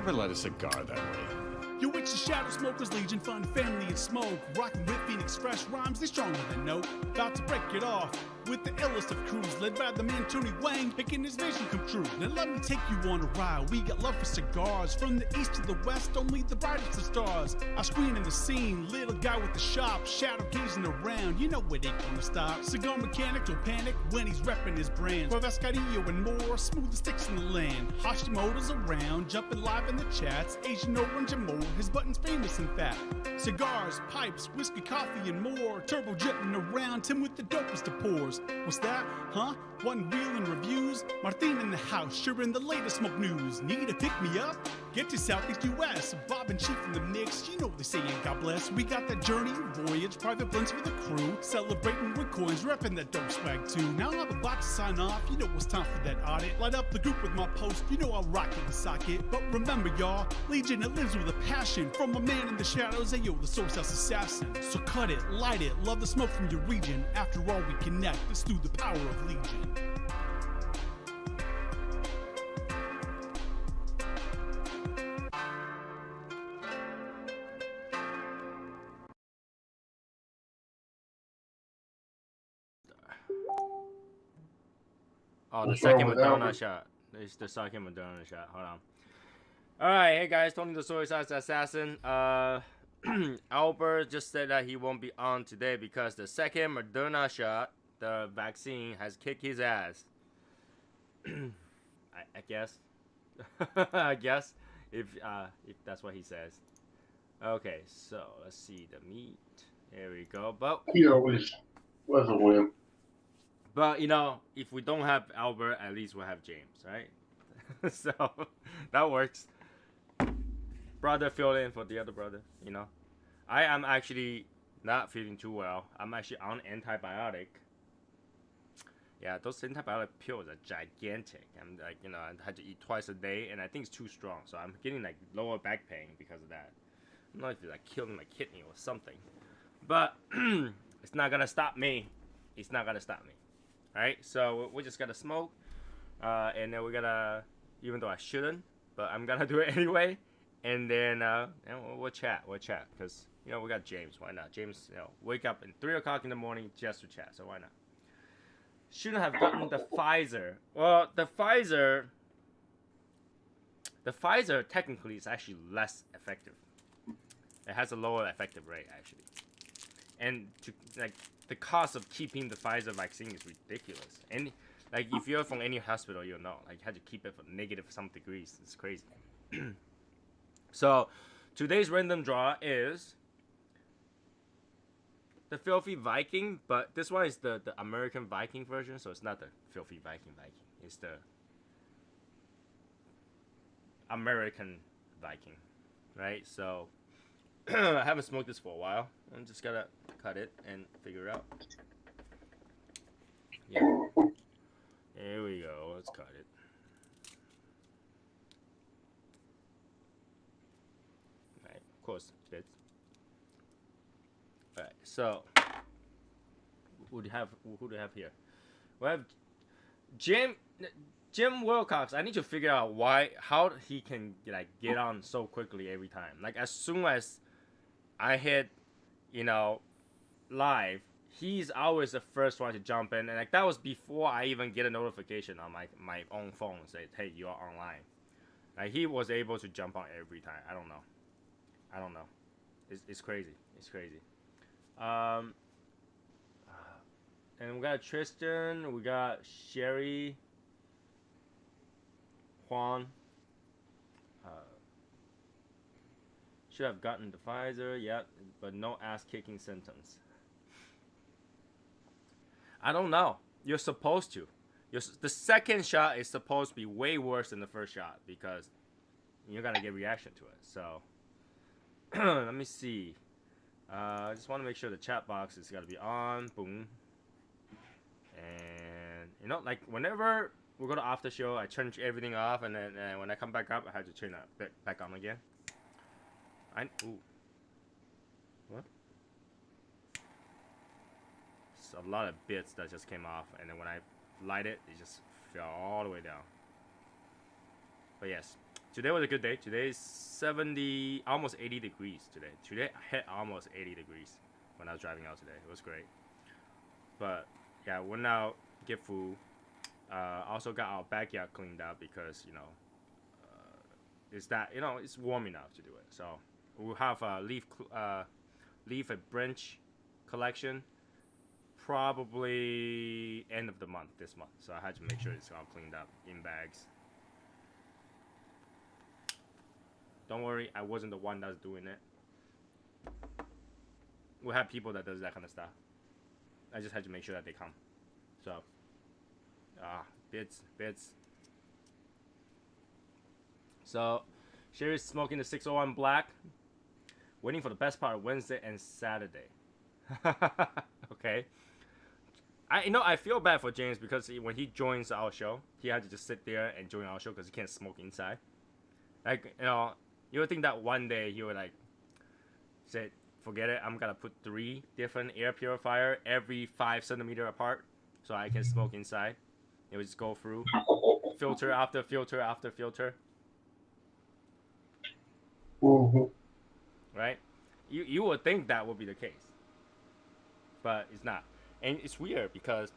never light a cigar that way. Yo, it's the Shadow Smokers Legion, fun, family, and smoke. Rockin' with Phoenix Fresh rhymes, they stronger than note. About to break it off with the illest of crews, led by the man Tony Wang, making his vision come true. Now let me take you on a ride. We got love for cigars, from the east to the west, only the brightest of stars. I screen in the scene, little guy with the shop, shadow gazing around. You know where they gonna stop. Cigar mechanic don't panic when he's repping his brand. For Vascarillo and more, smooth as sticks in the land. Hashimoto's around, jumping live in the chats. Asian orange and more, his button's famous in fact. Cigars, pipes, whiskey, coffee, and more. Turbo jetting around, Tim with the dopest of pours. What's that? Huh? One wheel and reviews? Martin in the house, sharing the latest smoke news. Need to pick me up? Get to Southeast US. Bob and Chief in the mix, you know they saying God bless. We got that journey, voyage, private blends for the crew. Celebrating with coins, repping that dope swag too. Now I'm about to sign off, you know it's time for that audit. Light up the group with my post, you know I'll rock it and sock it. But remember y'all, Legion, it lives with a passion. From a man in the shadows, ayo, the SoySauceAssassin. So cut it, light it, love the smoke from your region. After all we connect, it's through the power of Legion. Oh, the second Madonna shot. It's the second Madonna shot. Hold on. Alright, hey guys, Tony the SoySauceAssassin. Albert just said that he won't be on today because the second Moderna shot, the vaccine, has kicked his ass. I guess. I guess. If that's what he says. Okay, so let's see the meat. There we go. But he always was a win. But you know, if we don't have Albert, at least we'll have James, right? So that works. Brother fill in for the other brother, you know. I am actually not feeling too well. I'm actually on antibiotic. Yeah, those antibiotic pills are gigantic. I'm like, you know, I had to eat twice a day, and I think it's too strong. So I'm getting like lower back pain because of that. I don't know if it's like killing my kidney or something, but it's not gonna stop me. It's not gonna stop me. All right, so we just gotta smoke, and then we gotta, even though I shouldn't, but I'm gonna do it anyway. And then we'll chat, because you know we got James. Why not? James, you know, wake up at 3 o'clock in the morning just to chat. So why not? Shouldn't have gotten the Pfizer. Well, the Pfizer technically is actually less effective. It has a lower effective rate actually, and to like the cost of keeping the Pfizer vaccine is ridiculous. And like if you're from any hospital, you'll know like you had to keep it for negative some degrees. It's crazy. So today's random draw is the Filthy Viking, but this one is the American Viking version, so it's not the Filthy Viking. It's the American Viking, right? So I haven't smoked this for a while. I'm just gonna cut it and figure it out. Yeah. Here we go. Let's cut it. Alright, of course, bits. Alright, so who do we have here? We have Jim Wilcox. I need to figure out how he can like get on so quickly every time. Like as soon as I hit, you know, live, he's always the first one to jump in, and like that was before I even get a notification on my own phone saying, "Hey, you are online." Like he was able to jump on every time. I don't know. It's crazy. It's crazy. And we got Tristan. We got Sherry. Juan. Should have gotten the Pfizer, yeah, but no ass-kicking symptoms. I don't know. You're supposed to. The second shot is supposed to be way worse than the first shot because you're gonna get reaction to it. So let me see. I just want to make sure the chat box is gotta be on. Boom. And you know, like whenever we go to after show, I turn everything off, and then when I come back up, I have to turn it back on again. Ooh. What? It's a lot of bits that just came off, and then when I light it, it just fell all the way down. But yes, Today was a good day. Today is 70, almost 80 degrees today. Today hit almost 80 degrees when I was driving out today. It was great. But yeah, went out, get food. Also got our backyard cleaned up because it's warm enough to do it. So we'll have a leaf and branch collection probably end of the month this month. So I had to make sure it's all cleaned up in bags. Don't worry, I wasn't the one that's doing it. We have people that does that kind of stuff. I just had to make sure that they come. So, bits. So, Sherry's smoking the 601 Black. Waiting for the best part Wednesday and Saturday. Okay. I feel bad for James because when he joins our show, he had to just sit there and join our show because he can't smoke inside. Like, you would think that one day he would like say, forget it, I'm gonna put 3 different air purifier every 5 centimeter apart so I can smoke inside. It would just go through filter after filter after filter. Mm-hmm. Right? You would think that would be the case, but it's not. And it's weird because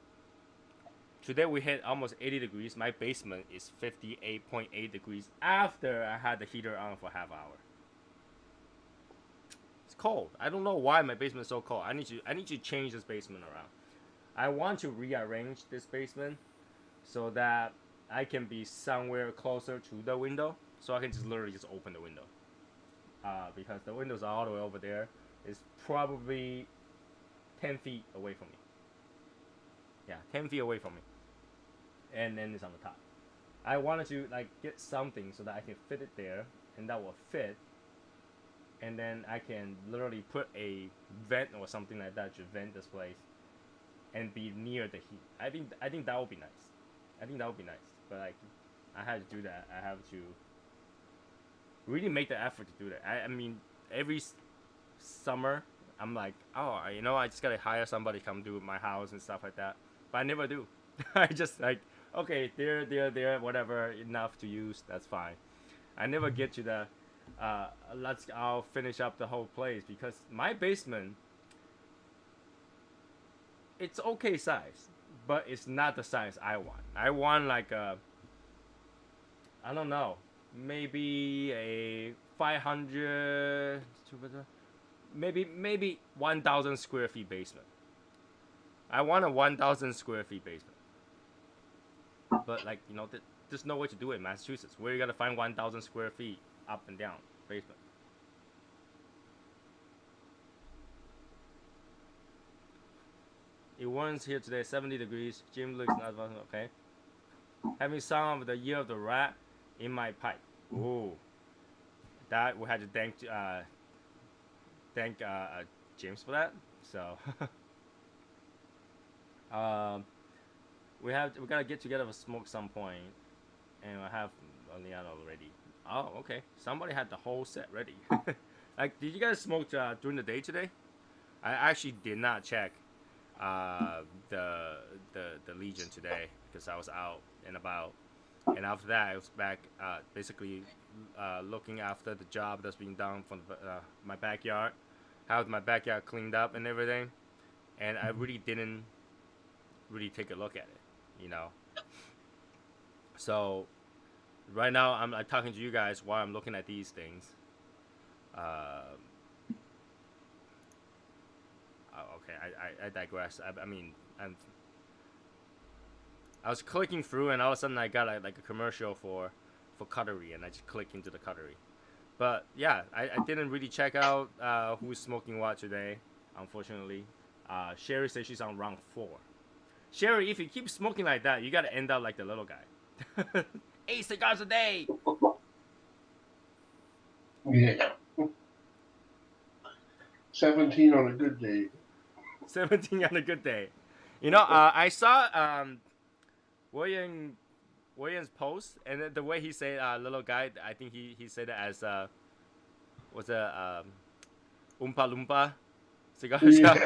today we hit almost 80 degrees. My basement is 58.8 degrees after I had the heater on for half hour. It's cold. I don't know why my basement is so cold. I need to change this basement around. I want to rearrange this basement so that I can be somewhere closer to the window, so I can just literally just open the window. Because the windows are all the way over there. It's probably 10 feet away from me. Yeah, 10 feet away from me. And then it's on the top. I wanted to like get something so that I can fit it there, and that will fit. And then I can literally put a vent or something like that to vent this place, and be near the heat. I think that would be nice. But like, I had to do that. I have to really make the effort to do that. I mean, every summer I'm like, oh, I just gotta hire somebody to come do my house and stuff like that. But I never do. I just like, okay, there, whatever, enough to use, that's fine. I never get to the, I'll finish up the whole place, because my basement, it's okay size, but it's not the size I want. I want like a, I don't know, maybe a 500, maybe 1,000 square feet basement. I want a 1,000 square feet basement. But like, there's no way to do it in Massachusetts. Where you gotta find 1,000 square feet up and down basement? It warms here today, 70 degrees. Jim looks not okay. Having some of the year of the rat in my pipe. Ooh, that we had to thank James for that. So we gotta get together to smoke some point, and I have Leon already. Oh, okay. Somebody had the whole set ready. Like, did you guys smoke during the day today? I actually did not check the Legion today because I was out and about, and after that I was back basically looking after the job that's being done from my backyard, have my backyard cleaned up and everything, and I really didn't take a look at it, So right now I'm talking to you guys while I'm looking at these things. Okay, I digress. I was clicking through, and all of a sudden I got like a commercial for cutlery, and I just clicked into the cutlery. But yeah, I didn't really check out who's smoking what today, unfortunately. Sherry says she's on round 4. Sherry, if you keep smoking like that, you gotta end up like the little guy. 8 cigars a day. Yeah. 17 on a good day. 17 on a good day. I saw William's post, and the way he said little guy, I think he said it as was a Oompa Loompa cigar shop.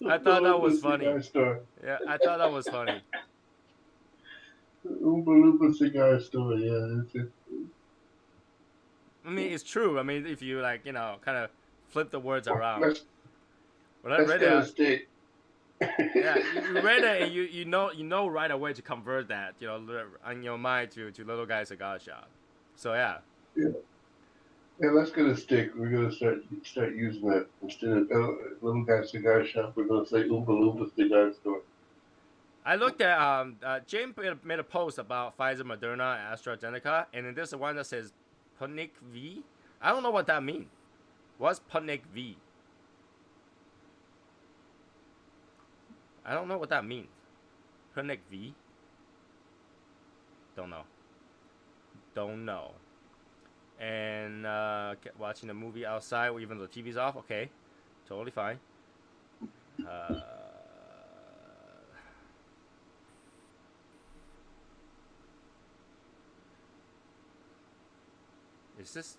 I thought that was funny. Yeah, I thought that was funny. Oompa Loompa cigar store, yeah. I mean, it's true. I mean, if you like, kind of flip the words around. Let's When I let's read get a it, steak. yeah, you read it and you know right away to convert that, on your mind to little guy cigar shop. So yeah. Yeah. Yeah, let's get a stick. We're gonna start using that instead of little guy cigar shop. We're gonna say Oompa Loompa cigar store. I looked at James made a post about Pfizer, Moderna, and AstraZeneca, and then there's the one that says Sputnik V. I don't know what that means. What's Sputnik V? I don't know what that means. Sputnik V. Don't know. Don't know. And watching the movie outside, even though the TV's off. Okay, totally fine. Is this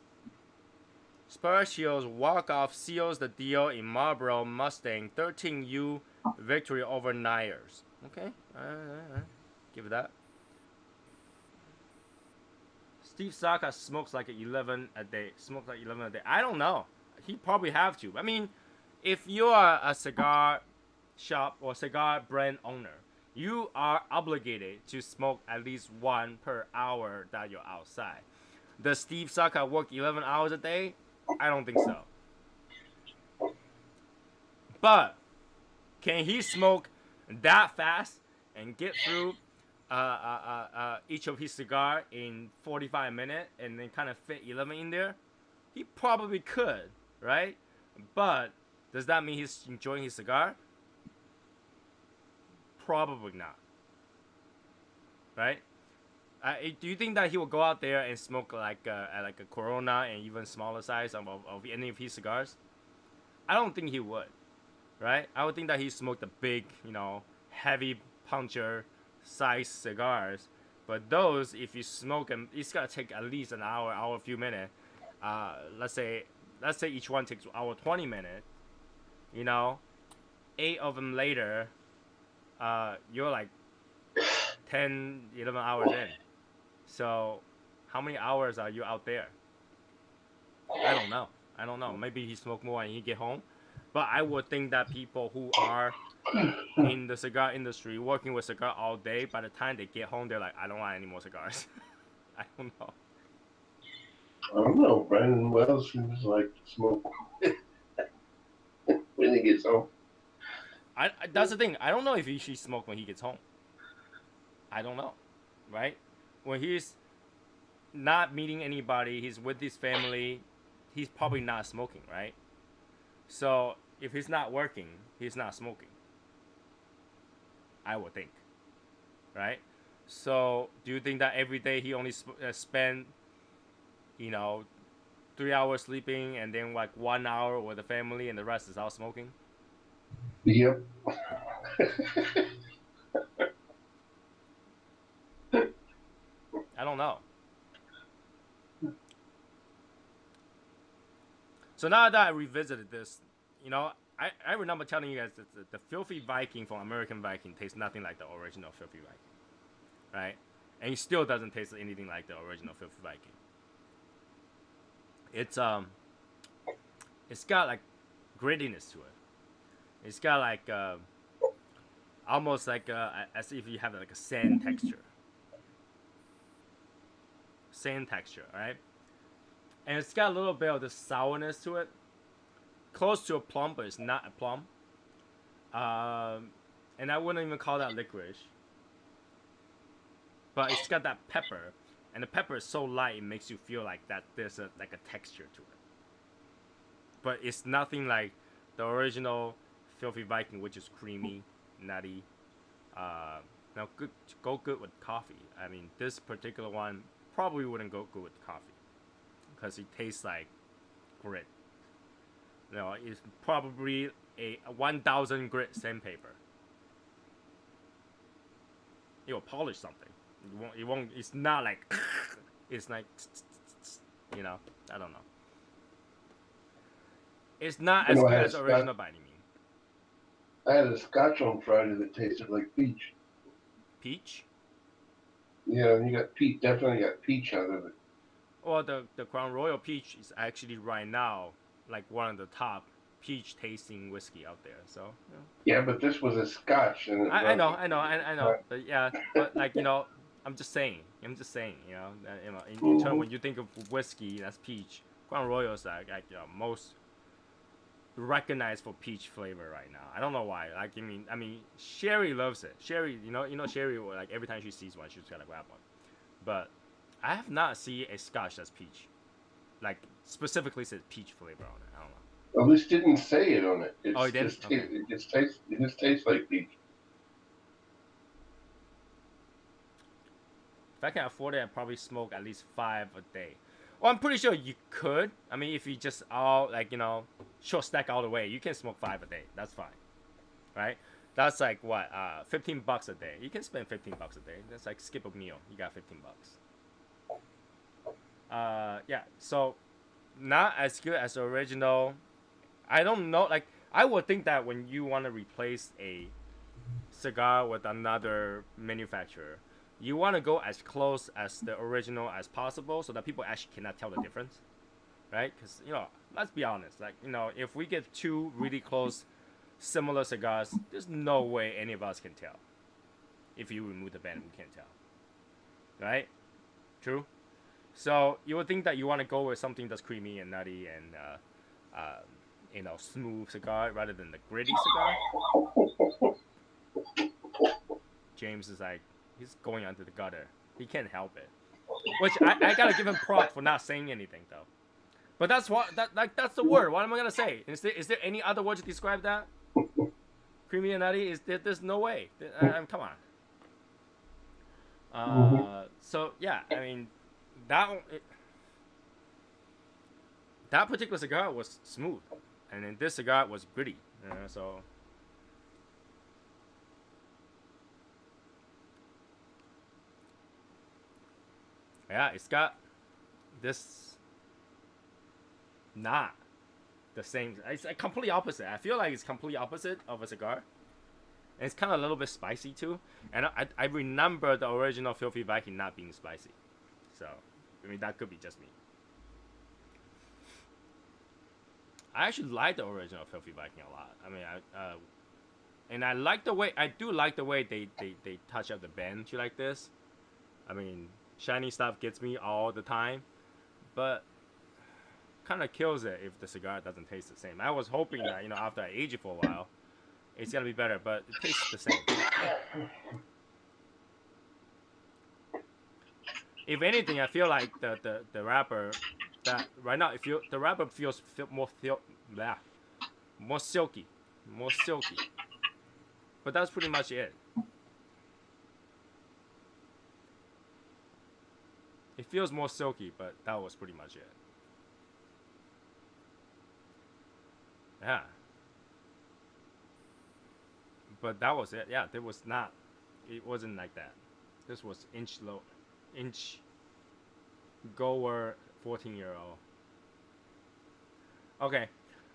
Sparcio's walk-off seals the deal in Marlboro Mustang 13U victory over Nyers? Okay, give it that. Steve Saka smokes like 11 a day. Smokes like 11 a day. I don't know. He probably have to. I mean, if you are a cigar shop or cigar brand owner, you are obligated to smoke at least one per hour that you're outside. Does Steve Saka work 11 hours a day? I don't think so. But can he smoke that fast and get through each of his cigar in 45 minutes and then kind of fit 11 in there? He probably could, right? But does that mean he's enjoying his cigar? Probably not. Right? Do you think that he will go out there and smoke like a Corona and even smaller size of any of his cigars? I don't think he would, right? I would think that he smoked the big, heavy puncher size cigars. But those, if you smoke them, it's gonna take at least an hour, a few minutes. Let's say each one takes hour 20 minutes. 8 of them later, you're like 10, 11 hours in. So, how many hours are you out there? I don't know. Maybe he smoked more and he get home. But I would think that people who are in the cigar industry, working with cigar all day, by the time they get home, they're like, I don't want any more cigars. I don't know. I don't know. Brandon Wells seems like to smoke when he gets home. That's the thing. I don't know if he should smoke when he gets home. I don't know, right? When he's not meeting anybody, he's with his family, he's probably not smoking, right? So if he's not working, he's not smoking. I would think, right? So do you think that every day he only spend, 3 hours sleeping and then like 1 hour with the family and the rest is out smoking? Yep. I don't know. So now that I revisited this, I remember telling you guys that the Filthy Viking from American Viking tastes nothing like the original Filthy Viking, right? And it still doesn't taste anything like the original Filthy Viking. It's got like grittiness to it. It's got like almost like as if you have like a sand texture. Right? And it's got a little bit of the sourness to it, close to a plum, but it's not a plum. And I wouldn't even call that licorice. But it's got that pepper, and the pepper is so light it makes you feel like that there's a texture to it. But it's nothing like the original Filthy Viking, which is creamy, nutty. Now go good with coffee. I mean, this particular one probably wouldn't go good with coffee because it tastes like grit. It's probably a 1,000 grit sandpaper. It will polish something. It won't. It's not like. It's like. I don't know. It's not as good as the original by any means. I had a scotch on Friday that tasted like peach. Peach? Yeah, you got peach. Definitely got peach out of it. Or the Crown Royal Peach is actually right now like one of the top peach tasting whiskey out there. So Yeah, but this was a Scotch, and it I know, wasn't. but yeah, but like I'm just saying, that, in turn when you think of whiskey, that's peach. Crown Royal is like most recognized for peach flavor right now. I don't know why. Like I mean, Sherry loves it. Sherry, Sherry, like every time she sees one, she's gonna grab one. But I have not seen a Scotch that's peach, like specifically says peach flavor on it. I don't know. Well, this didn't say it on it. Oh, it didn't? Okay. It just tastes like peach. If I can afford it, I'd probably smoke at least 5 a day. Well, I'm pretty sure you could. I mean, if you just all short stack all the way, you can smoke 5 a day. That's fine, right? That's like what, $15 a day. You can spend $15 a day. That's like skip a meal. You got $15. Yeah. So, not as good as the original. I don't know. Like, I would think that when you want to replace a cigar with another manufacturer, you want to go as close as the original as possible so that people actually cannot tell the difference, right? Because, let's be honest. Like, if we get 2 really close, similar cigars, there's no way any of us can tell. If you remove the band, we can't tell. Right? True? So, you would think that you want to go with something that's creamy and nutty and, smooth cigar rather than the gritty cigar. James is like, he's going under the gutter. He can't help it. Which I gotta give him props for not saying anything though. But that's that's the word. What am I gonna say? Is there any other word to describe that? Creamy and nutty? There's no way. Come on. So yeah, I mean, that particular cigar was smooth, and then this cigar was gritty. So. Yeah, it's got this not the same. It's a completely opposite. I feel like it's completely opposite of a cigar. And it's kind of a little bit spicy too. And I remember the original Filthy Viking not being spicy. So, I mean, that could be just me. I actually like the original Filthy Viking a lot. I mean, and I do like the way they touch up the bench like this. I mean, shiny stuff gets me all the time, but kind of kills it if the cigar doesn't taste the same. I was hoping that after I age it for a while, it's gonna be better, but it tastes the same. If anything, I feel like the wrapper that right now the wrapper feels more silky, but that's pretty much it. It feels more silky, but that was pretty much it. Yeah. But that was it. Yeah, it wasn't like that. This was inch goer 14-year-old. Okay.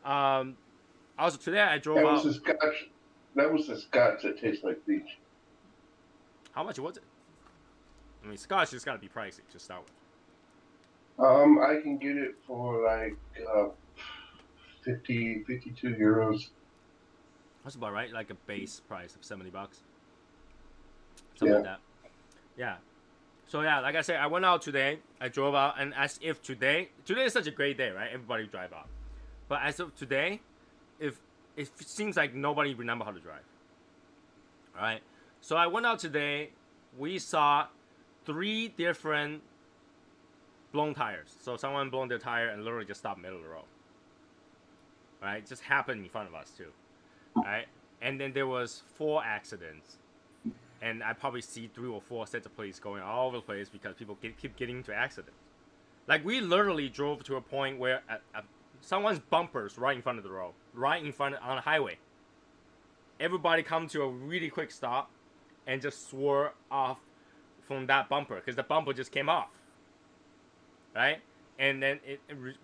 Also today I drove out. That was the Scotch that tastes like peach. How much was it? I mean, Scotch is gotta be pricey to start with. I can get it for like 52 euros. That's about right, like a base price of $70. Yeah. Like that. Yeah. So yeah, like I said, I went out today. I drove out, and as if today is such a great day, right? Everybody drive out. But as of today, if it seems like nobody remember how to drive. All right. So I went out today. We saw 3 different blown tires. So someone blown their tire and literally just stopped middle of the road. Right? It just happened in front of us too. Right? And then there was 4 accidents. And I probably see 3 or 4 sets of police going all over the place because people keep getting into accidents. Like we literally drove to a point where someone's bumpers right in front of the road, right in front on the highway. Everybody come to a really quick stop and just swore off from that bumper because the bumper just came off. Right? And then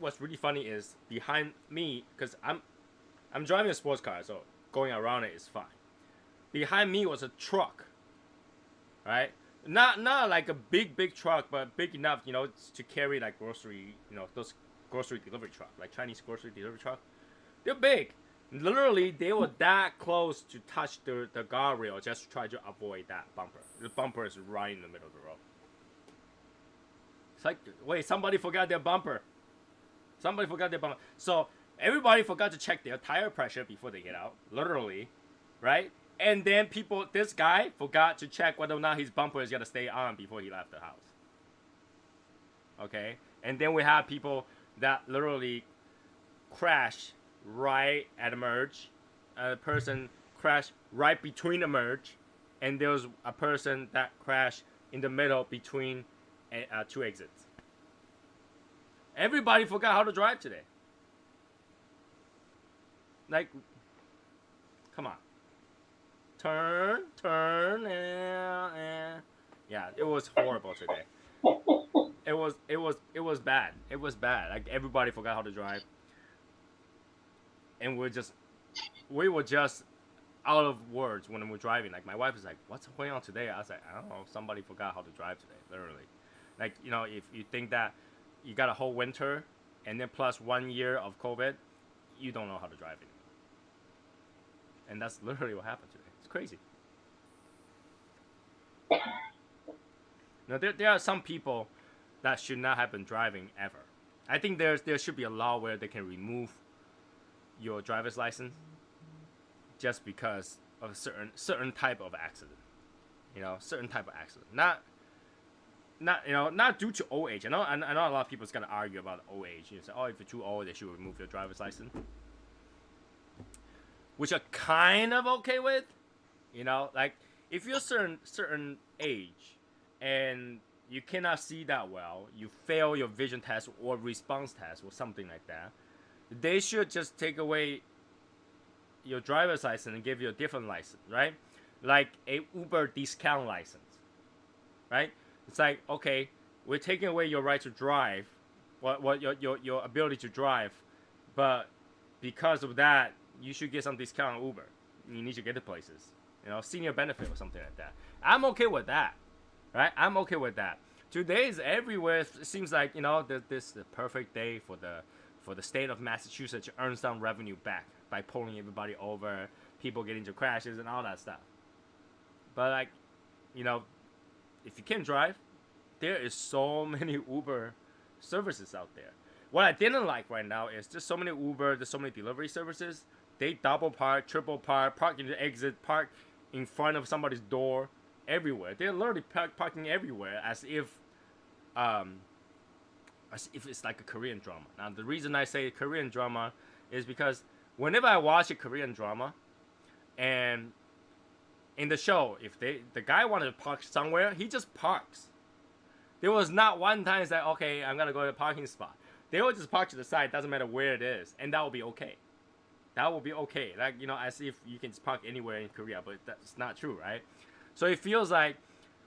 what's really funny is behind me, because I'm driving a sports car, so going around it is fine. Behind me was a truck. Right? Not like a big truck, but big enough, to carry like grocery, those grocery delivery truck, like Chinese grocery delivery truck. They're big. Literally, they were that close to touch the guardrail just to try to avoid that bumper. The bumper is right in the middle of the road. It's like, wait, somebody forgot their bumper. Somebody forgot their bumper. So everybody forgot to check their tire pressure before they get out. Literally, right? And then this guy forgot to check whether or not his bumper is gonna stay on before he left the house. Okay? And then we have people that literally crash right at a merge. A person crashed right between a merge. And there was a person that crashed in the middle between two exits. Everybody forgot how to drive today. Like, come on. Turn, yeah, it was horrible today. It was bad. It was bad. Like, everybody forgot how to drive. And we were just out of words when we were driving. Like, my wife was like, what's going on today? I was like, I don't know, somebody forgot how to drive today, literally. Like, if you think that you got a whole winter and then plus 1 year of COVID, you don't know how to drive anymore. And that's literally what happened today. It's crazy. Now, there are some people that should not have been driving ever. I think there should be a law where they can remove your driver's license just because of a certain type of accident. Certain type of accident. Not due to old age. I know a lot of people's gonna argue about old age. You say, oh, if you're too old, they should remove your driver's license, which are kind of okay with. Like, if you're certain age and you cannot see that well, you fail your vision test or response test or something like that, they should just take away your driver's license and give you a different license, right? Like a Uber discount license, right? It's like, okay, we're taking away your right to drive, what your ability to drive, but because of that, you should get some discount on Uber. You need to get to places, senior benefit or something like that. I'm okay with that, right? I'm okay with that. Today is everywhere. It seems like this is the perfect day for the state of Massachusetts to earn some revenue back by pulling everybody over, people getting into crashes and all that stuff. But like, if you can't drive, there is so many Uber services out there. What I didn't like right now is there's so many Uber, there's so many delivery services. They double park, triple park in the exit, park in front of somebody's door, everywhere. They're literally parking everywhere as if it's like a Korean drama. Now, the reason I say Korean drama is because whenever I watch a Korean drama, and in the show, if the guy wanted to park somewhere, he just parks. There was not one time it's like, okay, I'm gonna go to a parking spot. They will just park to the side, doesn't matter where it is, and that will be okay. That will be okay. Like, as if you can just park anywhere in Korea, but that's not true, right? So it feels like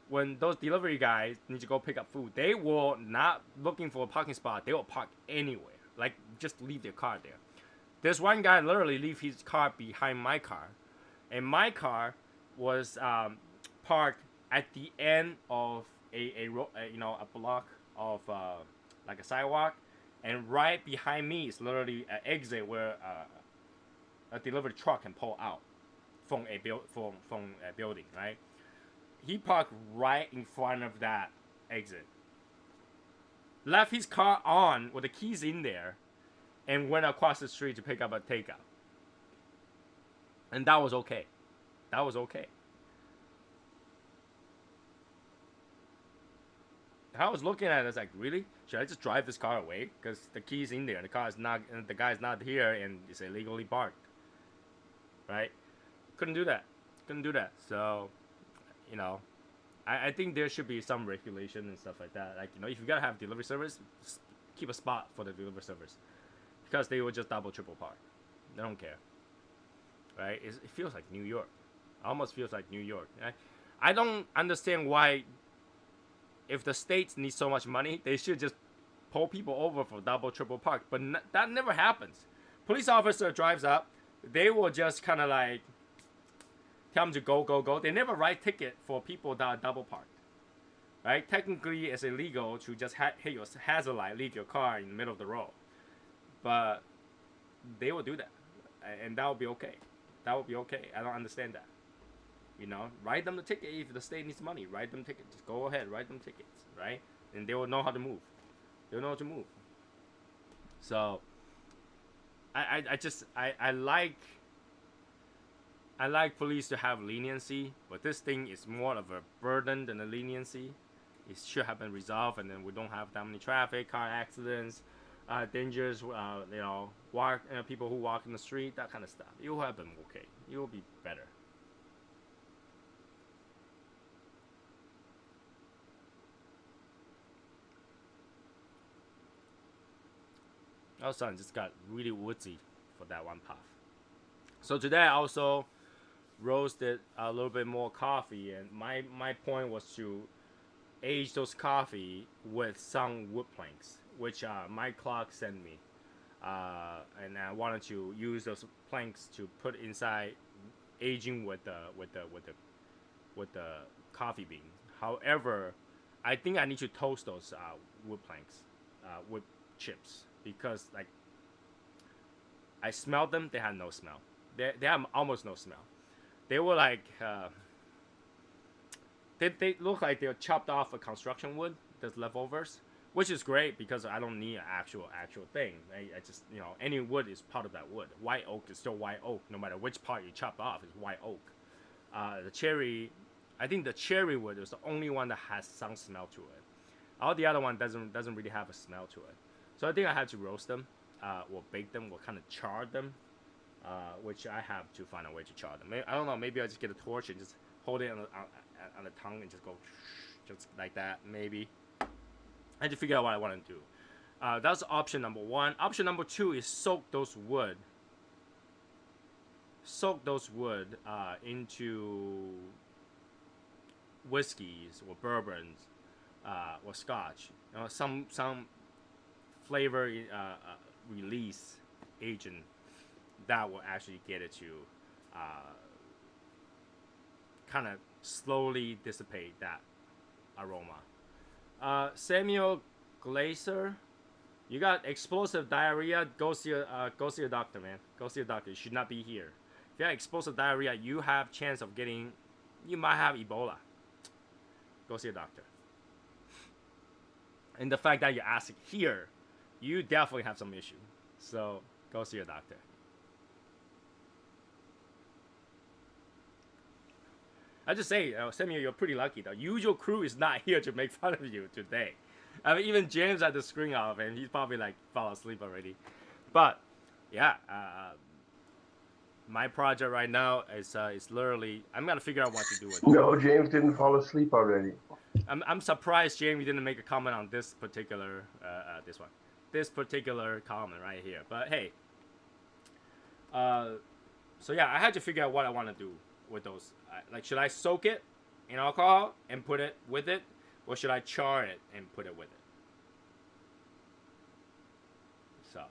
when those delivery guys need to go pick up food, they will not looking for a parking spot. They will park anywhere. Like, just leave their car there. There's one guy literally leave his car behind my car, and my car was parked at the end of a block of like a sidewalk, and right behind me is literally an exit where a delivery truck can pull out from a building, right? He parked right in front of that exit, left his car on with the keys in there, and went across the street to pick up a takeout. And that was okay. That was okay. I was looking at it, I was like, really? Should I just drive this car away? Because the key's in there, the guy's not here, and it's illegally parked. Right? Couldn't do that. So, I think there should be some regulation and stuff like that. Like, if you gotta have delivery service, keep a spot for the delivery service. Because they will just double, triple park. They don't care. Right? It feels like New York. It almost feels like New York. Right? I don't understand why, if the states need so much money, they should just pull people over for double, triple park. But that never happens. Police officer drives up, they will just kind of like tell them to go. They never write ticket for people that are double parked. right? Technically, it's illegal to just hit your hazard light, leave your car in the middle of the road, but they will do that, and that will be okay. That will be okay. I don't understand that. You know, write them the ticket if the state needs money. Write them tickets. Just go ahead, write them tickets, right? And they will know how to move. They'll know how to move. So, I like police to have leniency, but this thing is more of a burden than a leniency. It should have been resolved, and then we don't have that many traffic, car accidents, dangers. People who walk in the street, that kind of stuff. It will have been okay. It will be better. All of a sudden, just got really woodsy for that one puff. So today I also roasted a little bit more coffee, and my point was to age those coffee with some wood planks, which my clock sent me, and I wanted to use those planks to put inside aging with the coffee bean. However, I think I need to toast those wood planks, wood chips, because like I smelled them, they had no smell. They have almost no smell. They were like they look like they're chopped off of construction wood. There's leftovers, which is great because I don't need an actual thing. I just, any wood is part of that wood. White oak is still white oak, no matter which part you chop off is white oak. The cherry, I think the cherry wood is the only one that has some smell to it. All the other one doesn't really have a smell to it. So I think I have to roast them, or bake them, or kind of char them, which I have to find a way to char them. I don't know. Maybe I just get a torch and just hold it on the tongue and just go, just like that. Maybe. I have to figure out what I want to do. That's option number one. Option number two is soak those wood into whiskeys or bourbons or scotch. Some flavor release agent that will actually get it to kind of slowly dissipate that aroma. Samuel Glazer, you got explosive diarrhea. Go see a doctor, man. Go see a doctor. You should not be here. If you have explosive diarrhea, you have chance of getting. You might have Ebola. Go see a doctor. And the fact that you're asking here, you definitely have some issue. So go see a doctor. I just say, Samuel, you're pretty lucky though. Usual crew is not here to make fun of you today. I mean, even James had the screen off, and he's probably like fall asleep already. But yeah, my project right now is literally I'm gonna figure out what to do with it. No, James didn't fall asleep already. I'm surprised Jamie didn't make a comment on this particular this particular comment right here. But hey, so yeah, I had to figure out what I want to do with those. Like, should I soak it in alcohol and put it with it, or should I char it and put it with it? So.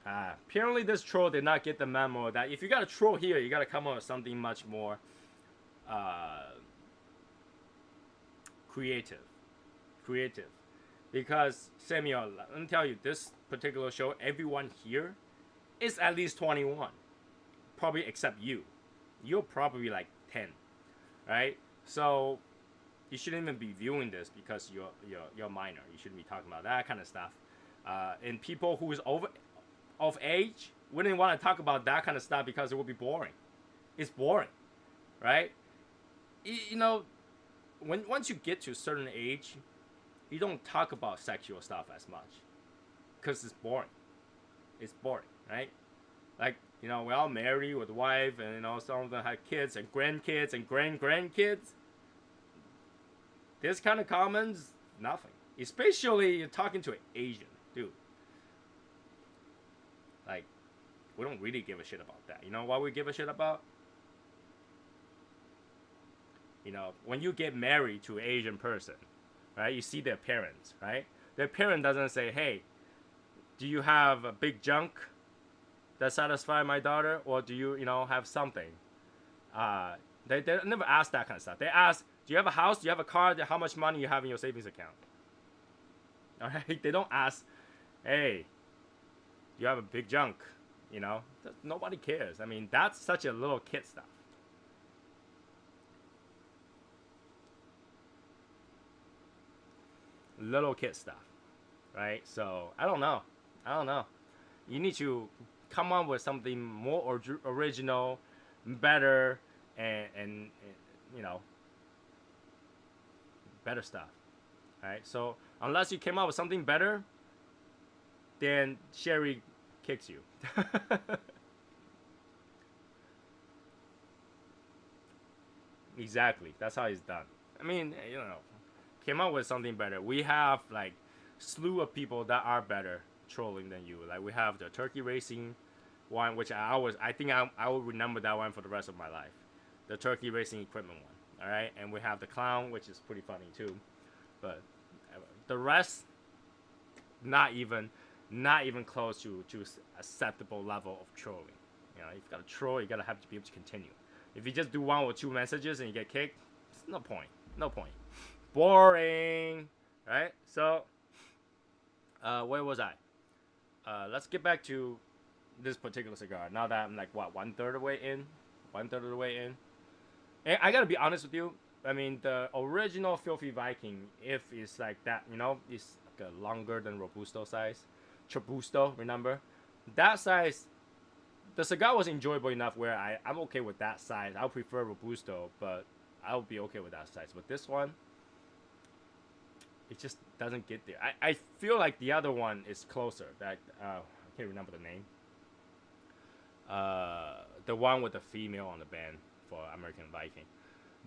Apparently this troll did not get the memo that if you got a troll here, you got to come up with something much more creative. Because, Samuel, let me tell you, this particular show, everyone here is at least 21. Probably except you. You're probably like 10, right? So you shouldn't even be viewing this because you're minor. You shouldn't be talking about that kind of stuff. And people who is of age wouldn't want to talk about that kind of stuff because it would be boring. It's boring, right? Once you get to a certain age, you don't talk about sexual stuff as much because it's boring. It's boring, right? Like, we're all married with a wife, and some of them have kids and grandkids and grandkids. This kind of comments, nothing. Especially you're talking to an Asian dude. Like, we don't really give a shit about that. You know what we give a shit about? When you get married to an Asian person, right? You see their parents, right? Their parent doesn't say, hey, do you have a big junk that satisfies my daughter? Or do you, have something They never ask that kind of stuff. They ask, do you have a house? Do you have a car? How much money you have in your savings account? All right. They don't ask, hey, do you have a big junk? You know, nobody cares. I mean, that's such a little kid stuff. Little kid stuff, right? So I don't know. You need to come up with something more original, better, and you know, better stuff. Right? So unless you came up with something better, then Sherry kicks you. Exactly. That's how it's done. I mean, you know, came up with something better. We have like slew of people that are better trolling than you. Like we have the turkey racing one, which I think I will remember that one for the rest of my life. The turkey racing equipment one. All right, and we have the clown, which is pretty funny too. But the rest, not even close to acceptable level of trolling. You know, if you gotta troll, you gotta have to be able to continue. If you just do 1 or 2 messages and you get kicked, it's no point. No point. Boring, right? So, where was I? Let's get back to this particular cigar. Now that I'm like what 1/3 of the way in, and I gotta be honest with you. I mean, the original Filthy Viking, if it's like that, you know, it's like a longer than Robusto size, Robusto. Remember, that size. The cigar was enjoyable enough where I'm okay with that size. I'll prefer Robusto, but I'll be okay with that size. But this one, it just doesn't get there. I feel like the other one is closer. That I can't remember the name. The one with the female on the band for American Viking.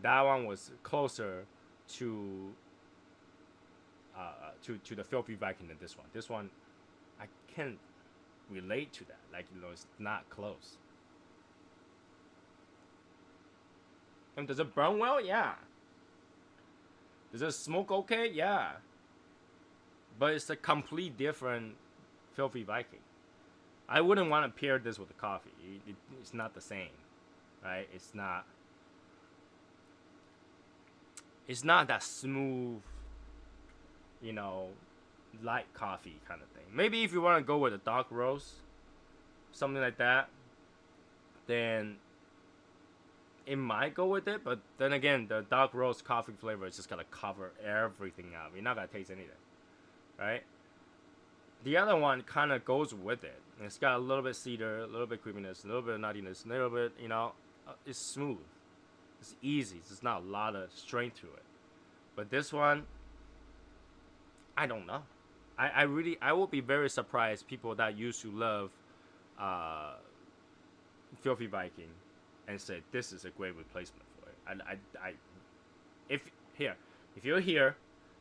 That one was closer to the Filthy Viking than this one. This one, I can't relate to that. Like, you know, it's not close. And does it burn well? Yeah. Does it smoke okay? Yeah. But it's a complete different Filthy Viking. I wouldn't want to pair this with the coffee. It's not the same, right? It's not that smooth, you know, light coffee kind of thing. Maybe if you want to go with a dark roast, something like that, then it might go with it. But then again, the dark roast coffee flavor is just gonna cover everything up. You're not gonna taste anything, right? The other one kind of goes with it. It's got a little bit cedar, a little bit creaminess, a little bit of nuttiness, a little bit, you know, it's smooth. It's easy. There's not a lot of strength to it. But this one, I don't know. I will be very surprised people that used to love Filthy Viking and say this is a great replacement for it. If you're here,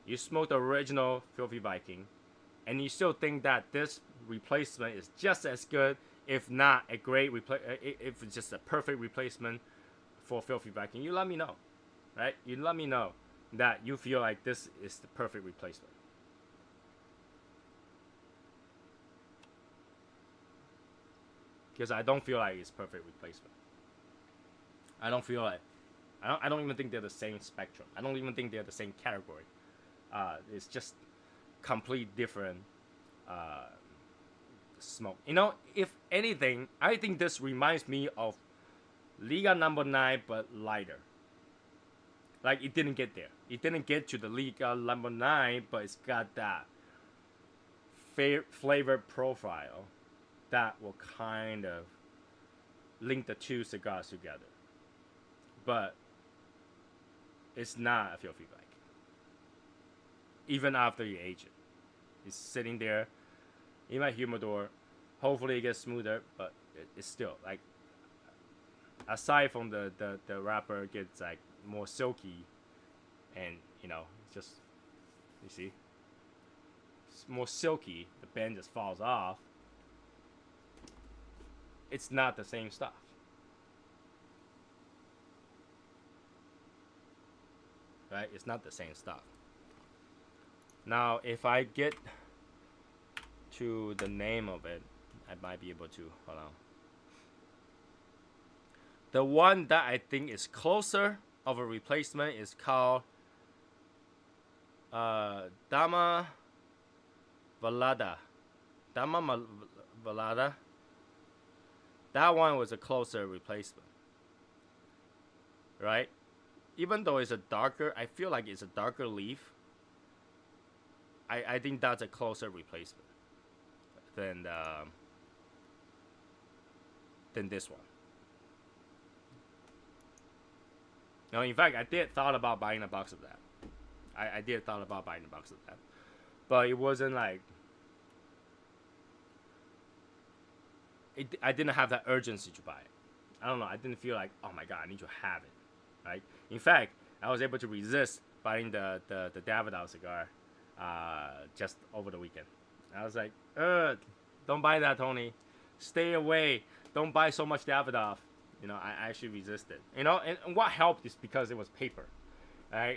you smoke the original Filthy Viking, and you still think that this replacement is just as good, if not a great if it's just a perfect replacement for Filthy Viking, you let me know, right? You let me know that you feel like this is the perfect replacement. Because I don't feel like it's perfect replacement. I don't feel like, I don't even think they're the same spectrum. I don't even think they're the same category. It's just complete different smoke. You know, if anything, I think this reminds me of Liga number 9, but lighter. Like, it didn't get there. It didn't get to the Liga number 9, but it's got that flavor profile that will kind of link the two cigars together. But it's not a Filthy Viking. Even after you age it. It's sitting there in my humidor. Hopefully it gets smoother, but it's still like, aside from the wrapper gets like more silky, and you know, just, you see, it's more silky, the bend just falls off. It's not the same stuff. Right? It's not the same stuff. Now, if I get to the name of it, I might be able to, hold on. The one that I think is closer of a replacement is called Dama Valada. Valada. That one was a closer replacement, right? Even though it's a darker, I feel like it's a darker leaf. I think that's a closer replacement than this one. No, in fact, I did thought about buying a box of that. I did thought about buying a box of that, but it wasn't like I didn't have that urgency to buy it. I don't know. I didn't feel like, oh my god, I need to have it, right? In fact, I was able to resist buying the Davidoff cigar just over the weekend. I was like, don't buy that, Tony. Stay away. Don't buy so much Davidoff. You know, I actually resisted. You know, and what helped is because it was paper. Right?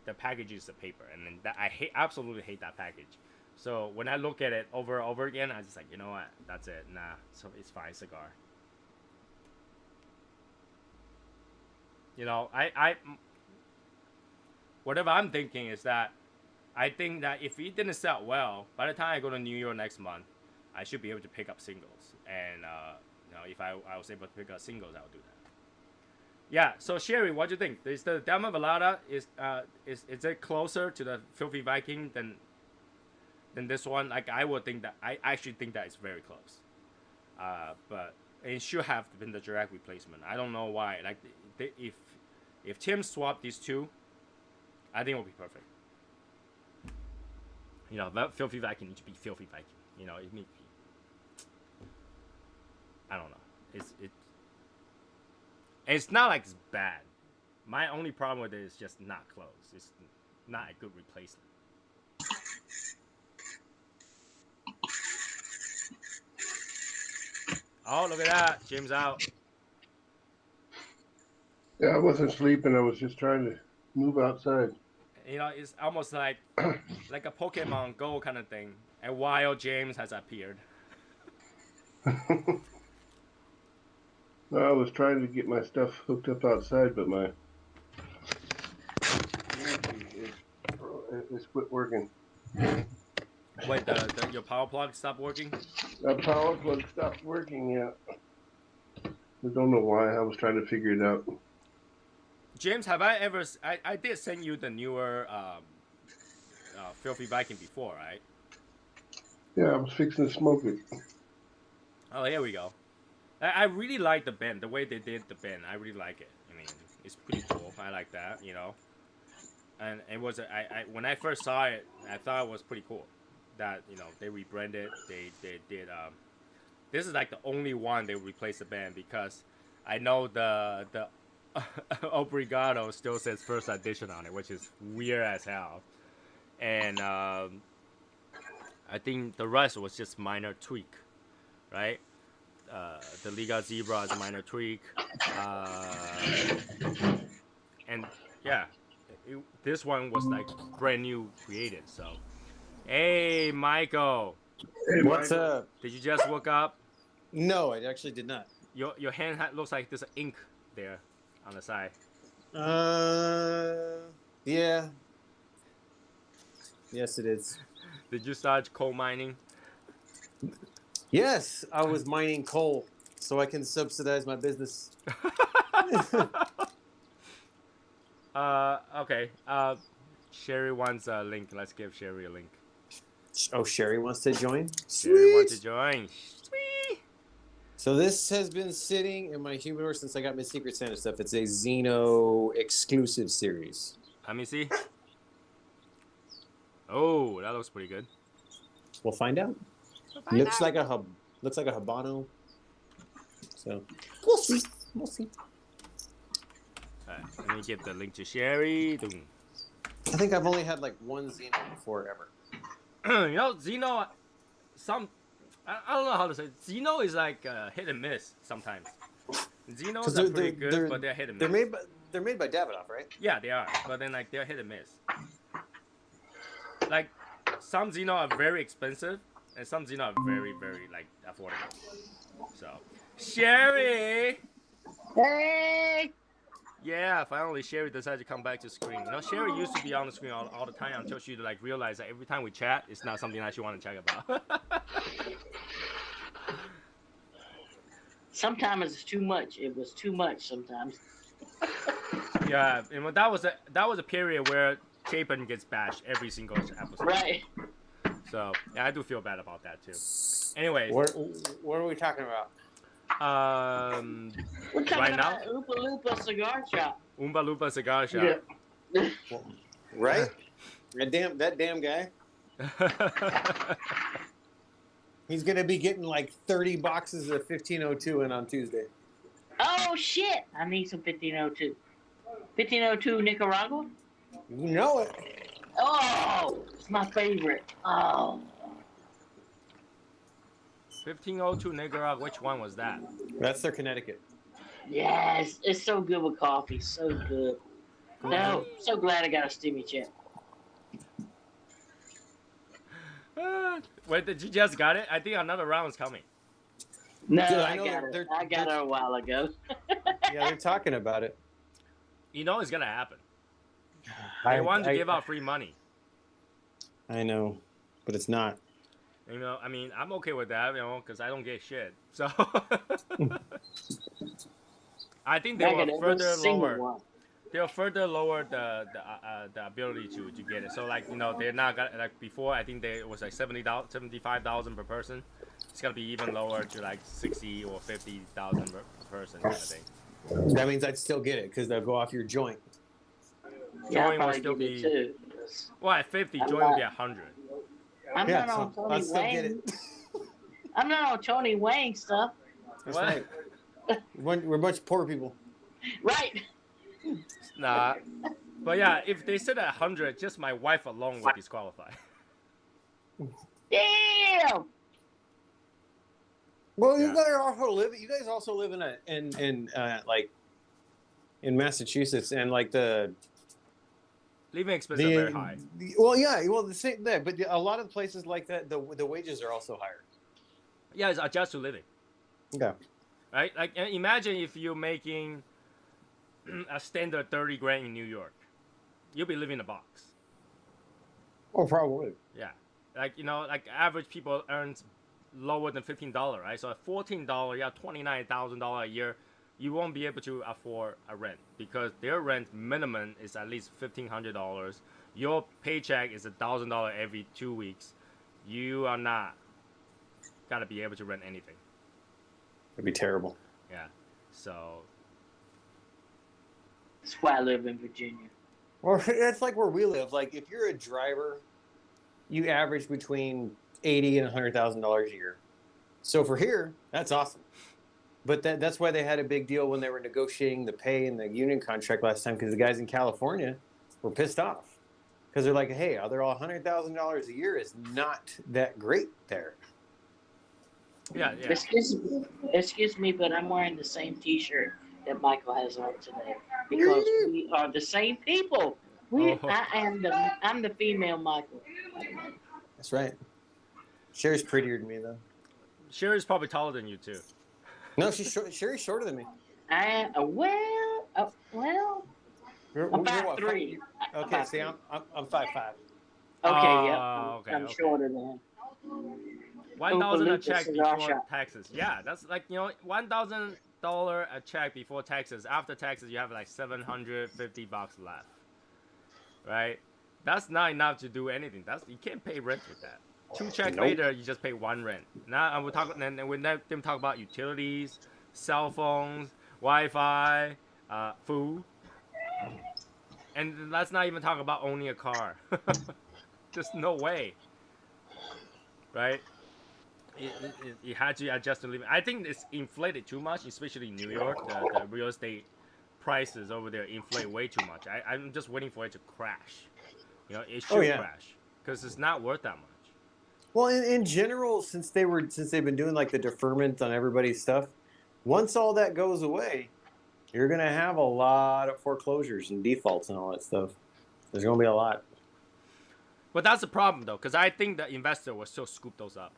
The package is the paper, and then that, absolutely hate that package. So when I look at it over and over again, I was just like, you know what? That's it. Nah, so it's fine cigar. You know, whatever I'm thinking is that I think that if it didn't sell well, by the time I go to New York next month, I should be able to pick up singles. And you know, if I was able to pick up singles, I would do that. Yeah. So Sherry, what do you think? Is the Dama Velada is it closer to the Filthy Viking than this one? Like I would think that I actually think that it's very close. But it should have been the direct replacement. I don't know why. Like if Tim swapped these two, I think it would be perfect. You know, that Filthy Viking needs to be Filthy Viking. You know, it needs to be. I don't know. It's not like it's bad. My only problem with it is just not close. It's not a good replacement. Oh, look at that. Jim's out. Yeah, I wasn't sleeping. I was just trying to move outside. You know, it's almost like a Pokemon Go kind of thing. And while James has appeared. I was trying to get my stuff hooked up outside, but my it's quit working. Wait, your power plug stopped working? The power plug stopped working, yeah. I don't know why. I was trying to figure it out. James, have I ever... I did send you the newer Filthy Viking before, right? Yeah, I was fixing to smoke it. Oh, here we go. I really like the bend, the way they did the bend. I really like it. I mean, it's pretty cool. I like that, you know. And it was... when I first saw it, I thought it was pretty cool. That, you know, they rebranded. They did... this is like the only one they replaced the band, because I know the Obrigado still says first edition on it, which is weird as hell. And I think the rest was just minor tweak, right? The Liga Zebra is a minor tweak. And yeah, this one was like brand new created. So, hey, Michael. Hey, What's Michael. up? Did you just woke up? No, I actually did not. Your hand looks like there's ink there on the side. Yeah. Yes, it is. Did you start coal mining? Yes, I was mining coal so I can subsidize my business. Okay. Sherry wants a link. Let's give Sherry a link. Oh, Sherry wants to join? Sherry wants to Sweet. join. Sweet. So this has been sitting in my humidor since I got my Secret Santa stuff. It's a Xeno exclusive series. Let me see. Oh, that looks pretty good. We'll find out. Looks like a Habano. So we'll see. We'll see. All right, let me get the link to Sherry. I think I've only had like one Xeno before ever. You know, Xeno, I don't know how to say it. Xeno is like hit and miss sometimes. Xenos are pretty good, but they're hit and miss. They're made by Davidoff, right? Yeah, they are, but then like they're hit and miss. Like some Xeno are very expensive, and some Xeno are very, very like affordable. So, Sherry, Hey! Yeah, finally Sherry decided to come back to screen. You know, Sherry used to be on the screen all the time until she like realized that every time we chat, it's not something that she want to chat about. Sometimes it's too much. It was too much sometimes. Yeah, and that was a period where Chapin gets bashed every single episode. Right. So yeah, I do feel bad about that too. Anyways, what are we talking about? We're talking right about now, Oompa Loompa Cigar Shop. Oompa Loompa Cigar Shop. Yeah. Right? that damn guy. He's gonna be getting like 30 boxes of 1502 in on Tuesday. Oh shit! I need some 1502. 1502 Nicaragua? You know it. Oh, it's my favorite. Oh. 1502 Nicaragua. Which one was that? That's their Connecticut. Yes, it's so good with coffee. So good. No, so glad I got a Stimmy check. Wait, did you just got it? I think another round is coming. No, Dude, I got it. I got it a while ago. Yeah, they're talking about it. You know it's gonna happen. They want to give out free money. I know, but it's not. You know, I mean, I'm okay with that, you know, because I don't get shit. So I think they will further lower. They'll further lower the ability to get it. So like, you know, they're not gonna, like before. I think it was like 75,000 per person. It's gonna be even lower to like 60 or 50,000 per person. I think. That means I'd still get it because they'll go off your joint. Yeah, Joint will still be. Well, at 50, joint will be 100. I'm not on Tony Wang. I'm not on Tony Wang stuff. That's right. We're a bunch of poor people. Right. Nah. But yeah, if they said 100, just my wife alone would disqualify. Damn. Well, you guys also live. You guys also live in like in Massachusetts, and like the living expenses are very high. Well, yeah, the same there, but a lot of places like that, the wages are also higher. Yeah, it's adjust to living. Okay. Right? Like, imagine if you're making a standard 30 grand in New York, you'll be living in a box. Oh, probably. Yeah, like, you know, like average people earns lower than $15, right? So at $14, you have $29,000 a year. You won't be able to afford a rent because their rent minimum is at least $1,500. Your paycheck is $1,000 every 2 weeks. You are not gonna be able to rent anything. It'd be terrible. Yeah, so that's why I live in Virginia. Well, that's like where we live. Like, if you're a driver, you average between $80,000 and $100,000 a year. So for here, that's awesome. But that's why they had a big deal when they were negotiating the pay and the union contract last time, because the guys in California were pissed off because they're like, "Hey, they're all $100,000 a year is not that great there." Yeah. Excuse me, but I'm wearing the same T-shirt that Michael has on today because we are the same people. I'm the female Michael. That's right. Sherry's prettier than me, though. Sherry's probably taller than you too. No, Sherry's shorter than me. Well. I'm 5'3". Okay, see, I'm 5'5". Okay, yeah. I'm shorter than him. 1,000 a check before taxes. Yeah, that's like, you know, $1,000 a check before taxes. After taxes, you have like $750 left, right? That's not enough to do anything. You can't pay rent with that. 2 checks later, you just pay 1 rent. Now we're talking, and we let them talk about utilities, cell phones, Wi-Fi, food, and let's not even talk about owning a car. Just no way, right? It had to adjust to living. I think it's inflated too much, especially in New York. The real estate prices over there inflate way too much. I'm just waiting for it to crash. You know, it should crash because it's not worth that much. Well, in general, since they've been doing like the deferment on everybody's stuff, once all that goes away, you're gonna have a lot of foreclosures and defaults and all that stuff. There's gonna be a lot. But that's the problem, though, because I think the investor will still scoop those up.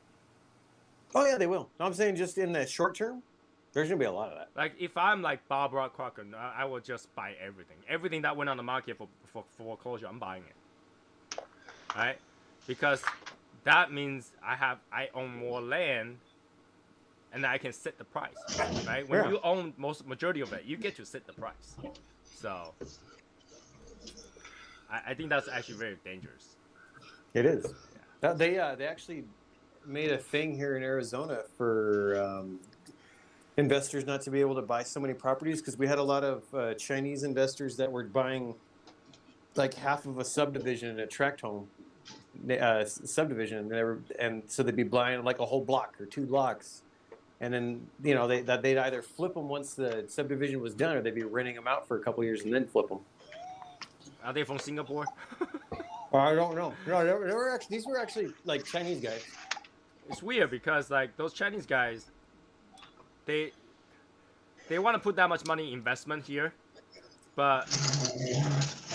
Oh yeah, they will. No, I'm saying just in the short term, There's gonna be a lot of that. Like if I'm like Barbara Crocker, I would just buy everything that went on the market for foreclosure. I'm buying it, right? Because that means I own more land, and I can set the price, right? When you own majority of it, you get to set the price. So I think that's actually very dangerous. It is. Yeah. They actually made a thing here in Arizona for investors not to be able to buy so many properties because we had a lot of Chinese investors that were buying like half of a subdivision in a tract home subdivision, and so they'd be buying like a whole block or 2 blocks, and then they'd either flip them once the subdivision was done, or they'd be renting them out for a couple of years and then flip them. Are they from Singapore? I don't know. No, these were actually like Chinese guys. It's weird because like those Chinese guys, they want to put that much money investment here, but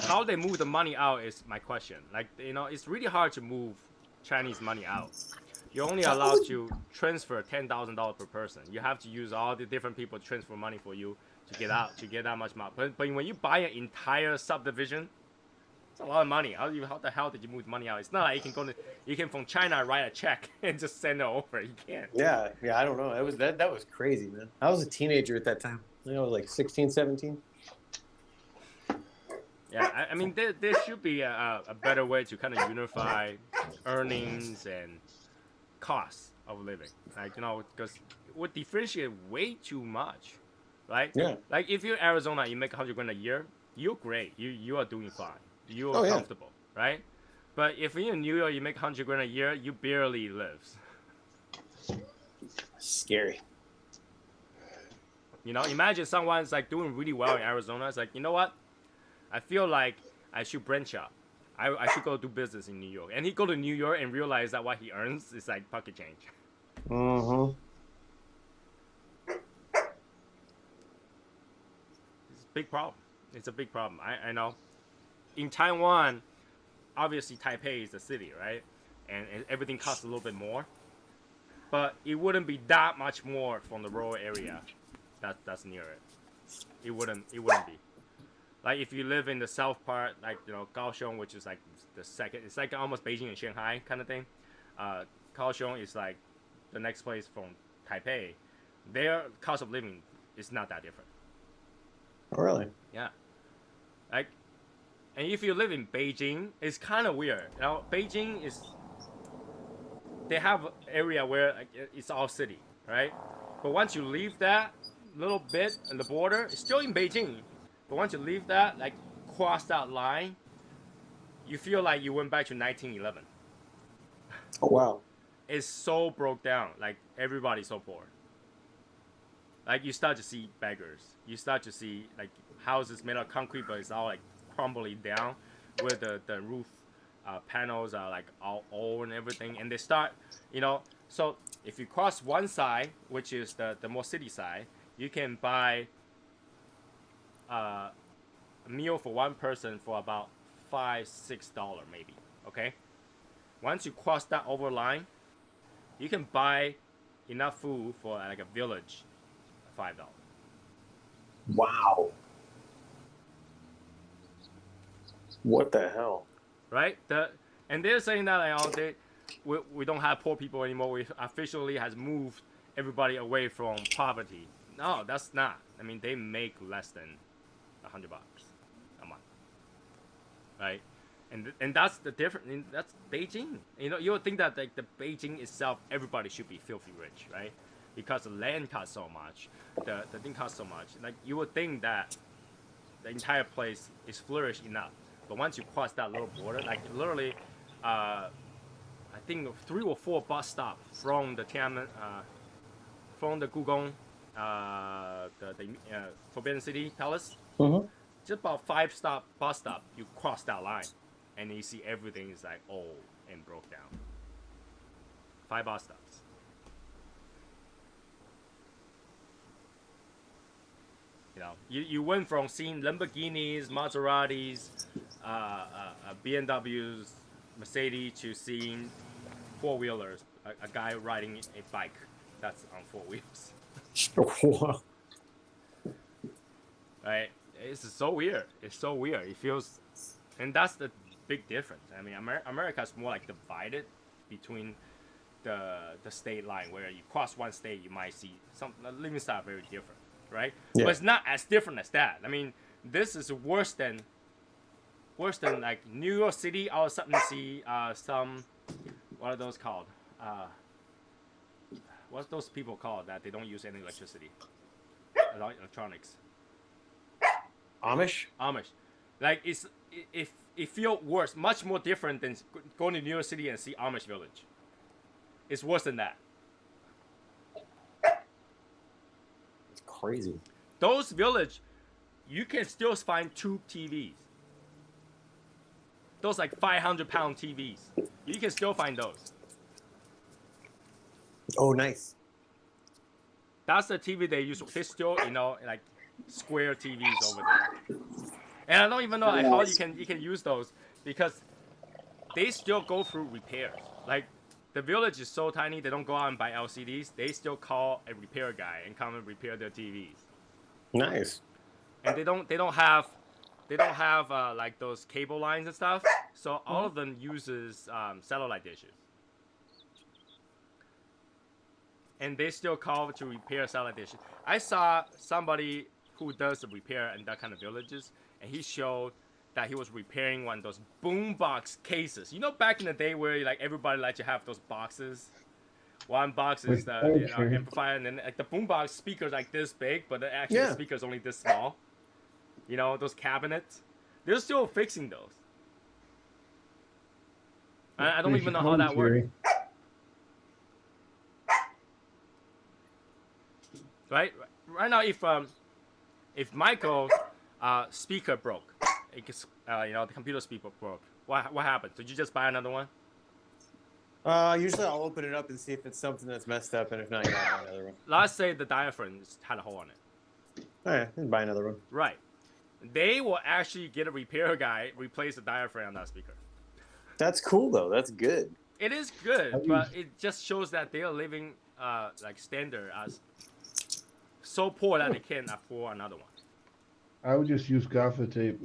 how they move the money out is my question. Like it's really hard to move Chinese money out. You're only allowed to transfer $10,000 per person. You have to use all the different people to transfer money for you to get that much money. But when you buy an entire subdivision, it's a lot of money. How the hell did you move money out? It's not like you can from China write a check and just send it over. You can't. Yeah, I don't know. That was crazy, man. I was a teenager at that time. I was like 16, 17. Yeah, I mean there should be a better way to kind of unify earnings and costs of living. Like because it would differentiate way too much, right? Yeah. Like if you're Arizona, you make $100,000 a year, you're great. You are doing fine. You are comfortable, right? But if you're in New York, you make $100,000 a year, you barely live. Scary. Imagine someone's like doing really well in Arizona. It's like, you know what? I feel like I should branch out. I should go do business in New York. And he go to New York and realize that what he earns is like pocket change. Mm-hmm. It's a big problem. It's a big problem. I know. In Taiwan, obviously Taipei is the city, right? And everything costs a little bit more. But it wouldn't be that much more from the rural area that's near it. It wouldn't be. Like if you live in the south part, like Kaohsiung, which is like the second, it's like almost Beijing and Shanghai kind of thing. Kaohsiung is like the next place from Taipei. Their cost of living is not that different. Oh, really? Yeah. Like, and if you live in Beijing, it's kind of weird. Beijing they have an area where like, it's all city, right? But once you leave that little bit on the border, it's still in Beijing. But once you leave that, like cross that line, you feel like you went back to 1911. Oh, wow. It's so broke down. Like everybody's so poor. Like you start to see beggars. You start to see like houses made of concrete, but it's all like crumbling down, where the roof panels are like all old and everything. And they start, so if you cross one side, which is the more city side, you can buy a meal for one person for about $5-6 maybe. Okay. Once you cross that over line, you can buy enough food for like a village, $5. Wow. What the hell? Right? And they're saying that we don't have poor people anymore. We officially has moved everybody away from poverty. No, that's not. I mean, they make less than $100 a month, right? And that's the difference. That's Beijing. You would think that like the Beijing itself, everybody should be filthy rich, right? Because the land costs so much, the thing costs so much. Like you would think that the entire place is flourished enough. But once you cross that little border, like literally, I think 3 or 4 bus stops from the Tiananmen, from the Gugong, the Forbidden City Palace. Mm-hmm. Just about 5 bus stop, you cross that line, and you see everything is like old and broke down. 5 bus stops. You went from seeing Lamborghinis, Maseratis, BMWs, Mercedes to seeing 4-wheelers, a guy riding a bike that's on 4 wheels. Right? It's so weird. It's so weird. It feels, and that's the big difference. I mean, America's more like divided between the state line, where you cross one state, you might see some living style very different, right? Yeah. But it's not as different as that. I mean, this is worse than like New York City. All of a sudden see some, what are those called? What's those people called that they don't use any electricity? Electronics. Amish? Like it feels worse, much more different than going to New York City and see Amish village. It's worse than that. It's crazy. Those village, you can still find tube TVs. Those like 500-pound TVs. You can still find those. Oh, nice. That's the TV they use. They still, like square TVs over there. And I don't even know how you can use those, because they still go through repairs. Like, the village is so tiny, they don't go out and buy LCDs. They still call a repair guy and come and repair their TVs. Nice. And they don't have like those cable lines and stuff. So all of them uses satellite dishes. And they still call to repair satellite dishes. I saw somebody who does the repair in that kind of villages, and he showed that he was repairing one of those boombox cases. You know, back in the day where like everybody let you have those boxes. One box is the amplifier, and then like the boombox speakers like this big, but the speaker's only this small. You know, those cabinets. They're still fixing those. I don't even know how that works. Right now, if Michael's speaker broke, the computer speaker broke, what happened? Did you just buy another one? Usually I'll open it up and see if it's something that's messed up, and if not, I'll buy another one. Let's say the diaphragm had a hole on it. All right, then buy another one. Right. They will actually get a repair guy, replace the diaphragm on that speaker. That's cool, though. That's good. It is good, but it just shows that they are living like standard as so poor that they can't afford another one. I would just use gaffer tape.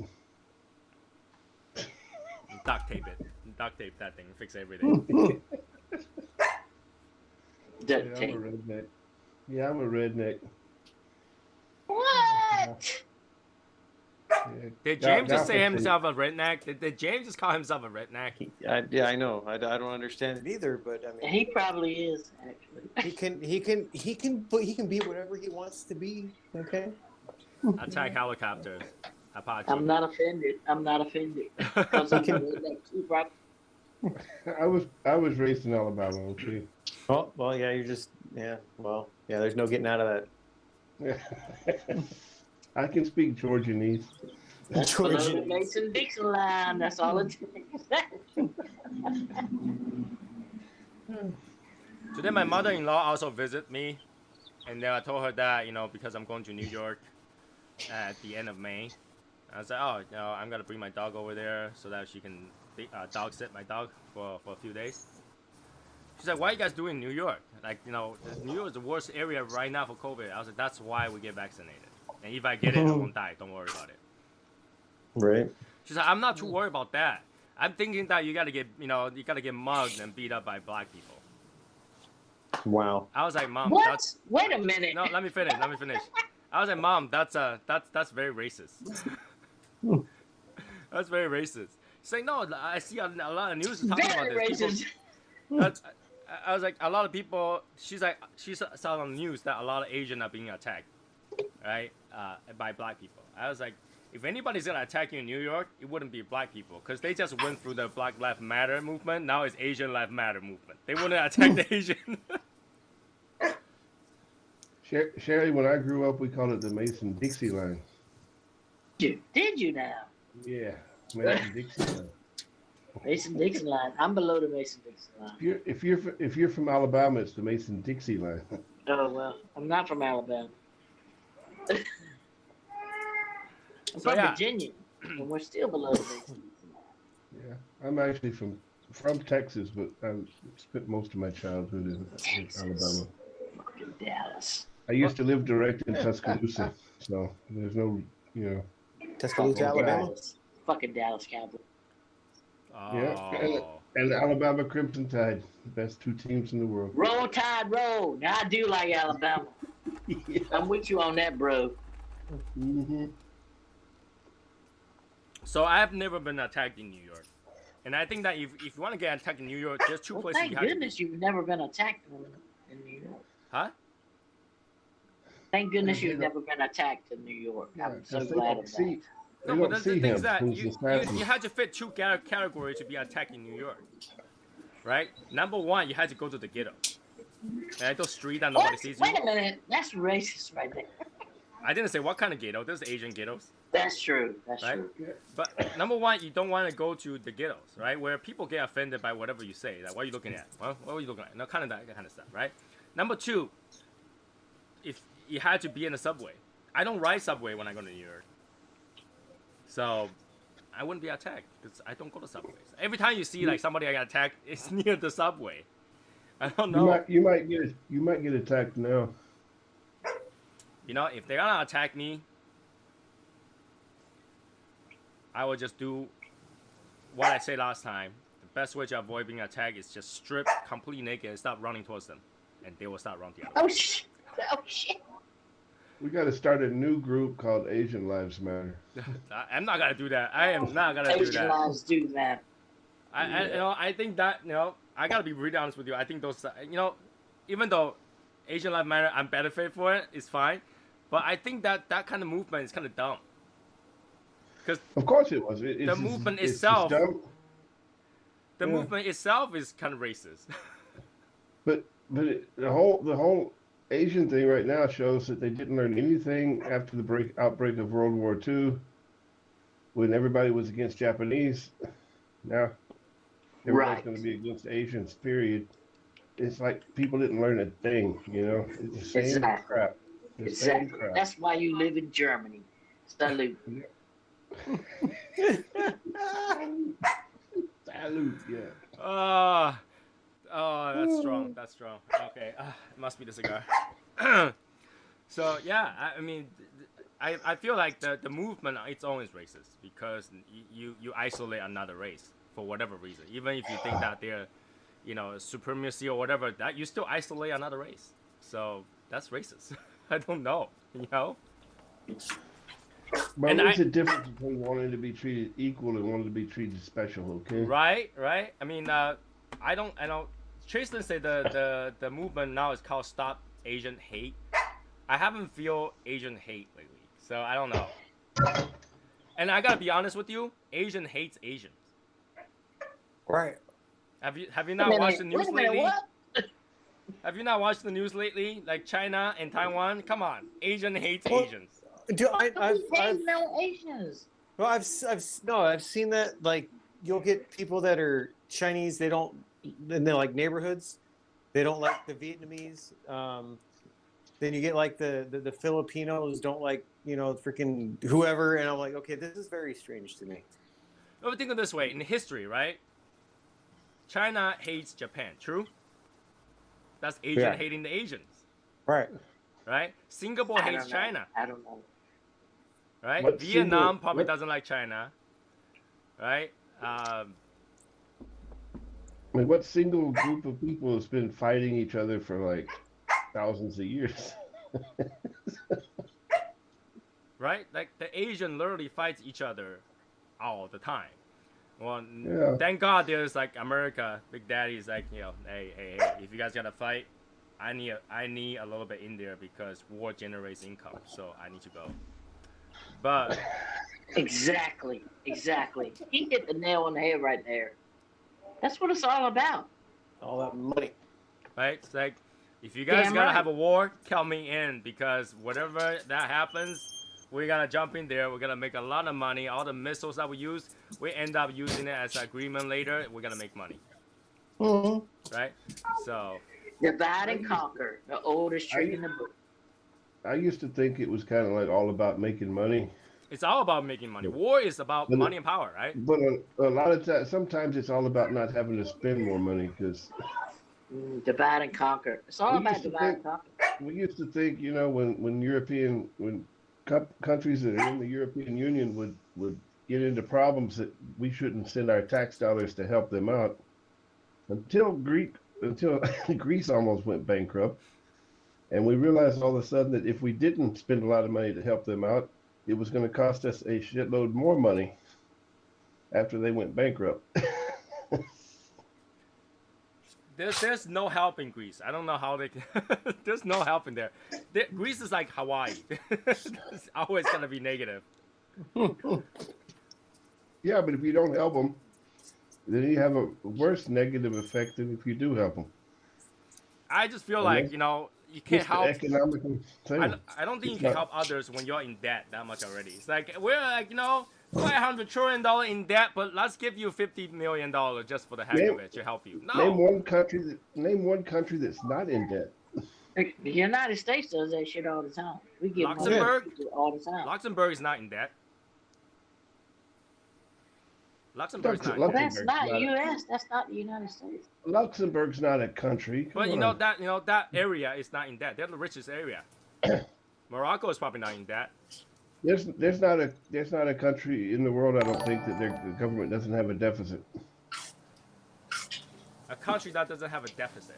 Duct tape it. Duct tape that thing. Fix everything. Duct tape. I'm a redneck. Yeah, I'm a redneck. What? Yeah. Did James just say Gaffer himself a redneck? Did James just call himself a redneck? Yeah, I know. I don't understand it either, but I mean, He probably is, actually. he can be whatever he wants to be. Okay. Attack helicopters. Apache. I'm not offended. Because I'm a redneck too, bro. I was raised in Alabama, okay? Oh, well, yeah, there's no getting out of that. I can speak Georgianese. That's below the Mason-Dixon line. That's all it takes. Today my mother-in-law also visited me, and then I told her that, because I'm going to New York at the end of May. I was like, I'm gonna bring my dog over there so that she can dog sit my dog for a few days. She's like, "Why are you guys doing New York? Like, New York is the worst area right now for COVID." I was like, "That's why we get vaccinated. And if I get it, I won't die. Don't worry about it." Right. She's like, "I'm not too worried about that. I'm thinking that you gotta get mugged and beat up by black people." Wow. I was like, "Mom, What? Wait a minute. No, let me finish. I was like, "Mom, that's very racist." That's very racist. She's like, "No, I see a lot of news talking about Very this." racist. I was like, a lot of people. She's like, she saw on the news that a lot of Asians are being attacked, right, by black people. I was like, if anybody's gonna attack you in New York, it wouldn't be black people, because they just went through the Black Lives Matter movement. Now it's Asian Lives Matter movement. They wouldn't attack the Asian. Sherry, when I grew up, we called it the Mason-Dixie line. Did you now? Yeah, Mason-Dixie line. Mason-Dixon line. I'm below the Mason-Dixon line. If you're from Alabama, it's the Mason-Dixie line. Oh, well, I'm not from Alabama. I'm from Virginia, and we're still below the Mason-Dixon line. Yeah, I'm actually from Texas, but I spent most of my childhood in Alabama. Fucking Dallas. I used to live direct in Tuscaloosa, so there's no, Tuscaloosa, Fucking Alabama. Dallas. Fucking Dallas Cowboys. yeah. Oh. And the Alabama Crimson Tide, best 2 teams in the world. Roll Tide, roll. Now, I do like Alabama. Yeah. I'm with you on that, bro. Mm-hmm. So I have never been attacked in New York, and I think that if you want to get attacked in New York, there's 2 Well, places thank you have goodness you've never been attacked in New York. Huh? Thank goodness Yeah, you've never been attacked in New York. I'm so 'cause they glad don't of see, that. they No, but don't the see thing him. is that who's you, the you, assassin. you had to fit 2 categories to be attacked in New York, right? Number 1, you had to go to the ghetto, right? Those streets that nobody What? sees Wait you. a minute. That's racist right there. I didn't say what kind of ghetto. There's Asian ghettos, That's true. That's right? true. But number 1, you don't want to go to the ghettos, right? Where people get offended by whatever you say. Like, what are you looking at? Well, what are you looking at? No, kind of that kind of stuff, right? Number 2, if you had to be in the subway. I don't ride subway when I go to New York. So I wouldn't be attacked because I don't go to subways. Every time you see like somebody got attacked, it's near the subway. I don't know. You might get attacked now. You know, if they're gonna attack me, I will just do what I said last time. The best way to avoid being attacked is just strip completely naked and stop running towards them, and they will start running the other way. Oh shit! Oh shit! We got to start a new group called Asian Lives Matter. I'm not gonna do that. I am not gonna do Asian that. lives do that. I think that I gotta be really honest with you. I think those even though Asian Lives Matter, I'm benefit for it, it's fine, but I think that kind of movement is kind of dumb. Because Of course it was. the movement it's itself, dumb. the Yeah. movement itself is kind of racist. But the whole Asian thing right now shows that they didn't learn anything after the outbreak of World War II, when everybody was against Japanese. Now everybody's Right. going to be against Asians. Period. It's like people didn't learn a thing. It's the same Exactly. crap. The same Exactly. crap. That's why you live in Germany. Salute. Salute, yeah. Oh, that's strong. That's strong. Okay, it must be the cigar. So yeah, I mean, I feel like the movement on its own is racist because you isolate another race for whatever reason, even if you think that they're supremacy or whatever, that you still isolate another race. So that's racist. I don't know. But And there's a difference between wanting to be treated equal and wanting to be treated special, okay? Right. I mean, I know Chaselin said the movement now is called Stop Asian Hate. I haven't feel Asian hate lately, so I don't know. And I gotta be honest with you, Asian hates Asians. Right. Have you not watched the news lately? What? Have you not watched the news lately? Like China and Taiwan? Come on, Asian hates Well, Asians. Do I've no Asians. well, I've seen that. Like, you'll get people that are Chinese. They don't, in their like neighborhoods, they don't like the Vietnamese. Then you get like the Filipinos don't like freaking whoever, and I'm like, okay, this is very strange to me. But think of it this way: in history, right? China hates Japan. True. That's Asian hating the Asians, Right. right? Singapore hates China. I don't know. Right? What Vietnam single- probably what- doesn't like China. Right? What single group of people has been fighting each other for like thousands of years? Right? Like the Asian literally fights each other all the time. Well, Yeah. thank God there's like America, Big Daddy's like, hey, if you guys gotta fight, I need a little bit in there because war generates income, so I need to go. But Exactly. He hit the nail on the head right there. That's what it's all about. All that money. right, it's like if you guys Damn gotta right. have a war, count me in because whatever that happens, we're gonna jump in there. We're gonna make a lot of money. All the missiles that we use, we end up using it as an agreement later. We're gonna make money, right? So Divide and conquer. The oldest trick in the book. I used to think it was kind of like all about making money, it's all about making money. War is about But- money and power, right? but a lot of times, sometimes it's all about not having to spend more money because Divide and conquer. It's all We about used to divide and think- conquer. we used to think, when countries that are in the European Union would get into problems that we shouldn't send our tax dollars to help them out until Greece almost went bankrupt, and we realized all of a sudden that if we didn't spend a lot of money to help them out, it was going to cost us a shitload more money after they went bankrupt. There's no help in Greece. I don't know how they can. There's no help in there. Greece is like Hawaii. It's always gonna be negative. Yeah, but if you don't help them, then you have a worse negative effect than if you do help them. I just feel And like that's you can't just the help. economical thing. I don't think you It's can not- help others when you're in debt that much already. It's like we're like $500 trillion in debt, but let's give you $50 million just for the heck of it to help you. No. Name one country that's not in debt. The United States does that shit all the time. We get money Luxembourg? to people all the time. Luxembourg is not in debt. Luxembourg's not in But debt. that's not U.S. That's not the United States. Luxembourg's not a country. But Come on. that area is not in debt. They're the richest area. Morocco is probably not in debt. There's not a country in the world, I don't think, that the government doesn't have a deficit. A country that doesn't have a deficit.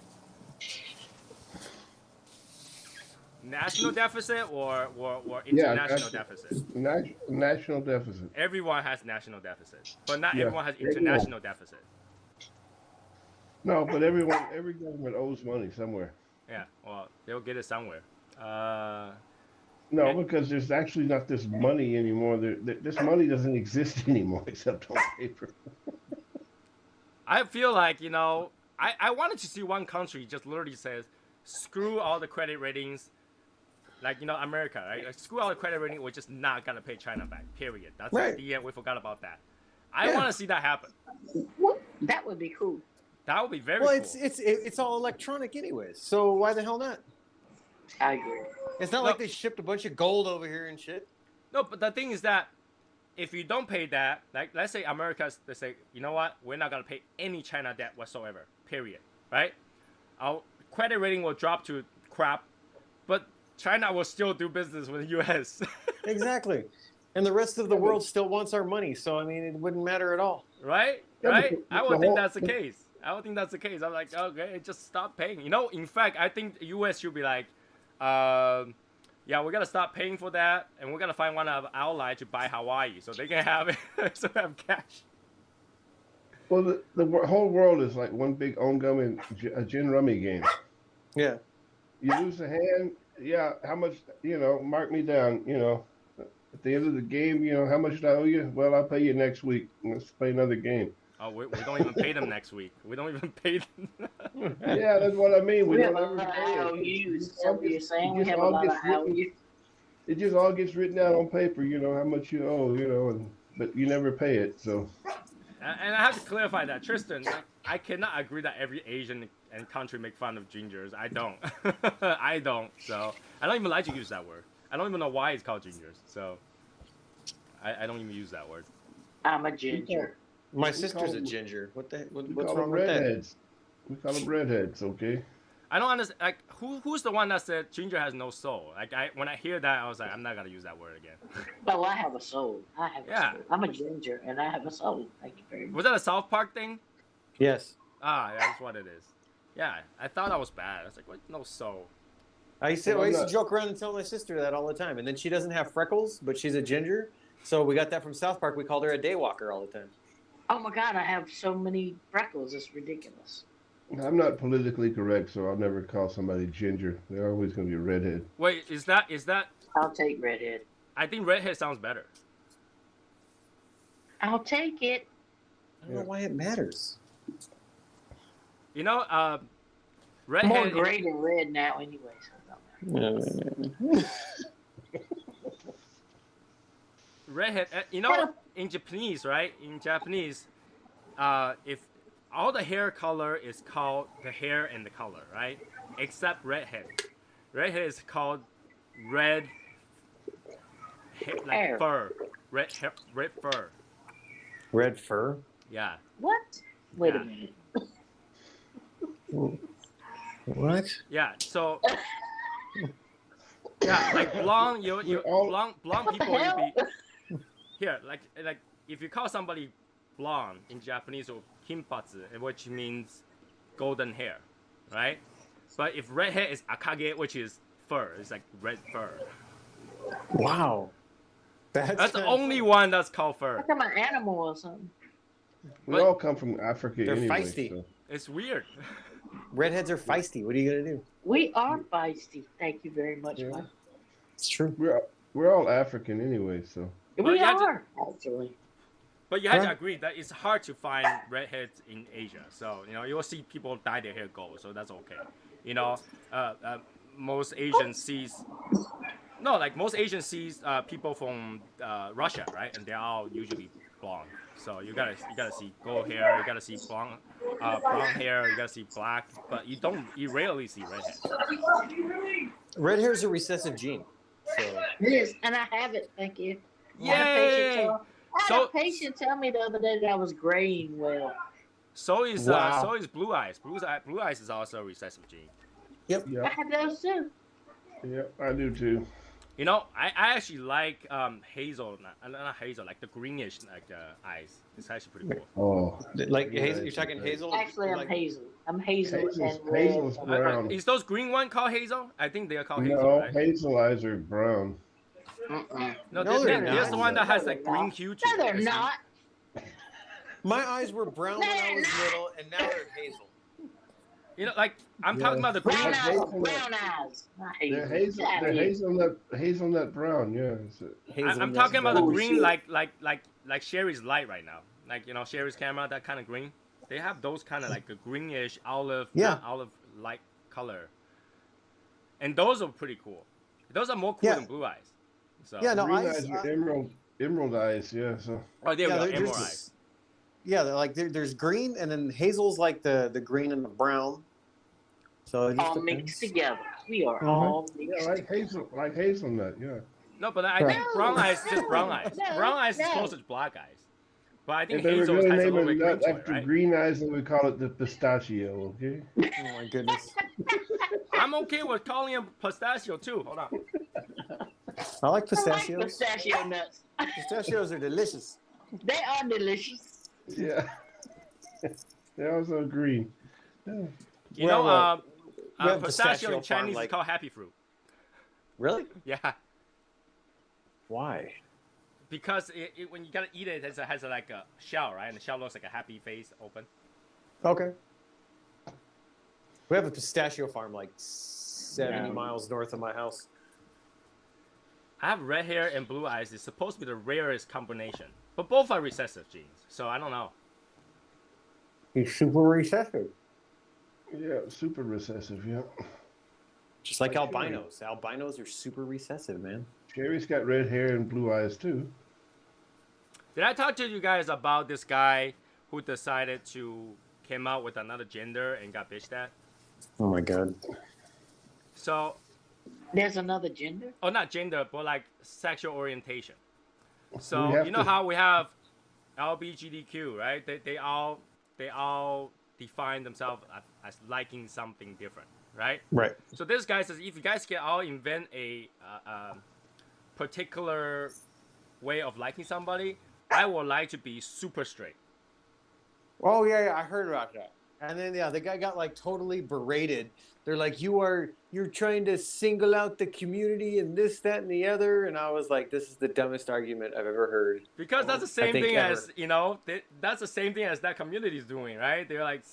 National deficit or international deficit? National deficit. Everyone has national deficit, but not Yeah, everyone has everyone. international deficit. No, but every government owes money somewhere. Yeah, well, they'll get it somewhere. No, because there's actually not this money anymore. This money doesn't exist anymore except on paper. I feel like, I wanted to see one country just literally says, screw all the credit ratings, like, America, right? Like, screw all the credit rating, we're just not going to pay China back, period. That's Right. the end. We forgot about that. I want to see that happen. What? That would be cool. That would be very Well, cool. it's all electronic anyways. So why the hell not? I agree. It's not like they shipped a bunch of gold over here and shit. No, but the thing is that if you don't pay that, like, let's say they say, you know what? We're not going to pay any China debt whatsoever, period, right? Our credit rating will drop to crap, but China will still do business with the U.S. Exactly. And the rest of the world still wants our money. So, I mean, it wouldn't matter at all. Right? Yeah, Right? but I the would think whole- that's the case. I'm like, okay, just stop paying. In fact, I think the U.S. should be like, yeah, we're gonna stop paying for that, and we're gonna find one of our allies to buy Hawaii, so they can have it, so have cash. Well, the whole world is like one big ongum and a gin rummy game. Yeah. You lose a hand, yeah. How much? Mark me down. At the end of the game, how much do I owe you? Well, I'll pay you next week. Let's play another game. Oh, we don't even pay them next week. We don't even pay them. Yeah, that's what I mean. We We have don't a ever lot of pay it. IOUs. It all So you're gets- saying it we just have a all lot of gets written- IOUs? It just all gets written down on paper. How much you owe. But you never pay it. So And I have to clarify that, Tristan. I cannot agree that every Asian and country make fun of gingers. I don't. I don't. So I don't even like to use that word. I don't even know why it's called gingers. So I don't even use that word. I'm a ginger. My We sister's call a them- ginger. we What's call wrong them with that? redheads. We call them redheads. Okay. I don't understand. Like, who's the one that said ginger has no soul? Like, when I hear that, I was like, I'm not gonna use that word again. Well, I have a soul. Yeah. Soul. I'm a ginger, and I have a soul. Thank you very much. Was that a South Park thing? Yes. Ah, yeah, that's what it is. Yeah, I thought that was bad. I was like, what? No soul. I used to Well, I'm not- joke around and tell my sister that all the time. And then she doesn't have freckles, but she's a ginger. So we got that from South Park. We called her a daywalker all the time. Oh my God, I have so many freckles. It's ridiculous. I'm not politically correct, so I'll never call somebody ginger. They're always going to be a redhead. Wait, is that? I'll take redhead. I think redhead sounds better. I'll take it. I don't know why it matters. More Redhead. gray than red now, anyway. So it don't matter. Redhead. In Japanese, right? In Japanese, if all the hair color is called the hair and the color, right? Except redhead. Redhead is called red, like Hair. fur. Red fur. Red fur? Yeah. What? Wait Yeah. a minute. What? Yeah. So Yeah, like blonde, all- blonde What the people, hell? here, like if you call somebody blonde in Japanese or kimpatsu, which means golden hair, right? But if red hair is akage, which is fur, it's like red fur. Wow. That's the kinda only funny. one that's called fur. Like I'm an animal or something. We But- all come from Africa They're anyway. feisty. So. It's weird. Redheads are feisty. What are you gonna do? We are feisty. Thank you very much, Yeah. Mike. It's true. We're all African anyway, so. But We you have to- are, actually. But you have to Huh? agree that it's hard to find redheads in Asia. So you'll see people dye their hair gold, so that's okay. Most Asians sees most Asians sees people from Russia, right? And they're all usually blonde. So you gotta see gold hair, you gotta see blonde hair, you gotta see black, but you rarely see redheads. Red hair is a recessive gene. So It is, and I have it. Thank you. Yay! I had So- a patient tell me the other day that I was graying well. So is Wow. blue eyes. Blue eyes is also a recessive gene. Yeah. I had those too. Yeah, I do too. I actually like hazel, not hazel, like the greenish eyes. It's actually pretty cool. Oh. like Yeah, hazel, you're talking hazel. Actually, I'm like, hazel. I'm hazel Hazel's- and red. hazel's brown. Is those green one called hazel? I think they are called hazel, No, right? hazel eyes are brown. No, No, they're there's not. the one that has like No, green hue to No, it. they're It's- not. My eyes were brown when I They're was not. little, and now they're hazel. Like I'm talking about the green. Brown eyes. hazelnut. Brown eyes. Not hazel. They're hazel. Get out They're of here. hazelnut brown. Yeah. I'm talking about the Oh, green, shit. like Sherry's light right now. Like Sherry's camera, that kind of green. They have those kind of like a greenish olive, Yeah. olive light color. And those are pretty cool. Those are more cool Yeah. than blue eyes. So Yeah, no, Green eyes. eyes are emerald eyes. Yeah. So. Oh, there we Yeah, go. there's Emerald this- eyes. Yeah, they're like there's green, and then hazel's like the green and the brown. So it just All depends. mixed together. We are Mhm. all Yeah, mixed. like hazelnut. Yeah. No, but I Right. think brown eyes is just brown eyes. No, Brown eyes is no. closer to black eyes. But I think If they were hazel going to has a name little a bit green nut to it, after right? green eyes, then we call it the pistachio. Okay. Oh my goodness. I'm okay with calling them pistachio too. Hold on. I like I pistachios. like pistachio nuts. Pistachios are delicious. They are delicious. Yeah. They also green. Yeah. You Well, know, we have pistachio in pistachio farm, Chinese like- is called happy fruit. Really? Yeah. Why? Because when you gotta eat it, it has like a shell, right? And the shell looks like a happy face open. Okay. We have a pistachio farm like 70 Yeah. miles north of my house. I have red hair and blue eyes. It's supposed to be the rarest combination, but both are recessive genes, so I don't know. He's super recessive. Yeah. Super recessive. Yeah. Just like Like Sherry. albinos. Albinos are super recessive, man. Sherry's got red hair and blue eyes too. Did I talk to you guys about this guy who decided to came out with another gender and got bitched at? Oh my god. So, There's another gender. oh, not gender, but like sexual orientation. We So have you know to- how we have LBGTQ, right? They all define themselves as liking something different, right? Right. So this guy says, if you guys can all invent a particular way of liking somebody, I would like to be super straight. Oh yeah, I heard about that. And then the guy got like totally berated. They're like, you're trying to single out the community and this, that, and the other. And I was like, this is the dumbest argument I've ever heard. Because that's the same think thing ever. as, that's the same thing as that community is doing, right? They're like,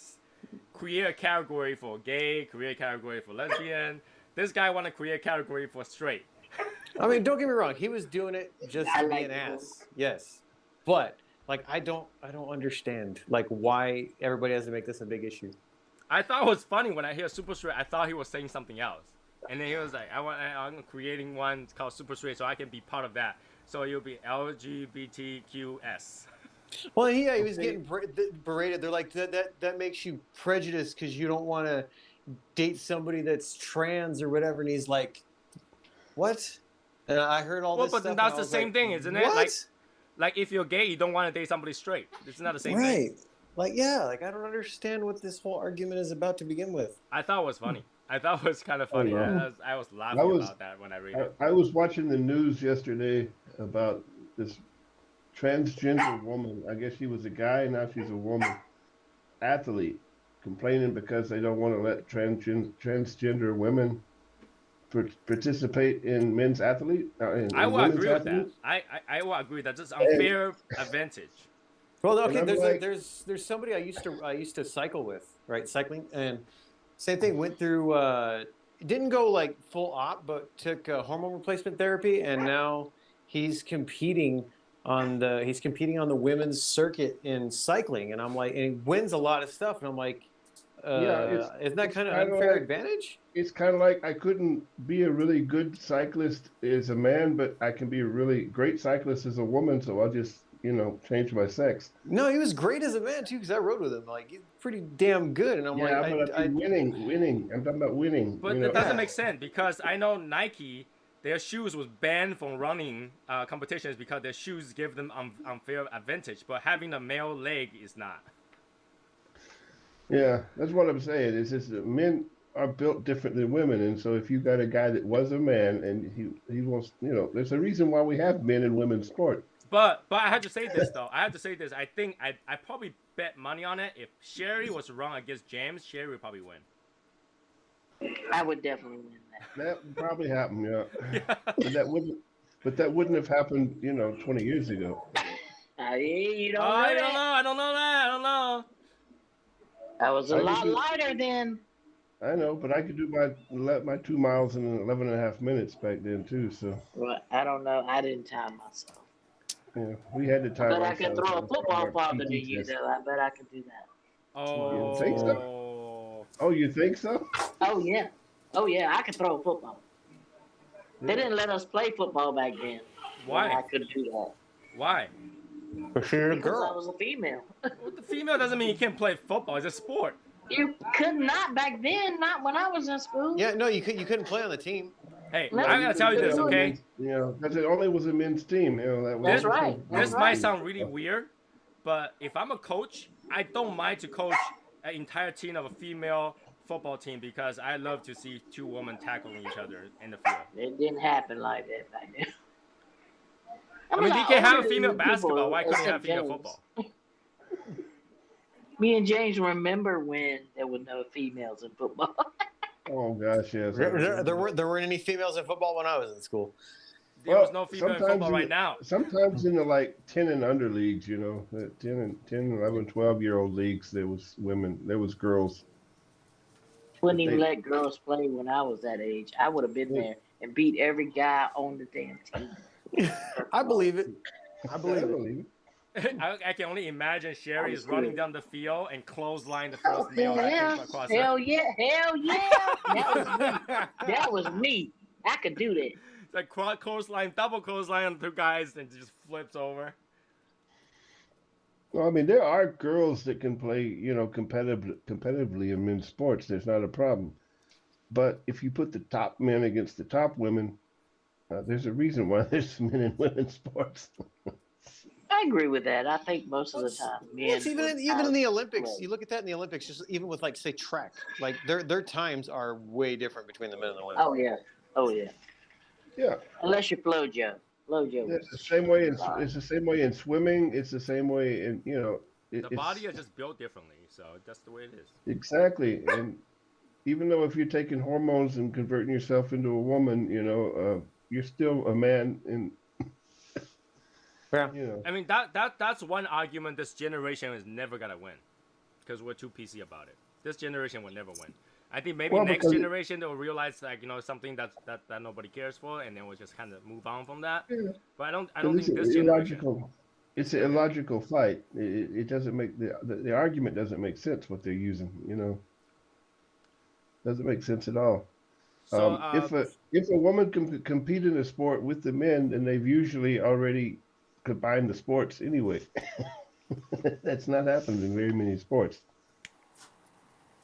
create a category for gay, create a category for lesbian. This guy want to create a category for straight. I mean, don't get me wrong. He was doing it just I to be like an it. ass. Yes. But like, I don't understand like why everybody has to make this a big issue. I thought it was funny when I hear super straight. I thought he was saying something else, and then he was like, I'm creating one called super straight so I can be part of that. So you'll be LGBTQS. Well, he was getting berated. They're like, that makes you prejudiced because you don't want to date somebody that's trans or whatever. And he's like, what? And I heard all Well, this but stuff. then that's and I the was same like, thing, isn't it? What? Like if you're gay, you don't want to date somebody straight. It's not the same thing. Right. Like, yeah, like I don't understand what this whole argument is about to begin with. I thought it was funny. I thought it was kind of funny. know. I was laughing about that when I read it. I was watching the news yesterday about this transgender woman. I guess she was a guy, now she's a woman athlete, complaining because they don't want to let transgender women participate in men's athlete. I will agree with that. I will agree that it's unfair advantage. Well, okay. And I'm There's like- there's somebody I used to cycle with, right? Cycling, and same thing. Went through. Didn't go like full op, but took hormone replacement therapy, and now he's competing on the women's circuit in cycling. And I'm like, and he wins a lot of stuff, and I'm like, isn't that kind of unfair advantage? It's kind of like I couldn't be a really good cyclist as a man, but I can be a really great cyclist as a woman. So I'll just, change my sex. No, he was great as a man too, because I rode with him. Like, he's pretty damn good. And I'm winning. I'm talking about winning. But it doesn't make sense because I know Nike, their shoes was banned from running competitions because their shoes give them unfair advantage. But having a male leg is not. Yeah, that's what I'm saying. It's just that men are built different than women, and so if you got a guy that was a man and he wants, there's a reason why we have men and women's sport. But I have to say this though. I think I probably bet money on it. If Sherry was wrong against James, Sherry would probably win. I would definitely win that. That would probably happen, yeah. But that wouldn't have happened, 20 years ago. You don't I know don't know. I don't know that. I don't know. I was a lot lighter then. I know, but I could do my 2 miles in 11 and a half minutes back then too. So. Well, I don't know. I didn't time myself. Yeah, we had to time. But I could throw a football farther than you, though. I bet I could do that. Oh. You think so? Oh, you think so? Oh yeah, I could throw a football. They didn't let us play football back then. Why? I couldn't do that. Why? Because you're a Because I girl. was a female. Well, the female doesn't mean you can't play football. It's a sport. You could not back then. Not when I was in school. Yeah, no, you couldn't play on the team. Hey, No, I gotta tell you this, okay? Because it only was a men's team. That's right. This might sound really weird, but if I'm a coach, I don't mind to coach an entire team of a female football team because I love to see two women tackling each other in the field. It didn't happen like that back then. I mean, you can have a female people, basketball. Why couldn't you have except female James. football? Me and James remember when there were no females in football. Oh gosh, yes. There weren't any females in football when I was in school. There was no female in sometimes football right now. Sometimes in the 10 and under leagues, the 10, 11, 12-year-old leagues, there was women, there was girls. Wouldn't even let girls play when I was that age. I would have been there and beat every guy on the damn team. I believe it. I I believe it. believe it. I can only imagine Sherry is Understood. running down the field and clothesline the first Okay, nail that yeah. came across Hell her. yeah. That was me. I could do that. It's like clothesline, double clothesline on two guys and just flips over. Well, I mean, there are girls that can play, competitively in men's sports. There's not a problem. But if you put the top men against the top women, there's a reason why there's men and women's sports. I agree with that. I think most of the time, men. It's even in the Olympics. You look at that in the Olympics, just even with say track, like their times are way different between the men and the women. Oh yeah. Yeah. Unless you're FloJo. FloJo. It's the same way. It's the same way in swimming. It's the same way in The body is just built differently, so that's the way it is. Exactly. And even though if you're taking hormones and converting yourself into a woman, you're still a man. And Yeah. I mean, that's one argument this generation is never gonna win, because we're too PC about it. This generation will never win. I think maybe next generation they'll realize something that nobody cares for, and then we'll just kind of move on from that. Yeah. But I don't think this generation. It's an illogical fight. It doesn't make the argument doesn't make sense what they're using. Doesn't make sense at all. So If a woman can compete in a sport with the men, then they've usually already combined the sports anyway. That's not happened in very many sports.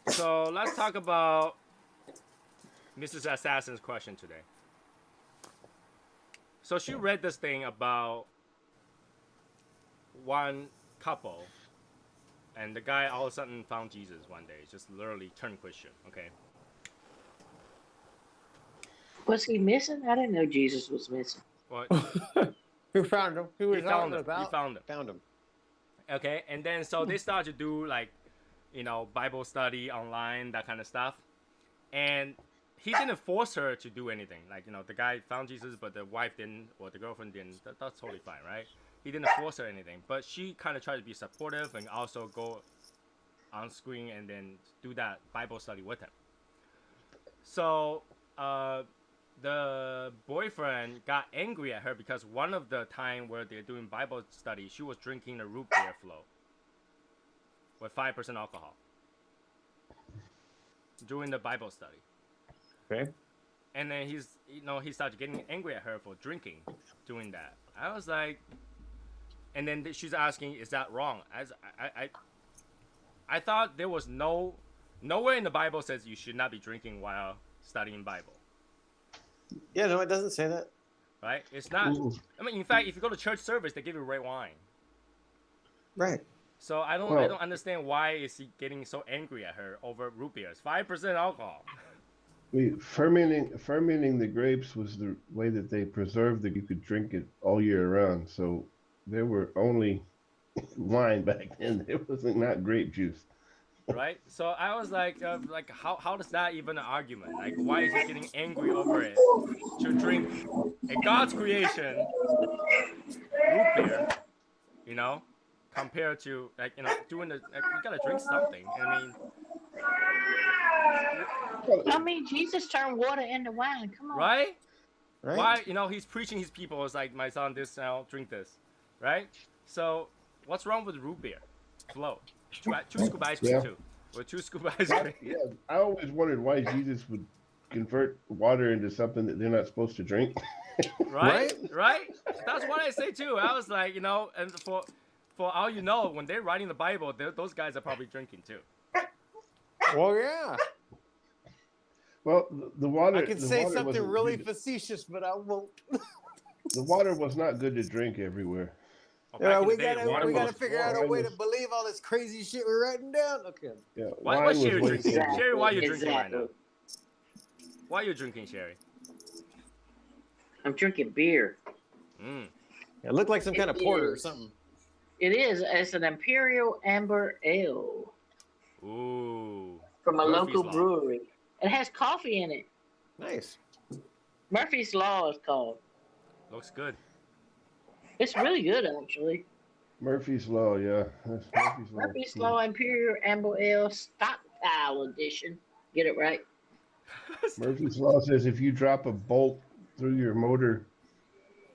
So let's talk about Mrs. Assassin's question today. So she read this thing about one couple, and the guy all of a sudden found Jesus one day. Just literally turned Christian, okay? Was he missing? I didn't know Jesus was missing. What? Who found him? Who was He found talking him. about? He found him. Found him. Okay, and then so they start to do like, Bible study online, that kind of stuff, and he didn't force her to do anything. Like, the guy found Jesus, but the wife didn't, or the girlfriend didn't. That's totally fine, right? He didn't force her anything, but she kind of tried to be supportive and also go on screen and then do that Bible study with him. So the boyfriend got angry at her because one of the time where they're doing Bible study, she was drinking a root beer float with 5% alcohol during the Bible study. Okay. And then he started getting angry at her for doing that. I was like, and then she's asking, is that wrong? I thought there was nowhere in the Bible says you should not be drinking while studying Bible. Yeah, no, it doesn't say that. Right? It's not. I mean, in fact, if you go to church service, they give you red wine. Right. So I don't understand why is he getting so angry at her over root beers, 5% alcohol. Fermenting the grapes was the way that they preserved that you could drink it all year round. So there were only wine back then. It wasn't not grape juice. Right? So I was like how does that even an argument? Like, why is he getting angry over it? To drink a God's creation root beer, compared to doing you gotta drink something. I mean, Jesus turned water into wine. Come on. Right? Right. Why? He's preaching his people. It's like, my son, this now, drink this, right? So what's wrong with root beer? Flow. Two scoop ice cream too. Or 2 scoop ice cream. Yeah, I always wondered why Jesus would convert water into something that they're not supposed to drink. Right? That's what I say too. I was like, and for all you know, when they're writing the Bible, those guys are probably drinking too. Well, yeah. Well, the water. I could say something wasn't really good. facetious, but I won't. The water was not good to drink everywhere. Oh, We gotta figure out a way to was- believe all this crazy shit we're writing down. Okay. Yeah, Why wine Sherry was drinking? wasted. Sherry, why are you drinking right Exactly. now? Why are you drinking, Sherry? I'm drinking beer. It looked like some kind of porter or something. It is. It's an Imperial Amber Ale Ooh. from a Murphy's local Law. brewery. It has coffee in it. Nice. Murphy's Law is called. Looks good. It's really good, actually. Murphy's Law, yeah. That's Murphy's Law. Murphy's Law Imperial Amber Ale Stockpile Edition. Get it right. Murphy's Law says if you drop a bolt through your motor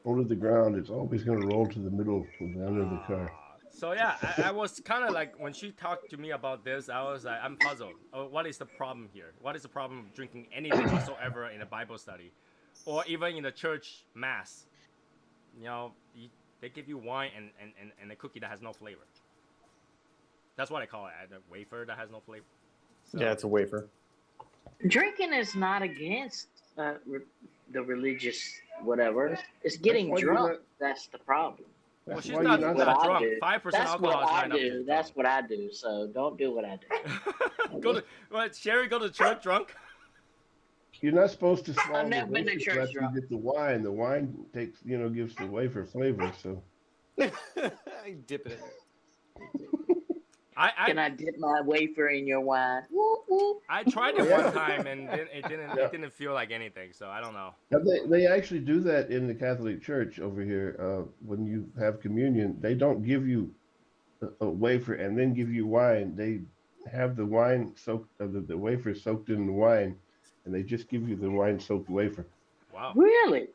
onto the ground, it's always going to roll to the middle of the end of the car. So yeah, I was kind of like, when she talked to me about this, I was like, I'm puzzled. Oh, what is the problem here? What is the problem of drinking anything whatsoever in a Bible study, or even in a church mass? They give you wine and a cookie that has no flavor. That's what I call it, a wafer that has no flavor. So, Yeah, it's a wafer. Drinking is not against the religious whatever. It's getting why you're drunk. not- That's the problem. well, That's she's why not you're What I drunk. do. 5% That's alcohol what is I not enough to do. be That's drunk. what I do. So don't do what I do. Sherry go to church drunk? You're not supposed to swallow I've never the been to wafer church unless drunk. you get the wine. The wine takes, gives the wafer flavor. So I dip it in there. Can I dip my wafer in your wine? Woo, woo. I tried it one time and it didn't feel like anything, so I don't know. now they actually do that in the Catholic Church over here. When you have communion, they don't give you a wafer and then give you wine. They have the wine soaked, the wafer soaked in the wine, and they just give you the wine soaked wafer. Wow. Really?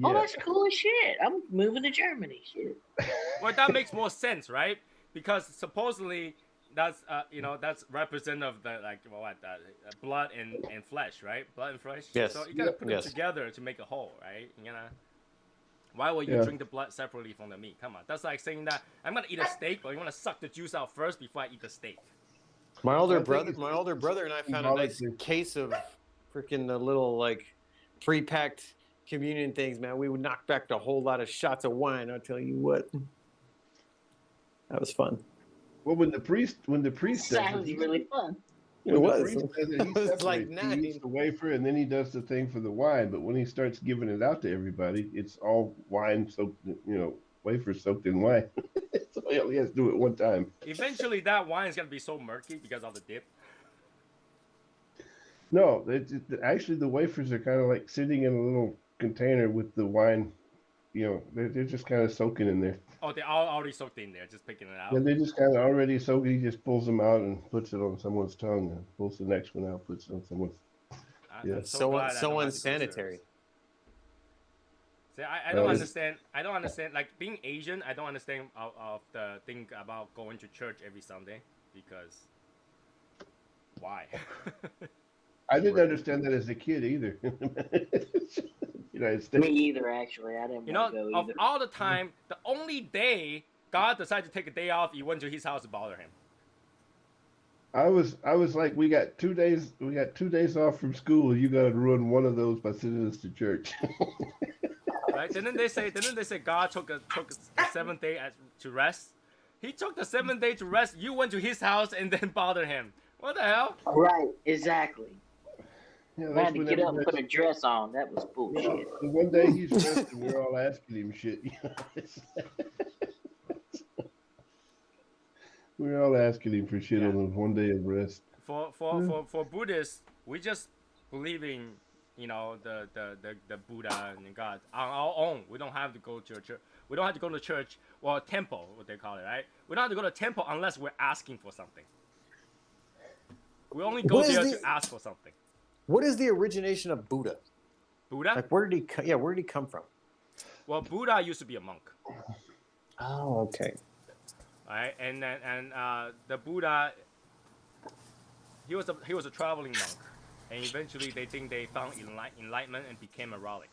Oh, Yeah. that's cool as shit. I'm moving to Germany. Shit. Well, that makes more sense, right? Because supposedly that's that's representative of the blood and flesh, right? Blood and flesh. Yes. So you gotta put them Yes. together to make a whole, right? Why would you Yeah. drink the blood separately from the meat? Come on, that's like saying that I'm gonna eat a steak, but you want to suck the juice out first before I eat the steak. My I older think brother, it's and I found a nice symbolically. case of freaking the little pre-packed communion things. Man, we would knock back a whole lot of shots of wine. I'll tell you what. That was fun. Well, when the priest does Sounds it, really fun. It When the was. priest said that he It was separates, like he 9. eats the wafer and then he does the thing for the wine. But when he starts giving it out to everybody, it's all wine soaked, wafer soaked in wine. So he only has to do it one time. Eventually, that wine is gonna be so murky because of the dip. No, actually the wafers are kind of like sitting in a little container with the wine. They're just kind of soaking in there. Oh, they're all already soaked in there, just picking it Yeah, out. they just kind of already soaking. He just pulls them out and puts it on someone's tongue, and pulls the next one out, puts it on someone's. Yeah. I'm so glad I don't have to go to unsanitary. service. See, I don't understand. I don't understand. Like being Asian, I don't understand of the thing about going to church every Sunday because why? I didn't understand that as a kid either. United States. Me either, actually. I didn't want to go of either. all the time, the only day God decided to take a day off, you went to his house to bother him. I was like, we got 2 days. We got 2 days off from school. You got to ruin one of those by sending us to church. Right? Didn't they say God took a 7th day to rest? He took the 7th day to rest. You went to his house and then bothered him. What the hell? Right, exactly. Yeah, I had to get up and put a dress on. That was bullshit. And one day he's resting, we're all asking him shit. We're all asking him for shit on his one day of rest. For Buddhists, we just believe in the Buddha and God on our own. We don't have to go to a church. We don't have to go to church or a temple, what they call it, right? We don't have to go to a temple unless we're asking for something. We only go there to ask for something. What is the origination of Buddha? Buddha? Like, where did he come from? Well, Buddha used to be a monk. Oh, okay. Right, and the Buddha, he was a traveling monk, and eventually they think they found enlightenment and became a relic.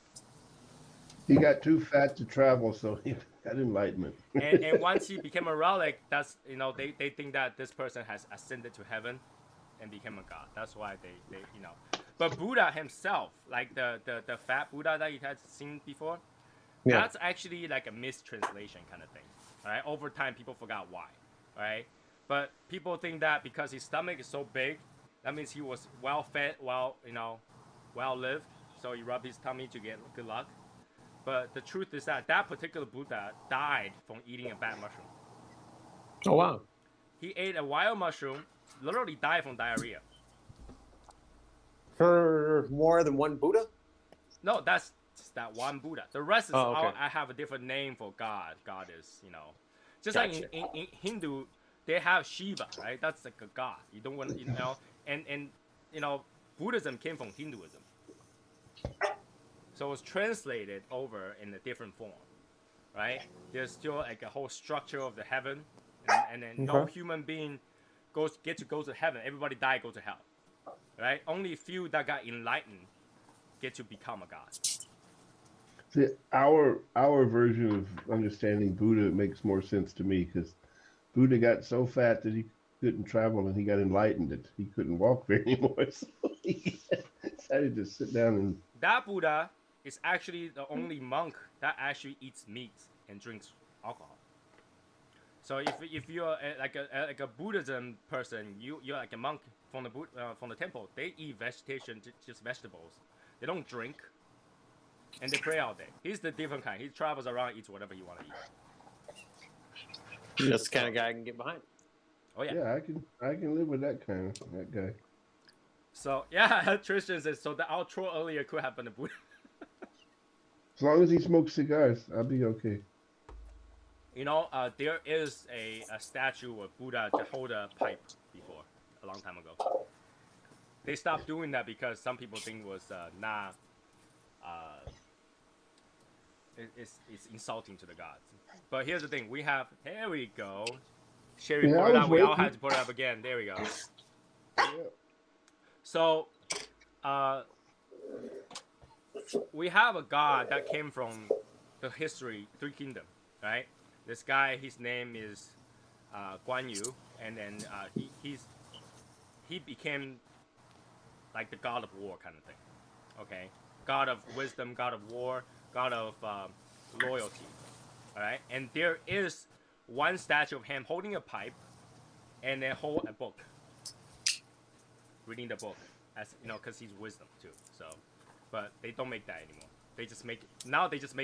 He got too fat to travel, so he got enlightenment. and once he became a relic, that's they think that this person has ascended to heaven, and became a god. That's why they. But Buddha himself, like the fat Buddha that you had seen before, that's actually like a mistranslation kind of thing. Right? Over time, people forgot why, right? But people think that because his stomach is so big, that means he was well fed, well lived. So he rubbed his tummy to get good luck. But the truth is that particular Buddha died from eating a bad mushroom. Oh wow! He ate a wild mushroom, literally died from diarrhea. For more than one Buddha? No, that's just that one Buddha. The rest is okay. all. I have a different name for God. God is, just Gotcha. like in Hindu, they have Shiva, right? That's like a god. You don't want, and Buddhism came from Hinduism, so it's translated over in a different form, right? There's still like a whole structure of the heaven, and then no human being get to go to heaven. Everybody die, go to hell, right? Only a few that got enlightened get to become a god. See, our version of understanding Buddha makes more sense to me because Buddha got so fat that he couldn't travel and he got enlightened that he couldn't walk very anymore. So he decided to sit down and. That Buddha is actually the only monk that actually eats meat and drinks alcohol. So if you're like a Buddhism person, you're like a monk from the temple. They eat vegetation, just vegetables. They don't drink. And they pray all day. He's the different kind. He travels around, eats whatever he want to eat. That's the kind of guy I can get behind. Oh yeah. Yeah, I can live with that guy. So yeah, Tristan says so. The outro earlier could have been a Buddha. As long as he smokes cigars, I'll be okay. There is a statue of Buddha to hold a pipe before a long time ago. They stopped doing that because some people think it was not. It's insulting to the gods. But here's the thing: here we go. Sherry put it up. We all had to put it up again. There we go. Yeah. So, we have a god that came from the history Three Kingdoms, right? This guy, his name is Guan Yu, and then he became like the god of war kind of thing. Okay, god of wisdom, god of war, god of loyalty. All right, and there is one statue of him holding a pipe, and then hold a book. reading the book, as you know, because he's wisdom too. So, but they don't make that anymore. They just make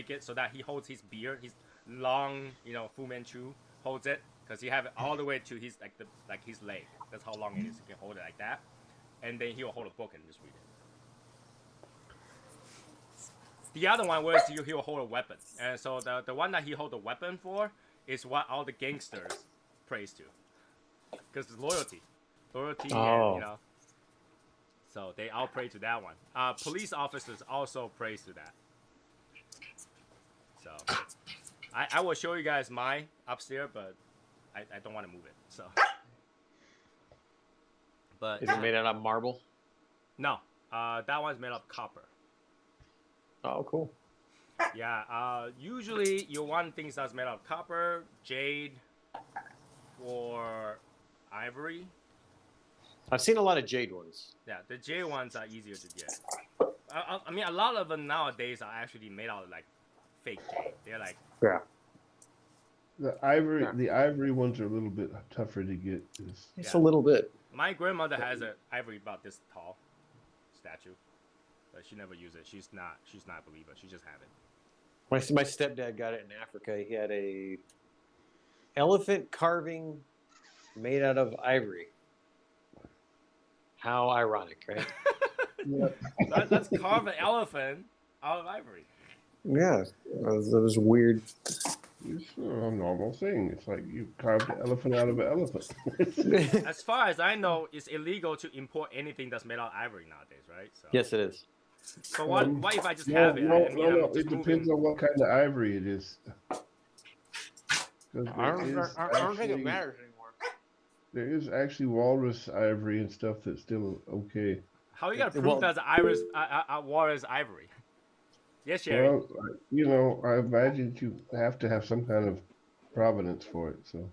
it so that he holds his beard, his long, Fu Manchu holds it, because he have it all the way to his his leg. That's how long it is. He can hold it like that, and then he'll hold a book and just read it. The other one was he'll hold a weapon, and so the one that he hold a weapon for is what all the gangsters praise to, because it's loyalty, and so they all pray to that one. Police officers also praise to that. So I will show you guys my upstairs, but I don't want to move it. So, but Is it made out of marble? No, that one's made of copper. Oh, cool. Yeah, usually you want things that's made of copper, jade, or ivory. I've seen a lot of jade ones. Yeah, the jade ones are easier to get. I mean, a lot of them nowadays are actually made out of like fake jade. They're like The ivory ones are a little bit tougher to get. Just a little bit. My grandmother has an ivory about this tall statue, but she never used it. She's not a believer. She just have it. My stepdad got it in Africa. He had a elephant carving made out of ivory. How ironic, right? Let's carve an elephant out of ivory. Yeah, that was weird. It's a normal thing. It's like you carved an elephant out of an elephant. As far as I know, it's illegal to import anything that's made out of ivory nowadays, right? So. Yes, it is. So what if I just have it? No. It depends on what kind of ivory it is. I don't think it matters anymore. There is actually walrus ivory and stuff that's still okay. How are you gonna prove that's walrus ivory? Yes, Sherry. Well, I imagine you have to have some kind of provenance for it. So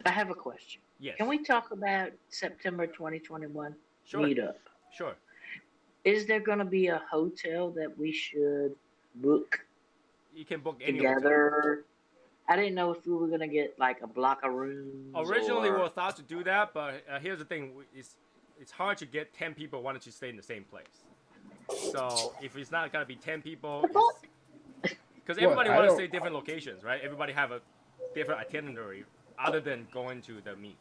I have a question. Yes. Can we talk about September 2021 Sure. meetup? Sure. Is there going to be a hotel that we should book You can book any together? hotel. I didn't know if we were going to get like a block of rooms. Originally, we or... were thought to do that, but here's the thing: it's hard to get 10 people wanting to stay in the same place. So if it's not gonna be 10 people, because everybody wants to stay different locations, right? Everybody have a different itinerary other than going to the meet.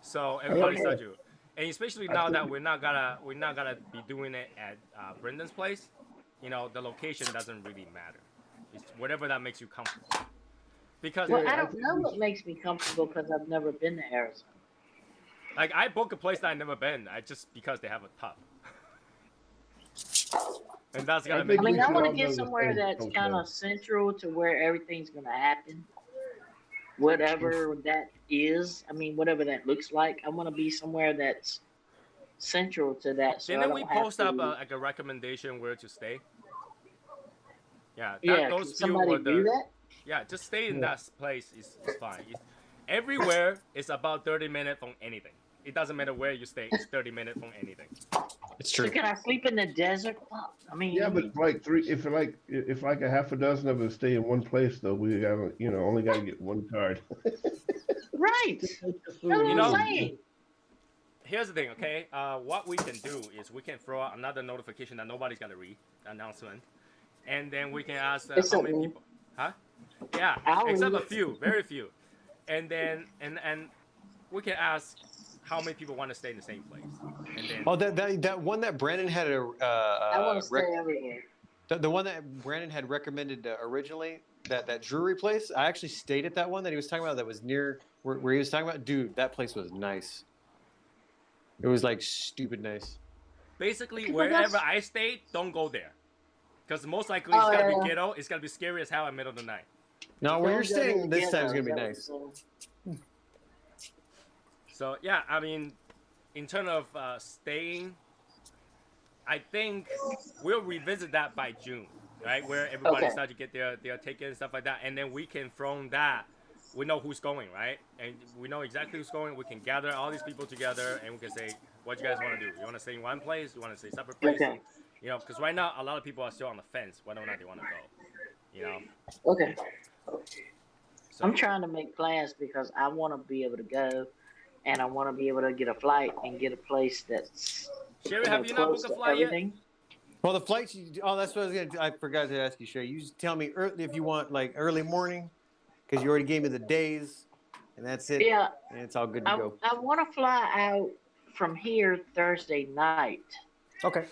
So everybody's start to, and especially now that we're not gonna be doing it at Brendan's place, the location doesn't really matter. It's whatever that makes you comfortable. Because I don't know what makes me comfortable because I've never been to Arizona. Like I booked a place that I've never been, just because they have a tub. And that's gonna make. I mean, I want to get somewhere that's kind of central to where everything's gonna happen. Whatever that is, I mean, whatever that looks like, I want to be somewhere that's central to that. So Didn't we post up a recommendation where to stay? Yeah. Those few somebody do that? Yeah, just stay in that place is fine. Everywhere is about 30 minutes from anything. It doesn't matter where you stay. It's 30 minutes from anything. It's true. So can I sleep in the desert? I mean, yeah, but like if a half a dozen of us stay in one place, though, we gotta only gotta get one card. Right. That's what I'm saying. Here's the thing, okay? What we can do is we can throw out another notification that nobody's gonna read, announcement, and then we can ask how many people. Huh? Yeah, except a few, very few, and then and we can ask how many people want to stay in the same place. And then, that one that Brandon had I want to stay everywhere. The one that Brandon had recommended originally, that jewelry place. I actually stayed at that one that he was talking about. That was near where he was talking about. Dude, that place was nice. It was like stupid nice. Basically, wherever I stayed, don't go there, because most likely it's gonna be ghetto. It's gonna be scary as hell in the middle of the night. No, where you're staying this time is gonna be nice. So yeah, I mean, in terms of staying, I think we'll revisit that by June, right? Where everybody starts to get their ticket and stuff like that, and then we can from that, we know who's going, right? And we know exactly who's going. We can gather all these people together, and we can say, what you guys want to do? You want to stay in one place? You want to stay separate places? Okay. Because right now a lot of people are still on the fence whether or not they want to go. Okay. So, I'm trying to make plans because I want to be able to go and I want to be able to get a flight and get a place that's Sherry, have you not close booked a to flight yet? everything. Well, the flights. Oh, that's what I was gonna. I forgot to ask you, Shay. You just tell me early if you want like early morning, because you already gave me the days, and that's it. Yeah, And it's all good to go. I want to fly out from here Thursday night Okay.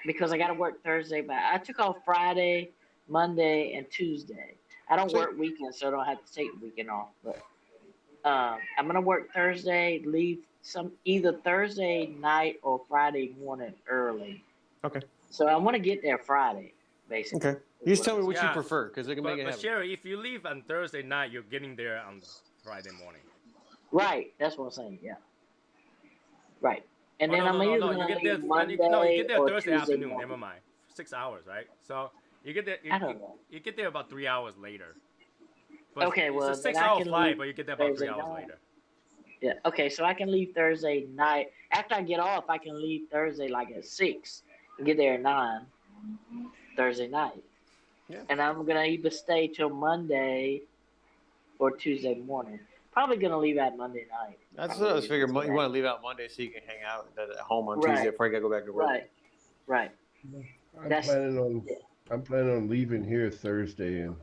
because I got to work Thursday. But I took off Friday, Monday, and Tuesday. I don't Sweet. work weekends, so I don't have to take the weekend off. But I'm gonna work Thursday, leave either Thursday night or Friday morning early. Okay. So I want to get there Friday, basically. Okay. You just tell me what you Yeah. prefer, because they can make it But happen. Sherry, if you leave on Thursday night, you're getting there on Friday morning. Right, that's what I'm saying. Yeah. Right, and Oh, then no, I'm no, either no, gonna you get there. leave Monday You get there or Thursday Tuesday afternoon. morning. Never mind. 6 hours, right? So you get there. I don't know. You get there about 3 hours later. But Okay, well, it's a then I 6-hour can flight, leave but you get there about Thursday 3 hours night. later. Yeah. Okay, so I can leave Thursday night. After I get off, I can leave Thursday like at 6 and get there at 9 Thursday night. Yeah. And I'm gonna either stay till Monday or Tuesday morning. Probably gonna leave at Monday night. That's what I was figuring. You want to leave out Monday so you can hang out at home on Right. Tuesday before I gotta go back to work. Right. I'm That's- planning on leaving here Thursday and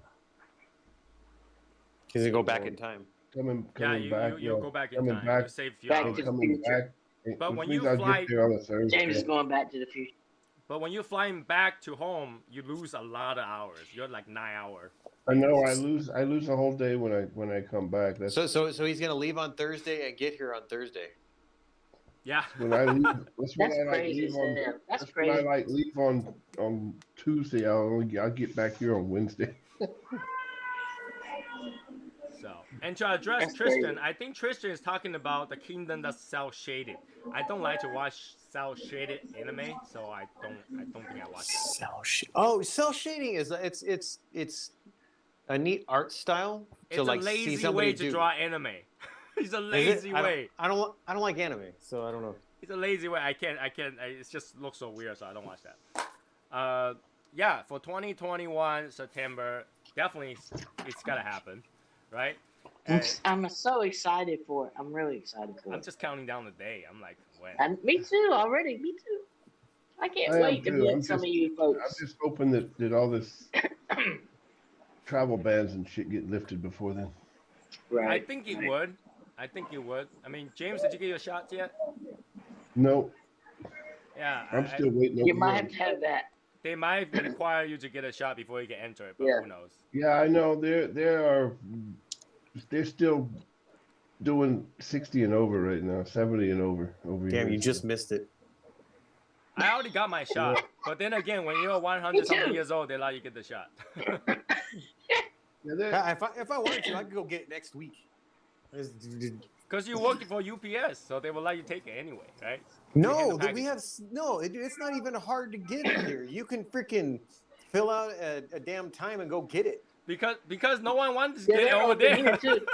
Because you go back in time. coming Yeah, back. you'll go back in coming time. back- You save a few back hours. to- coming future. back. But which when means you I'll fly- get there on a Thursday. James is going back to the future. But when you're flying back to home, you lose a lot of hours. You're like 9 hours. I know I lose a whole day when I come back. That's So he's gonna leave on Thursday and get here on Thursday. Yeah. when I leave. That's when That's I like crazy. leave on. Sam. That's That's when I crazy. like leave on Tuesday. I'll get back here on Wednesday. So, and to address That's Tristan, crazy. I think Tristan is talking about the kingdom that's cel shaded. I don't like to watch cel shaded anime, so I don't think I watch that. Cell shading is it's a neat art style It's to like a see lazy somebody way to do. draw anime. It's a Is it? lazy I way. don't like anime, so I don't know. It's a lazy way. I can't. It just looks so weird, so I don't watch that. Yeah, for 2021 September, definitely it's gotta happen, right? And I'm so excited for it. I'm really excited for I'm it. just counting down the day. I'm like, when? And me too, already. Me too. I can't I am wait to too. meet I'm some just- of you I'm folks. just hoping that all this travel bans and shit get lifted before then. I Right. think it would. I mean, James, did you get your shots yet? No, Yeah. I'm still waiting. You over might here. have to have that. They might require you to get a shot before you can enter it, but Yeah. who knows? Yeah, I know. They're still doing 60 and over right now, 70 and over here. Damn, you just missed it. I already got my shot, but then again, when you're 100 something too. years old, they allow you to get the shot. Yeah, they're- If I wanted to, I could go get it next week. Because you're working for UPS, so they will let you take it anyway, right? No, the we have no. It's not even hard to get it here. You can freaking fill out a damn time and go get it. Because no one wants to Yeah, get it they're over open here there. too.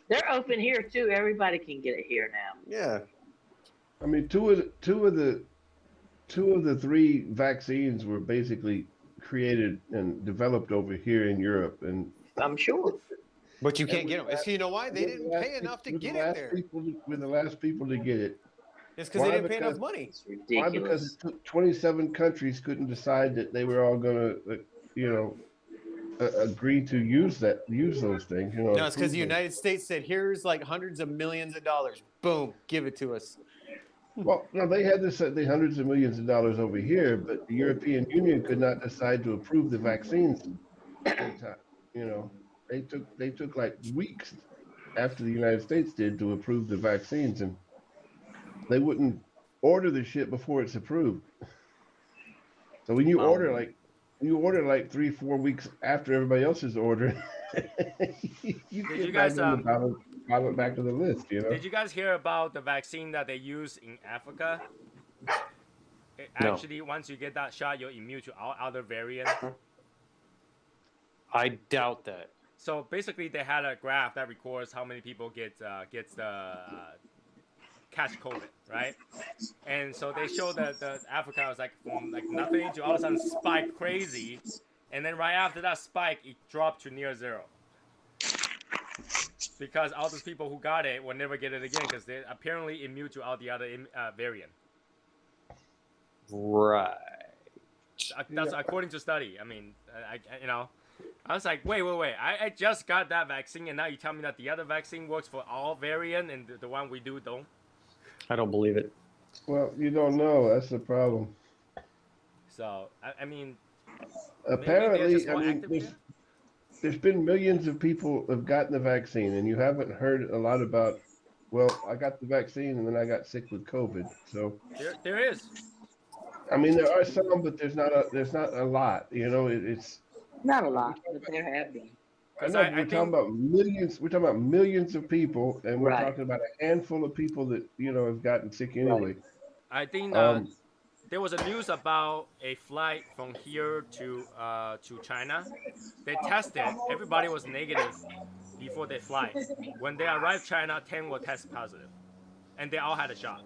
They're open here too. Everybody can get it here now. Yeah. I mean, two of the three vaccines were basically created and developed over here in Europe, and I'm sure. But you can't get them. You know why? They we're the didn't last pay enough to we're the get it last there. We're the last people to get it. It's because they Why? didn't pay enough Because- money. It's Why? Because ridiculous. it took 27 countries couldn't decide that they were all gonna, agree to use those things. You know, No, it's because approve the them. United States said, "Here's like hundreds of millions of dollars. Boom, give it to us." Well, no, they had to set the hundreds of millions of dollars over here, but the European Union could not decide to approve the vaccines in time. You know, they took like weeks after the United States did to approve the vaccines, and they wouldn't order the shit before it's approved. So when you order like 3-4 weeks after everybody else is ordering, you you get guys, back on the ballot back to the list. You know. Did you guys hear about the vaccine that they use in Africa? No. Actually, once you get that shot, you're immune to all other variants. I doubt that. So basically, they had a graph that records how many people gets the catch COVID, right? And so they showed that the Africa was like from like nothing to all of a sudden spike crazy, and then right after that spike, it dropped to near zero. because all those people who got it will never get it again because they're apparently immune to all the other variant. Right. That's according to study. I mean, I was like, wait. I just got that vaccine, and now you tell me that the other vaccine works for all variant, and the one we do don't. I don't believe it. Well, you don't know. That's the problem. So I mean, apparently, there's been millions of people have gotten the vaccine, and you haven't heard a lot about. Well, I got the vaccine, and then I got sick with COVID. So there is. I mean, there are some, but there's not a lot. You know, it's not a lot, but there have been. We're talking about millions. We're talking about millions of people, and we're talking about a handful of people that have gotten sick anyway. I think there was a news about a flight from here to China. They tested. Everybody was negative before they fly. When they arrived China, 10 will test positive, and they all had a shot.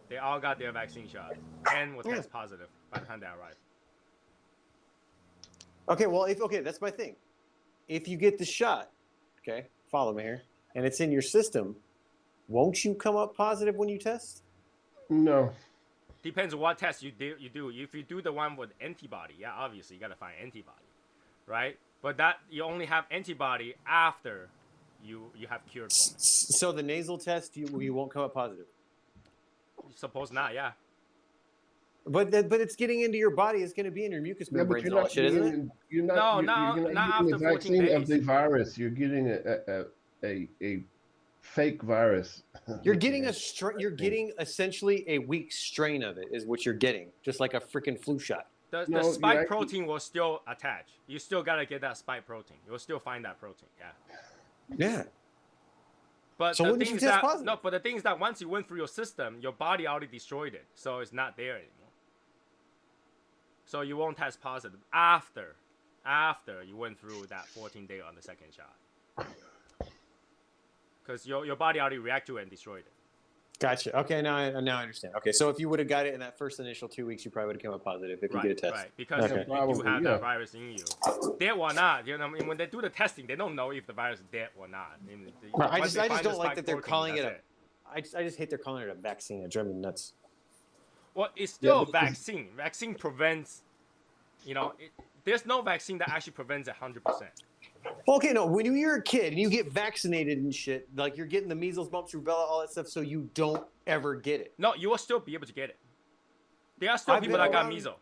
They all got their vaccine shot. 10 will test positive by the time they arrive. Okay, well, that's my thing. If you get the shot, okay, follow me here, and it's in your system, won't you come up positive when you test? No. Depends on what test you do. If you do the one with antibody, yeah, obviously you gotta find antibody, right? But that you only have antibody after you have cured from it. So the nasal test, you won't come up positive. Suppose not, yeah. But it's getting into your body. It's going to be in your mucous membranes and all that shit, isn't it? You're not not after the vaccine 14 days. Of the virus. You're getting a fake virus. You're getting You're getting essentially a weak strain of it, is what you're getting, just like a freaking flu shot. The spike protein will still attach. You still gotta get that spike protein. You'll still find that protein. Yeah. Yeah. But so the when did thing you is test that positive? no, but the thing is that once you went through your system, your body already destroyed it, so it's not there anymore. So you won't test positive after you went through that 14-day on the second shot, because your body already reacted to it and destroyed it. Gotcha. Okay, now I understand. Okay, so if you would have got it in that first initial 2 weeks, you probably would have come up positive if you get a test. Right, because you do have that virus in you. Dead or not, when they do the testing, they don't know if the virus is dead or not. I just don't like that they're calling it I just hate they're calling it a vaccine. It drives me nuts. Well, it's still a vaccine. Vaccine prevents, there's no vaccine that actually prevents 100%. Okay, no, when you're a kid and you get vaccinated and shit, like you're getting the measles, mumps, rubella, all that stuff, so you don't ever get it. No, you will still be able to get it. There are still people that got measles.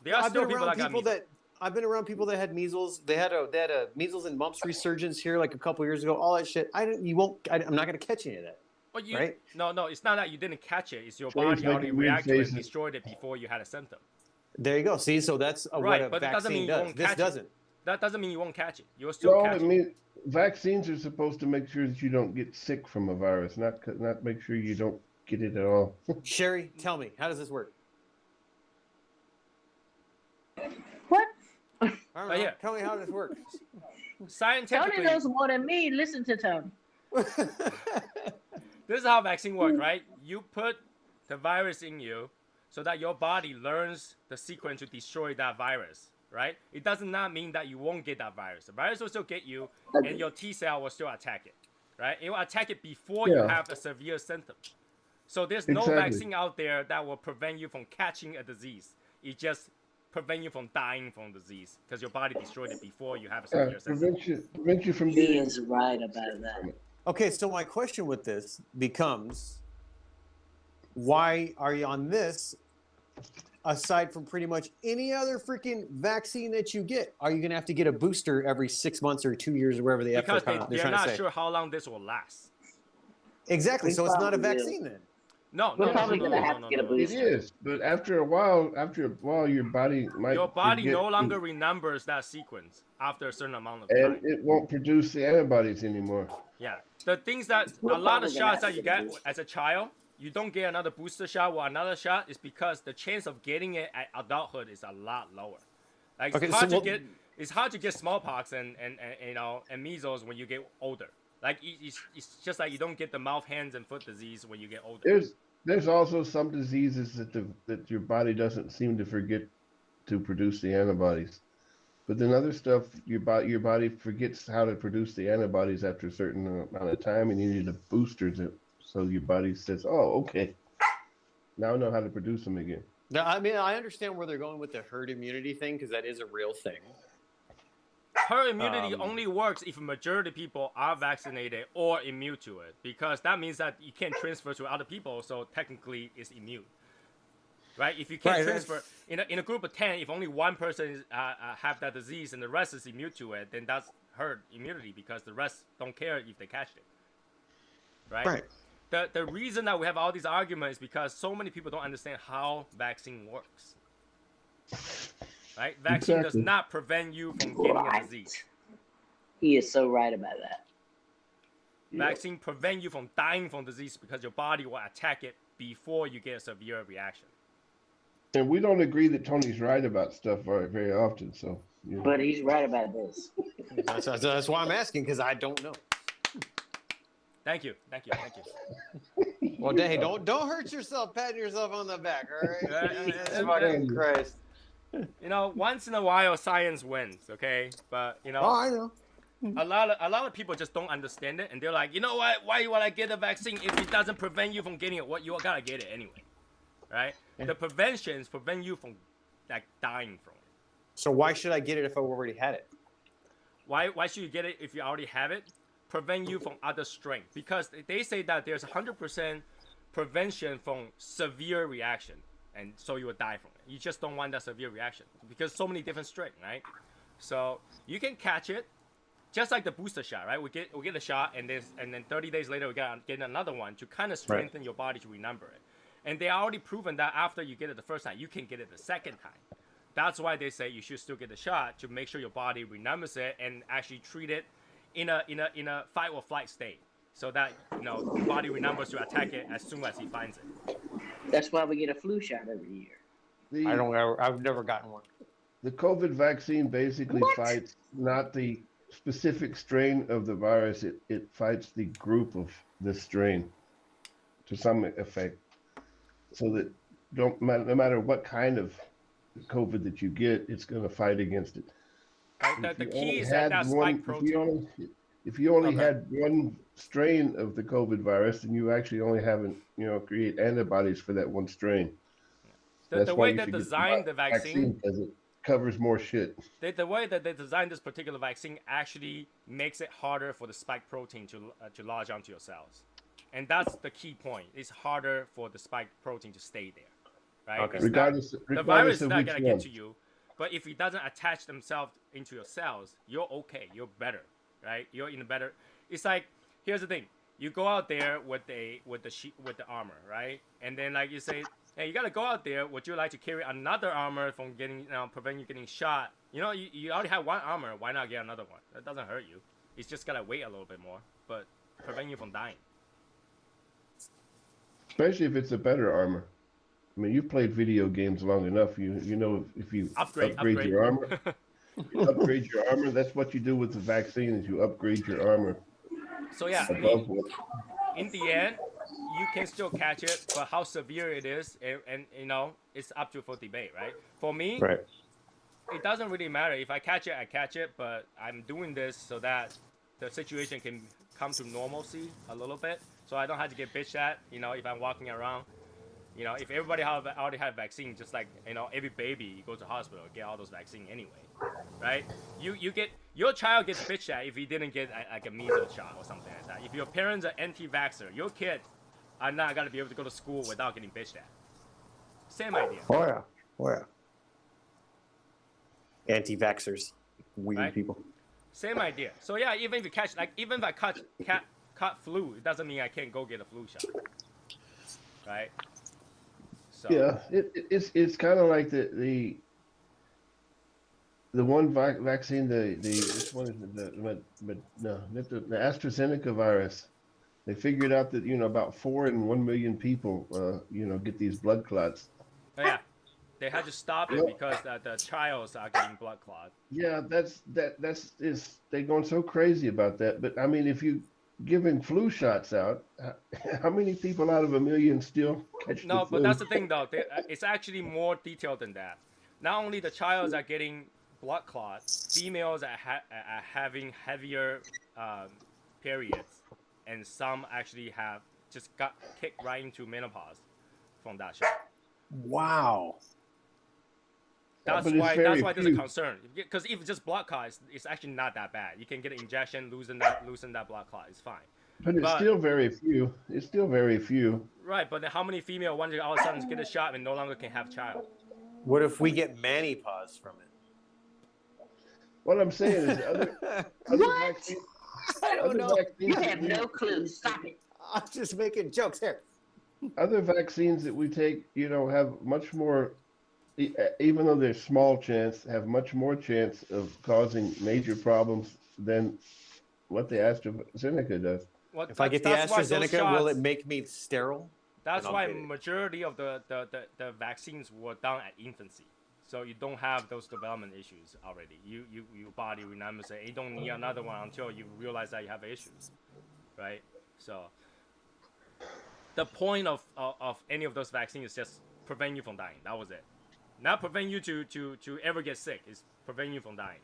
There are still people that got measles. I've been around people that had measles. They had a measles and mumps resurgence here like a couple years ago. All that shit. I'm not gonna catch any of that. Well, right? No, it's not that you didn't catch it. It's your body already reacted and destroyed it before you had a symptom. There you go. See, so that's what a vaccine does. This doesn't. That doesn't mean you won't catch it. You'll still catch it. Vaccines are supposed to make sure that you don't get sick from a virus, not make sure you don't get it at all. Sherry, tell me, how does this work? What? I don't know. Tell me how this works. Scientifically, Tony knows more than me. Listen to Tony. This is how vaccine works, right? You put the virus in you so that your body learns the sequence to destroy that virus, right? It does not mean that you won't get that virus. The virus will still get you, and your T cell will still attack it, right? It will attack it before you have a severe symptom. So there's no vaccine out there that will prevent you from catching a disease. It just prevent you from dying from disease because your body destroyed it before you have a severe symptom. Prevent you from He is right about that. Okay, so my question with this becomes, why are you on this aside from pretty much any other freaking vaccine that you get? Are you going to have to get a booster every 6 months or 2 years or wherever they have to? Because they're not sure how long this will last. Exactly, so it's not a vaccine then. No. It is, but after a while, your body might. Your body no longer remembers that sequence after a certain amount of time, and it won't produce the antibodies anymore. Yeah, the things that a lot of shots that you get as a child, you don't get another booster shot or another shot is because the chance of getting it at adulthood is a lot lower. Like it's hard to get smallpox and measles when you get older. Like it's just like you don't get the mouth, hands, and foot disease when you get older. There's also some diseases that your body doesn't seem to forget to produce the antibodies. But then other stuff, your body forgets how to produce the antibodies after a certain amount of time, and you need a booster so your body says, "Oh, okay, now I know how to produce them again." Now, I mean, I understand where they're going with the herd immunity thing because that is a real thing. Herd immunity only works if a majority of people are vaccinated or immune to it, because that means that you can't transfer to other people, so technically it's immune. Right? If you can't transfer in a group of 10, if only one person is, have that disease and the rest is immune to it, then that's herd immunity because the rest don't care if they catch it. Right? The reason that we have all these arguments is because so many people don't understand how vaccine works. Right? Vaccine does not prevent you from getting a disease. He is so right about that. Vaccine prevent you from dying from disease because your body will attack it before you get a severe reaction. And we don't agree that Tony's right about stuff very, very often. So, But he's right about this. That's why I'm asking, because I don't know. Thank you. Well, hey, don't hurt yourself patting yourself on the back, all right? Fucking Christ. You know, once in a while, science wins, okay? But you know, I know. a lot of people just don't understand it, and they're like, you know what? Why you wanna get a vaccine if it doesn't prevent you from getting it? What you gotta get it anyway, right? Yeah. The preventions prevent you from like dying from it. So why should I get it if I already had it? Why should you get it if you already have it? Prevent you from other strain, because they say that there's 100% prevention from severe reaction, and so you will die from it. You just don't want that severe reaction because so many different strain, right? So you can catch it, just like the booster shot, right? We get a shot, and then 30 days later we get another one to kind of strengthen your body to remember it. And they already proven that after you get it the first time, you can get it the second time. That's why they say you should still get the shot to make sure your body remembers it and actually treat it in a fight or flight state, so that your body remembers to attack it as soon as he finds it. That's why we get a flu shot every year. I've never gotten one. The COVID vaccine basically fights not the specific strain of the virus; it fights the group of the strain to some effect. So that no matter what kind of COVID that you get, it's going to fight against it. The key is that spike protein. If you only had one strain of the COVID virus, then you actually only haven't, create antibodies for that one strain. The way they designed the vaccine, because it covers more shit. The way that they designed this particular vaccine actually makes it harder for the spike protein to lodge onto your cells. And that's the key point. It's harder for the spike protein to stay there, right? Okay. Regardless the virus is not going to get to you, but if it doesn't attach themselves into your cells, you're okay. You're better, right? You're in a better. It's like, here's the thing: you go out there with the armor, right? And then like you say, hey, you got to go out there. Would you like to carry another armor from getting, prevent you getting shot? You already have one armor. Why not get another one? That doesn't hurt you. It's just gotta wait a little bit more, but prevent you from dying. Especially if it's a better armor. I mean, you've played video games long enough. You know if you upgrade your armor, upgrade your armor. That's what you do with the vaccine: is you upgrade your armor. So yeah, in the end, you can still catch it, but how severe it is, and it's up for debate, right? For me, it doesn't really matter. If I catch it, I catch it. But I'm doing this so that the situation can come to normalcy a little bit, so I don't have to get bitched at. If I'm walking around. If everybody already had vaccine, just like every baby, you go to hospital, get all those vaccines anyway, right? Your child gets bitched at if he didn't get like a measles shot or something like that. If your parents are anti-vaxxer, your kid are not gonna be able to go to school without getting bitched at. Same idea. Oh yeah. Anti-vaxxers, weird people. Same idea. So yeah, even if I caught flu, it doesn't mean I can't go get a flu shot, right? So. Yeah, it's kind of like the one vaccine, this one is the AstraZeneca virus. They figured out that about 4 in 1 million people get these blood clots. Oh, yeah, they had to stop it because the trials are getting blood clots. Yeah, they're going so crazy about that. But I mean, if you giving flu shots out, how many people out of 1 million still catch the flu? But that's the thing though. It's actually more detailed than that. Not only the trials are getting blood clots, females are having heavier periods, and some actually have just got kicked right into menopause from that shot. Wow. That's but it's why very there's a few. concern. Because if it's just blood clot, it's actually not that bad. You can get an injection, loosen that blood clot. It's fine. But it's still very few. It's still very few. Right, but then how many female ones all of a sudden get a shot and no longer can have child? What if we get mani-pause from it? What I'm saying is other What? vaccines. I don't know. You have no clue. Stop it. I'm just making jokes here. Other vaccines that we take, have much more, even though they're small chance, have much more chance of causing major problems than what the AstraZeneca does. Well, If I get the AstraZeneca, will it shots, make me sterile? That's then I'll why get it. majority of the vaccines were done at infancy. So you don't have those development issues already. Your body remembers that you don't need another one until you realize that you have issues, right? So the point of any of those vaccines is just prevent you from dying. That was it. Not prevent you to ever get sick. It's prevent you from dying.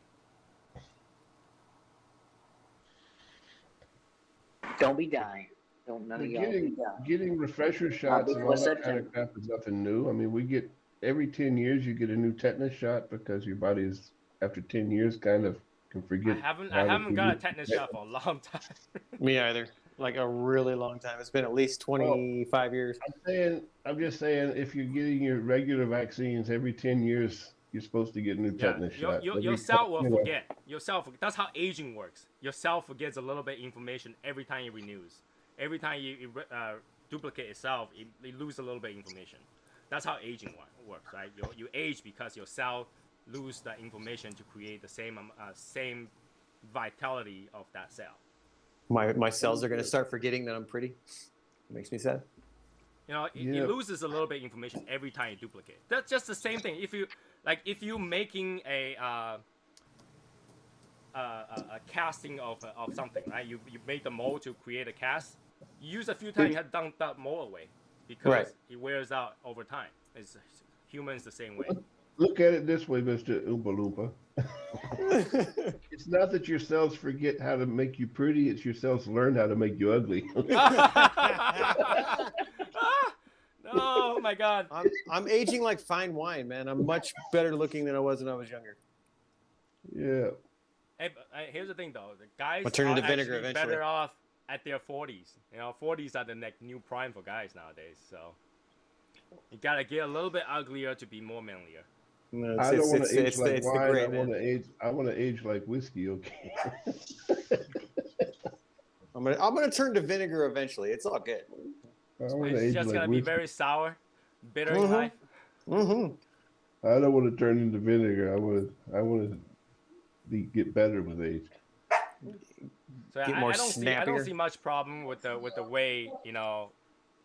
Don't be dying. Don't none of y'all be dying. Getting refresher shots and all that kind of crap is nothing new. I mean, we get every 10 years you get a new tetanus shot because your body is after 10 years kind of can forget. I haven't got a tetanus shot for a long time. Me either. Like a really long time. It's been at least 25 years. I'm just saying, if you're getting your regular vaccines every 10 years, you're supposed to get a new tetanus shot. Your cell will forget. Your cell, that's how aging works. Your cell forgets a little bit of information every time it renews. Every time you duplicate itself, it loses a little bit of information. That's how aging works, right? You age because your cell lose the information to create the same vitality of that cell. My cells are going to start forgetting that I'm pretty. It makes me sad. It loses a little bit of information every time you duplicate. That's just the same thing. If you making a casting of something, right? You make the mold to create a cast. You use a few times, you have done that mold away because it wears out over time. Humans the same way. Look at it this way, Mr. Oompa Loompa. It's not that your cells forget how to make you pretty, it's your cells learn how to make you ugly. Oh my God. I'm aging like fine wine, man. I'm much better looking than I was when I was younger. Yeah. Hey, but, here's the thing though. The guys I'll turn are into vinegar actually eventually. better off at their 40s. 40s are the new prime for guys nowadays. So you gotta get a little bit uglier to be more manlier. No, I don't want to age like it's the wine. gray, I want to age like whiskey. Okay. I'm gonna turn to vinegar eventually. It's all good. It's just gonna be very sour, bitter in life. Mm-hmm. I don't want to turn into vinegar. I want to get better with age. So I don't see much problem with the way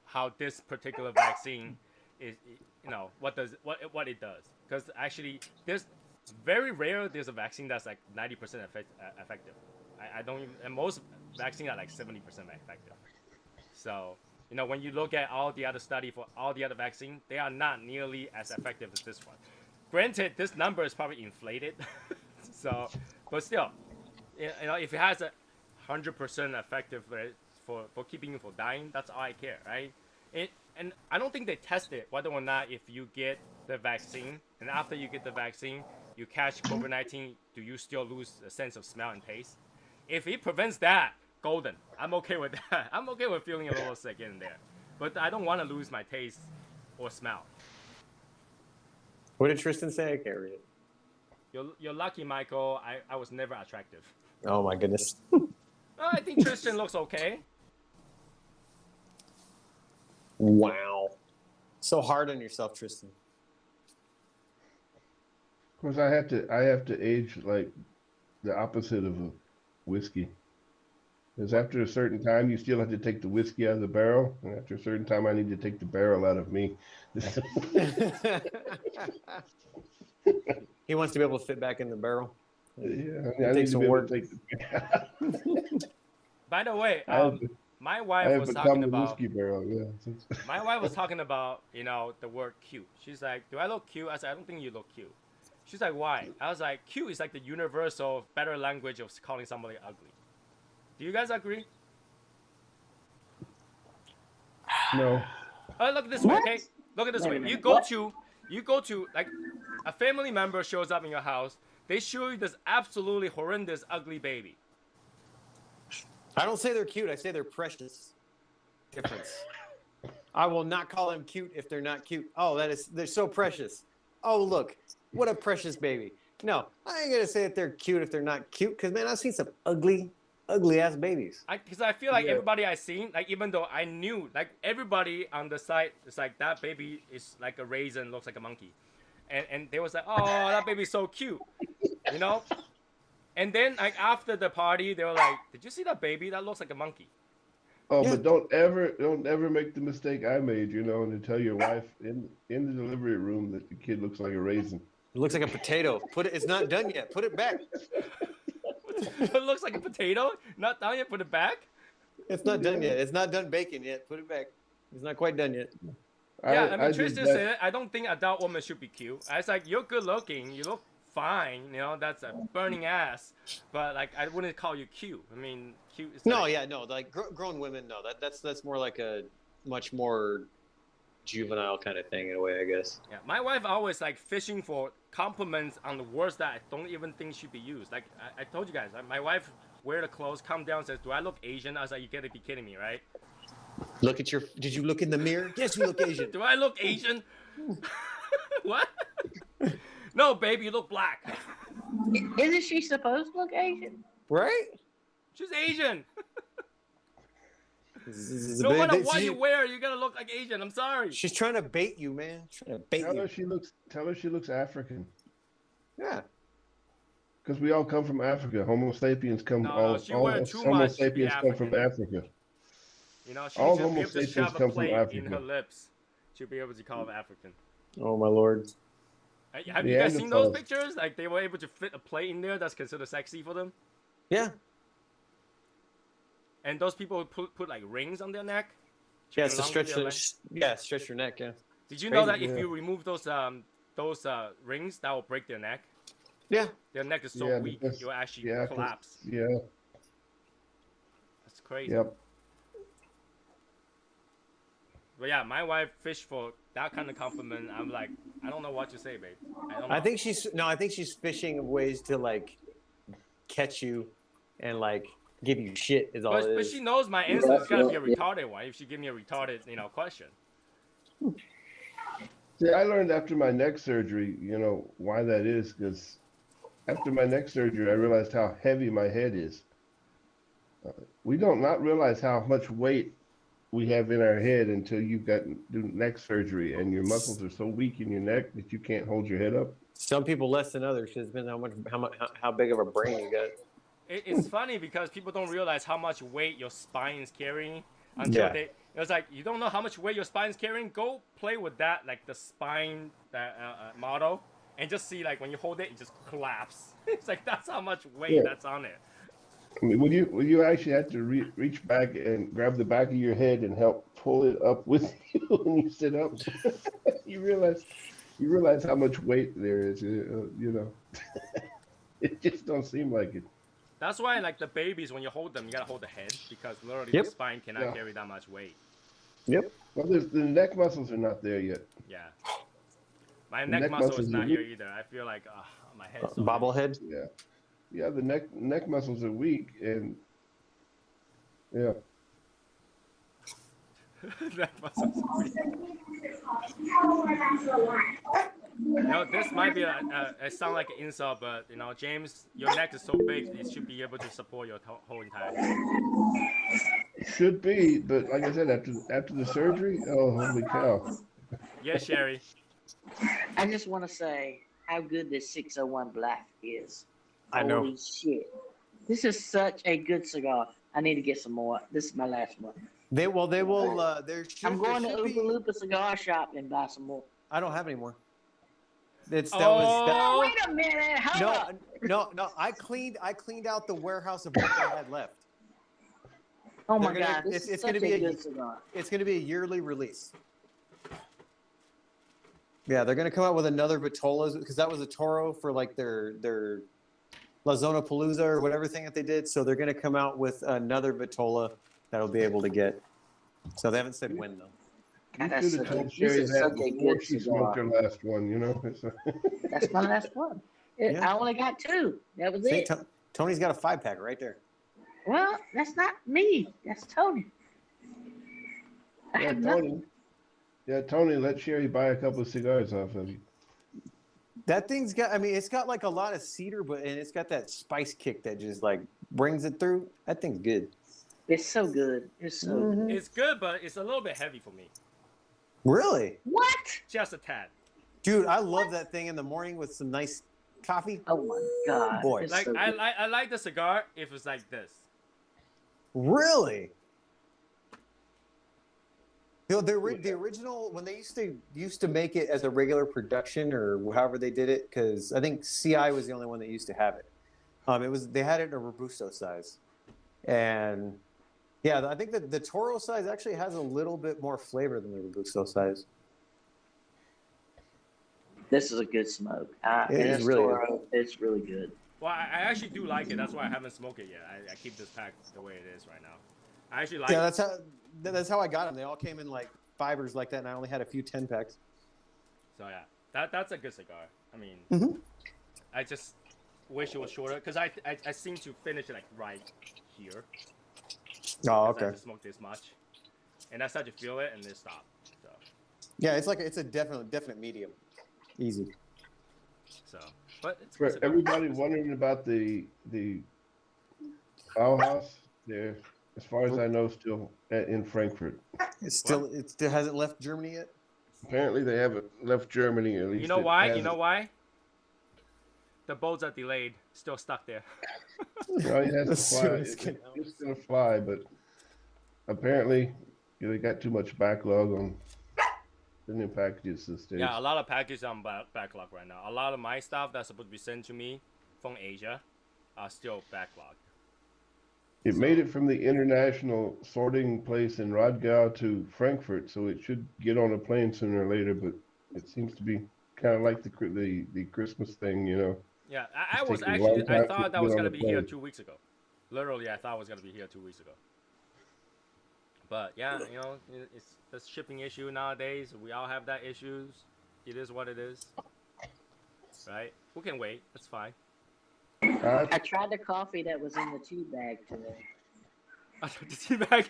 how this particular vaccine is what it does, because actually there's very rare there's a vaccine that's like 90% effective. I don't even, and most vaccines are like 70% effective. So when you look at all the other study for all the other vaccines, they are not nearly as effective as this one. Granted, this number is probably inflated. So, but still, if it has 100% effective for keeping you from dying, that's all I care, right? And I don't think they tested whether or not if you get the vaccine and after you get the vaccine, you catch COVID-19, do you still lose a sense of smell and taste? If it prevents that, golden. I'm okay with that. I'm okay with feeling a little sick in there, but I don't want to lose my taste or smell. What did Tristan say? I can't read it. You're lucky, Michael. I was never attractive. Oh my goodness. I think Tristan looks okay. Wow. So hard on yourself, Tristan. Of course, I have to age like the opposite of a whiskey. Because after a certain time, you still have to take the whiskey out of the barrel, and after a certain time, I need to take the barrel out of me. He wants to be able to fit back in the barrel. Yeah, I Take need to some be able work. to take the. By the way, my I wife have was become talking the about. whiskey barrel. Yeah. My wife was talking about the word cute. She's like, "Do I look cute?" I said, "I don't think you look cute." She's like, why? I was like, cute is like the universal better language of calling somebody ugly. Do you guys agree? No. Oh, look at this way, What? okay? Look at this Wait a way. minute, You go to like a family member shows up in your house. They show you this absolutely horrendous, ugly baby. I don't say they're cute. I say they're precious. Difference. I will not call them cute if they're not cute. Oh, they're so precious. Oh, look, what a precious baby. No, I ain't gonna say that they're cute if they're not cute, because man, I've seen some ugly ass babies. Because I feel like Yeah. everybody I seen, like even though I knew, like everybody on the site, it's like that baby is like a raisin, looks like a monkey, and they was like, oh, that baby's so cute, you know. And then like after the party, they were like, did you see that baby? That looks like a monkey. Oh, Yeah. but don't ever make the mistake I made, you know, and to tell your wife in the delivery room that the kid looks like a raisin. It looks like a potato. It's not done yet. Put it back. It looks like a potato. Not done yet. Put it back. It's not done yet. It's not done baking yet. Put it back. It's not quite done yet. Yeah, I mean, did Tristan that- said it. I don't think adult women should be cute. I was like, you're good looking. You look fine. You know, that's a burning ass. But like, I wouldn't call you cute. I mean, cute is No, like, yeah, no. Like grown women, no. That's more like a much more juvenile kind of thing in a way, I guess. Yeah, my wife always like fishing for compliments on the words that I don't even think should be used. Like I told you guys, my wife wear the clothes, come down, says, "Do I look Asian?" I was like, "You gotta be kidding me, right?" Look at Did you look in the mirror? Yes, you look Asian. Do I look Asian? What? No, baby, you look black. Isn't she supposed to look Asian? Right? She's Asian. This is a No bit- matter this- what she- you wear, you gotta look like Asian. I'm sorry. She's trying to bait you, man. Trying to bait Tell her you. she looks African. Yeah. Because we all come from Africa. Homo sapiens come No, she wear too Homo much to be sapiens come from African. Africa. You know, she All should be Homo able to sapiens shove a come from plate in Africa. her lips. She'll be able to call him African. Oh my lord. Have you guys seen those Neanderthals. pictures? Like they were able to fit a plate in there that's considered sexy for them. Yeah. And those people who put like rings on their neck. Yeah, it's to along stretch their the, leg. yeah, stretch your neck. Yeah. Did you know that crazy, if yeah. you remove those rings, that will break their neck? Yeah. Their neck is so Yeah, weak, because- you'll actually yeah, 'cause- collapse. Yeah. That's crazy. Yep. But yeah, my wife fished for that kind of compliment. I'm like, I don't know what to say, babe. I don't know. I think she's fishing ways to like catch you and like give you shit is all it but is. she knows my answer is gonna be a retarded one if she give me a retarded, question. See, I learned after my neck surgery, you know, why that is, because after my neck surgery, I realized how heavy my head is. We don't not realize how much weight we have in our head until you've got do neck surgery and your muscles are so weak in your neck that you can't hold your head up. Some people less than others. It depends how big of a brain you got. It's funny because people don't realize how much weight your spine is carrying until Yeah. it's like, you don't know how much weight your spine is carrying. Go play with that, like the spine model, and just see like when you hold it, it just collapse. It's like that's how much weight Yeah. that's on it. I mean, when you actually have to reach back and grab the back of your head and help pull it up with you when you sit up, you realize how much weight there is. You know, it just don't seem like it. That's why, like the babies, when you hold them, you gotta hold the head because literally Yep. the spine cannot Yeah. carry that much weight. Yep. Well, the neck muscles are not there yet. Yeah. My The neck neck muscle is muscles not are here weak. either. I feel like my head. So Bobblehead. Yeah, yeah. The neck muscles are weak, and yeah. Neck muscles. You know, this might be it sound like an insult, but you know, James, your neck is so big, it should be able to support your whole entire head. Should be, but like I said, after the surgery, oh holy cow! Yeah, Sherry. I just want to say how good this 601 Black is. I know. Holy shit. This is such a good cigar. I need to get some more. This is my last one. They will. There should, I'm going there to should Oompa be, Loompa Cigar Shop and buy some more. I don't have any more. That Oh. Oh, wait a minute. Hold up. no. I cleaned out the warehouse of what I had left. Oh my They're gonna- God. This it's is gonna such be a a- good cigar. It's going to be a yearly release. Yeah, they're gonna come out with another Vitola because that was a Toro for like their La Zona Palooza or whatever thing that they did. So they're gonna come out with another Vitola that'll be able to get. So they haven't said when though. You God, should have told this Sherry is that such a before good she smoked cigar. her last one. You know. That's my last one. Yeah. I only got 2. That was See, it. Tony's got a 5-pack right there. Well, that's not me. That's Tony. I Yeah, have nothing. Tony. Yeah, Tony. Let Sherry buy a couple of cigars off of you. That thing's got. I mean, it's got like a lot of cedar, and it's got that spice kick that just like brings it through. That thing's good. It's so good. It's so good. It's good, but it's a little bit heavy for me. Really, What? Just a tad. dude, I love that thing in the morning with some nice coffee. Oh my god. Boy. It's Like so good. I like the cigar if it's like this. Really? You know, the original when they used to make it as a regular production or however they did it, because I think CI was the only one that used to have it. They had it in a Robusto size, and yeah, I think that the Toro size actually has a little bit more flavor than the Robusto size. This is a good smoke. It is it's really Toro. It's really good. Well, I actually do like it. That's why I haven't smoked it yet. I keep this pack the way it is right now. I actually like Yeah, it. that's how I got them. They all came in like 5ers like that, and I only had a few 10-packs. So yeah, that's a good cigar. I mean, Mhm. I just wish it was shorter because I seem to finish it like right here. Oh, 'Cause I okay. just smoked this much, and I start to feel it, and then stop. So, Yeah, it's a definite medium, easy. but it's a For good cigar. everybody wondering about the Bauhaus, there, as far as I know, still in Frankfurt. It still hasn't left Germany yet. Apparently, they haven't left Germany. At least You know it why? You hasn't. know why? The boats are delayed, still stuck there. No, it has to As fly. soon as It's can- just gonna fly, but apparently, they got too much backlog on the new packages these days. Yeah, a lot of packages on backlog right now. A lot of my stuff that's supposed to be sent to me from Asia are still backlogged. It made it from the international sorting place in Rodgau to Frankfurt, so it should get on a plane sooner or later. But it seems to be kind of like the Christmas thing, you know. Yeah, I It's was taking a long actually, I time thought to that was get going on to the be here plane. 2 weeks ago. Literally, I thought it was going to be here 2 weeks ago. But yeah, you know, it's the shipping issue nowadays. We all have that issues. It is what it is. Right? We can wait. That's fine. I tried the coffee that was in the tea bag today. I took the tea bag.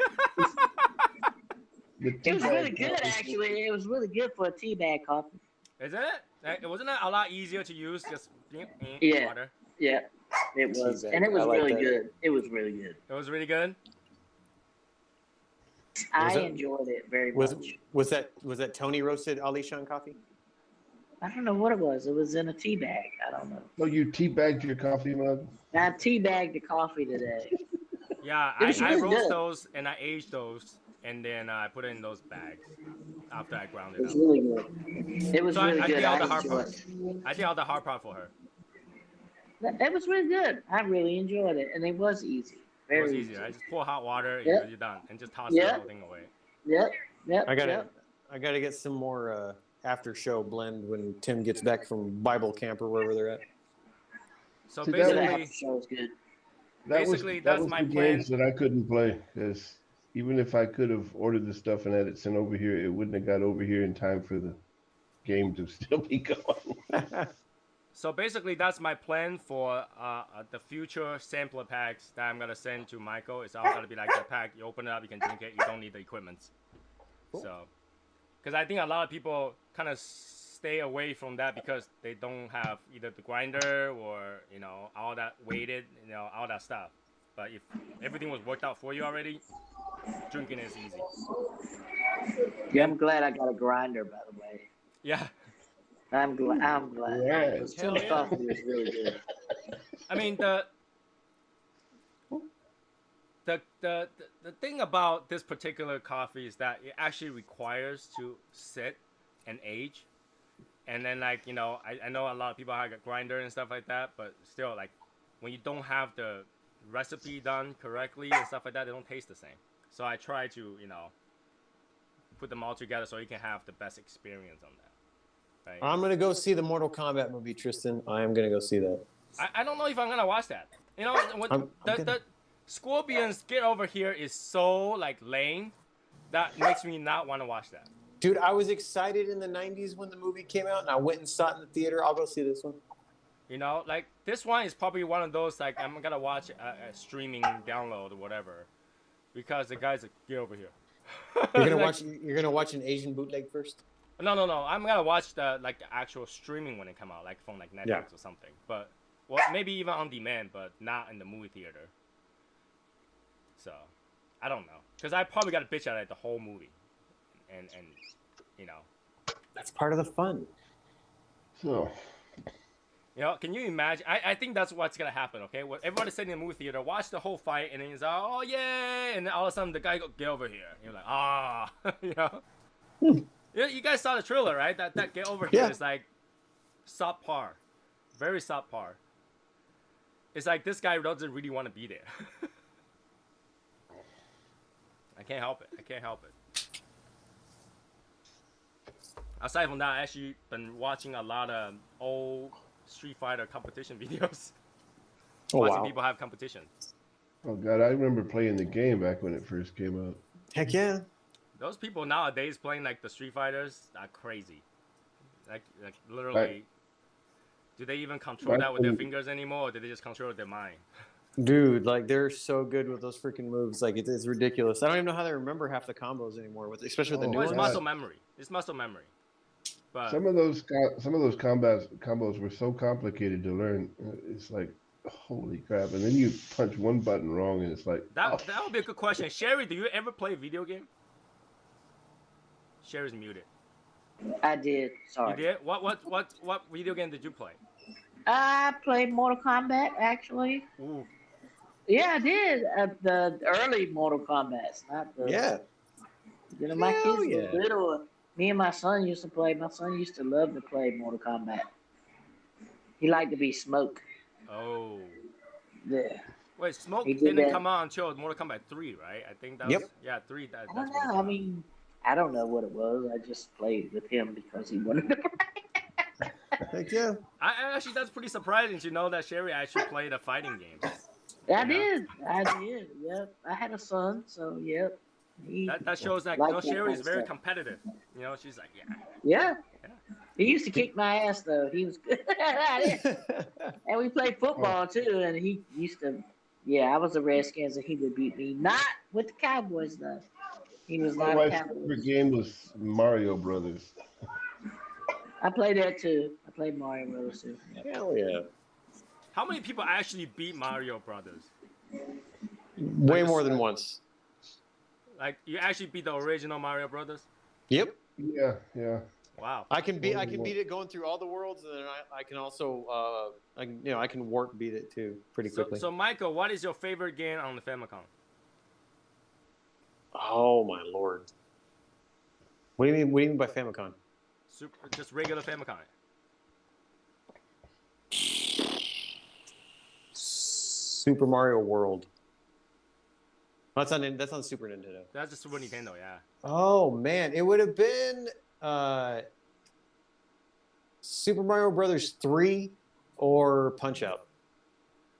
It was really good, actually. It was really good for a tea bag coffee. Isn't it? Wasn't it a lot easier to use? Just Yeah. water. Yeah, it was, Tea bag. and it was I like really that. good. It was really good. It was really good. I it- enjoyed it very Was much. was that Tony roasted Alishan coffee? I don't know what it was. It was in a tea bag. I don't know. So you teabagged your coffee mug? I tea bagged the coffee today. Yeah, It was I really roast good. those and I age those and then I put it in those bags after I ground It it was up. really good. It was So I really did good. all I the hard enjoyed part. I did all the hard part for her. it. It was really good. I really enjoyed it, and it was easy. It Very was easy. I just pour hot water and Yep. you're done, and just toss Yep. the whole thing away. Yep. Yep. I Yep. gotta get some more after show blend when Tim gets back from Bible camp or wherever they're at. So See, that Yeah, was- the basically, after show was good. Basically, that that's was my the plan. games that I couldn't play because even if I could have ordered the stuff and had it sent over here, it wouldn't have got over here in time for the game to still be going. so basically, that's my plan for the future sampler packs that I'm gonna send to Michael. It's all gonna be like that pack. You open it up, you can drink it. You don't need the equipment. So, because I think a lot of people kind of stay away from that because they don't have either the grinder or all that weighted, all that stuff. But if everything was worked out for you already, drinking is easy. Yeah, I'm glad I got a grinder. By the way, Yeah. I'm glad. I'm glad. Right. Because Tim's coffee was really good. I mean the thing about this particular coffee is that it actually requires to sit and age. And then I know a lot of people have a grinder and stuff like that, but still when you don't have the recipe done correctly and stuff like that, they don't taste the same. So I try to put them all together so you can have the best experience on that. right? I'm gonna go see the Mortal Kombat movie, Tristan. I am gonna go see that. I don't know if I'm gonna watch that. You know, when I'm the Scorpions Get Over Here is so like lame that makes me not want to watch that. Dude, I was excited in the 90s when the movie came out, and I went and saw it in the theater. I'll go see this one. You know, like this one is probably one of those like I'm gonna watch a streaming download or whatever, because the guy's like, get over here. You're gonna Like, You're gonna watch an Asian bootleg first. No. I'm gonna watch the like the actual streaming when it come out, like from like Netflix or something. But well, maybe even on demand, but not in the movie theater. So, I don't know, because I probably got a bitch out of the whole movie, and you know. That's part of the fun. So, You know, can you imagine? I think that's what's gonna happen. Okay, well, everybody's sitting in the movie theater, watch the whole fight, and then it's like, oh yay! And then all of a sudden the guy go, get over here. And you're like, ah, you know. You guys saw the trailer, right? That get over here is like subpar, very subpar. It's like this guy doesn't really want to be there. I can't help it. Aside from that, I actually been watching a lot of old Street Fighter competition videos. Watching people have competition. oh god, I remember playing the game back when it first came out. Heck yeah. Those people nowadays playing like the Street Fighters are crazy. Like literally, Right. do they even control that with their fingers anymore, or do they just control their mind? Dude, like they're so good with those freaking moves. Like it's ridiculous. I don't even know how they remember half the combos anymore, especially with the new Well, it's ones. muscle memory. It's muscle memory. But Some of those combos were so complicated to learn. It's like, holy crap! And then you punch one button wrong, and it's like that would be a good question. Sherry, do you ever play a video game? Sherry's muted. I did. Sorry. You did? What video game did you play? I played Mortal Kombat, actually. Ooh. Yeah, I did. The early Mortal Kombats, not the. Yeah. You know, my Hell kids yeah. were little. Me and my son used to play. My son used to love to play Mortal Kombat. He liked to be Smoke. Oh. Yeah. Wait, Smoke He did didn't that. come out until Mortal Kombat 3, right? I think that was... Yep. Yeah, 3. I That's don't when it know. came I out. mean, I don't know what it was. I just played with him because he wanted to play. Heck yeah. I actually, that's pretty surprising to know that Sherry actually played a fighting game. I did. Yep. I had a son, so yep. That shows that, Like you know, that Sherry kind is of very stuff. competitive. You know, she's like, yeah. Yeah. Yeah. He used to kick my ass though. He was good at it. And we played football too, and he used to. Yeah, I was the Redskins, and he would beat me. Not with the Cowboys though. He was my not a wife's Cowboys. favorite game was Mario Brothers. I played that too. I played Mario Bros. Too. Hell yeah. How many people actually beat Mario Brothers? Way more than once. Like, you actually beat the original Mario Brothers? Yep. Yeah, yeah. Wow. I can beat it going through all the worlds, and then I can also I can warp beat it too pretty quickly. So Michael, what is your favorite game on the Famicom? Oh my lord. What do you mean by Famicom? Just regular Famicom. Super Mario World. That's on Super Nintendo. That's the Super Nintendo, yeah. Oh man, it would have been Super Mario Brothers 3 or Punch Out.